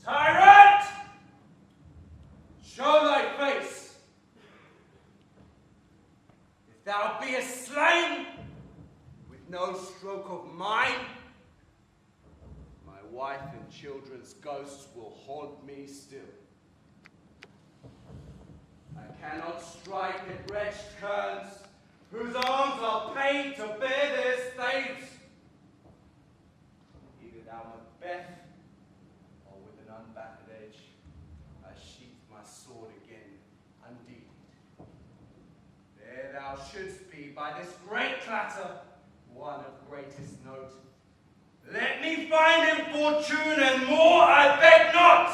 Tyrant! Show thy face. If thou beest slain with no stroke of mine, my children's ghosts will haunt me still. I cannot strike at wretched kerns, whose arms are paid to bear their staves. Either thou Macbeth, or with an unbattered edge, I sheath my sword again, undeeded. There thou shouldst be by this great clatter, one of greatest note. Let me find him fortune, and more I beg not!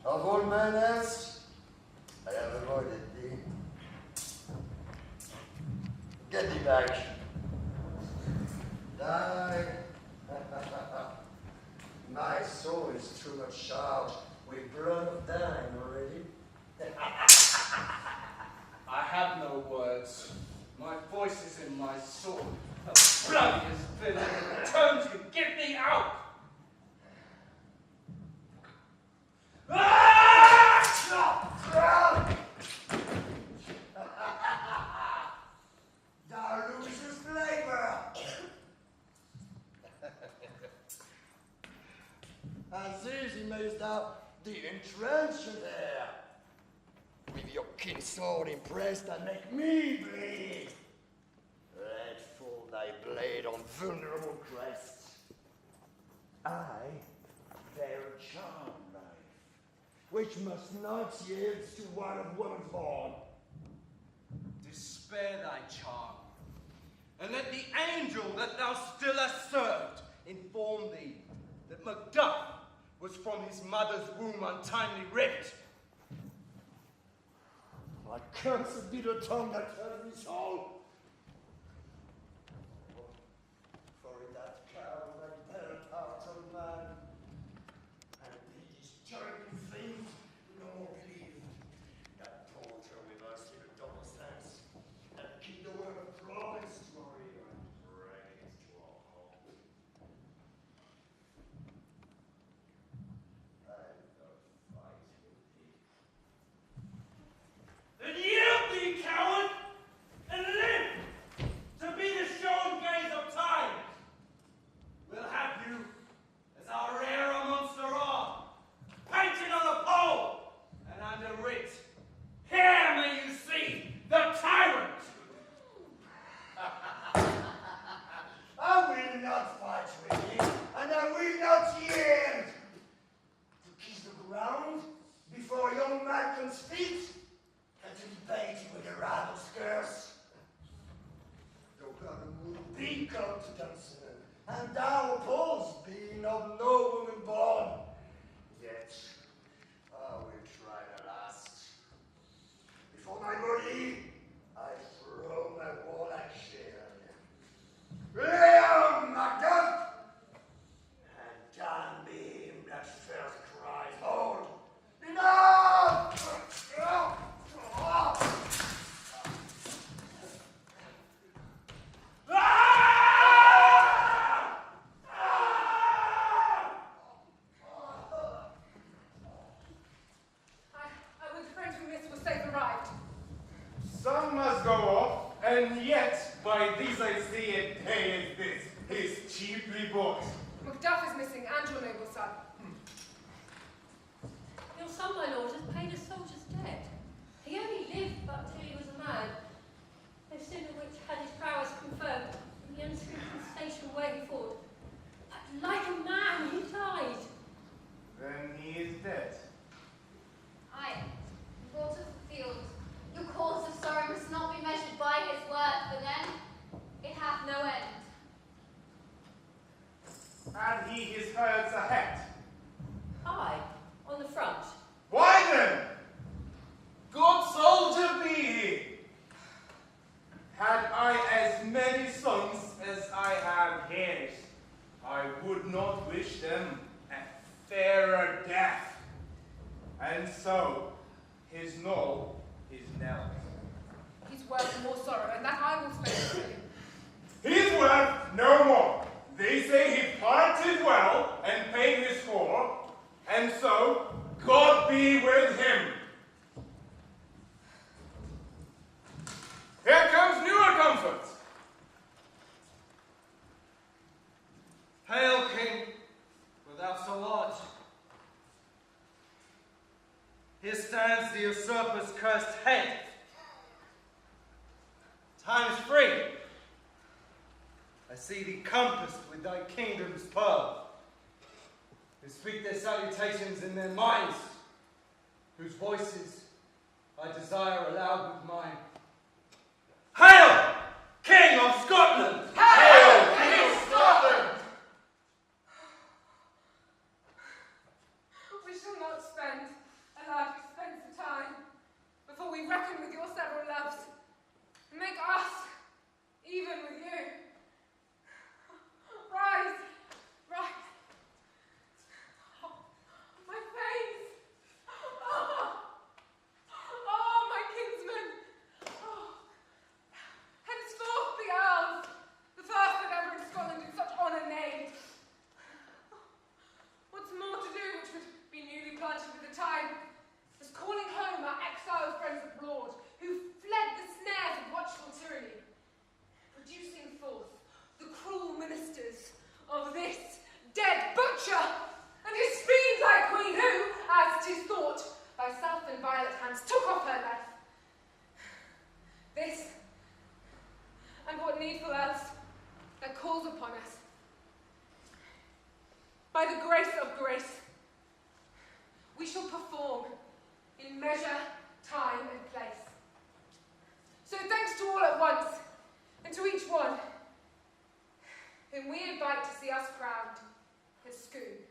Of all manners, I have avoided thee. Get thee back. Die. My soul is too much charged with blood of thine already. I have no words. My voice is in my soul. The bloodiest villain in the tones can get thee out! Thou losest flavor. As easy mayst thou thee entrench there, with your keen sword impressed and make me bleed. Let fall thy blade on vulnerable crests. I bear a charmed life, which must not yield to one of woman's born. Spare thy charm, and let the angel that thou still hast served inform thee that Macduff was from his mother's womb untimely ripped. My cursed be the tongue that tells me so. For in that cow that bear part of man, and these jerking things no more believe, that torture with us in a double sense, and keep the word of promise to our ear and praise to our heart. I will fight with thee. Then yield thee, coward, and live to be the shown gaze of time. We'll have you, as our rarer monster are, painted on a pole, and under writ, here may you see the tyrant. I will not fight with thee, and I will not yield. To kiss the ground before young Malcolm's feet, and to debate with the rabble's curse. Though God would be come to Dunsinane, and thou opposed being of no woman born, yet I will try the last. Before my body, I throw my warlike shield. Leon Macduff! And damn be him that first cries, hold! Enough! I was afraid we missed was safe arrived. Some must go off, and yet by these I see a day as this is cheaply bought. Macduff is missing, and your noble son. Your son, my lord, has paid a soldier's debt. He only lived but till he was a man, no sooner which had his prowess confirmed in the unscripted station where he fought. But like a man, he died. Then he is dead. Aye, brought of the field. Your cause of sorrow must not be measured by his worth, for then it hath no end. Had he his herds ahead? Aye, on the front. Why then? Good soldier be he. Had I as many sons as I have heirs, I would not wish them a fairer death. And so, his knoll is knelt. He's worth more sorrow, and that I will spare him. He's worth no more. They say he parted well and paid his score, and so God be with him. Here comes newer comfort. cursed head. Time is free. I see thee compassed with thy kingdom's pearl, who speak their salutations in their minds, whose voices I desire aloud with mine. Hail, King of Scotland! Hail, King of Scotland! We shall not spend a large expense of time before we reckon with your several loves and make us even with you. Rise, rise. Oh, my veins. Oh, my kinsmen. Oh, henceforth the Earls, the first that ever in Scotland in such honour named. What's more to do which would be newly planted with the time, is calling home our exiled friends abroad, who fled the snares of watchful tyranny, producing forth the cruel ministers of this dead butcher, and his fiend-like queen who, as 'tis thought, by self and violent hands took off her life. This, and what needful else, that calls upon us. By the grace of grace, we shall perform in measure, time, and place. So thanks to all at once, and to each one, whom we invite to see us crowned as Scoon.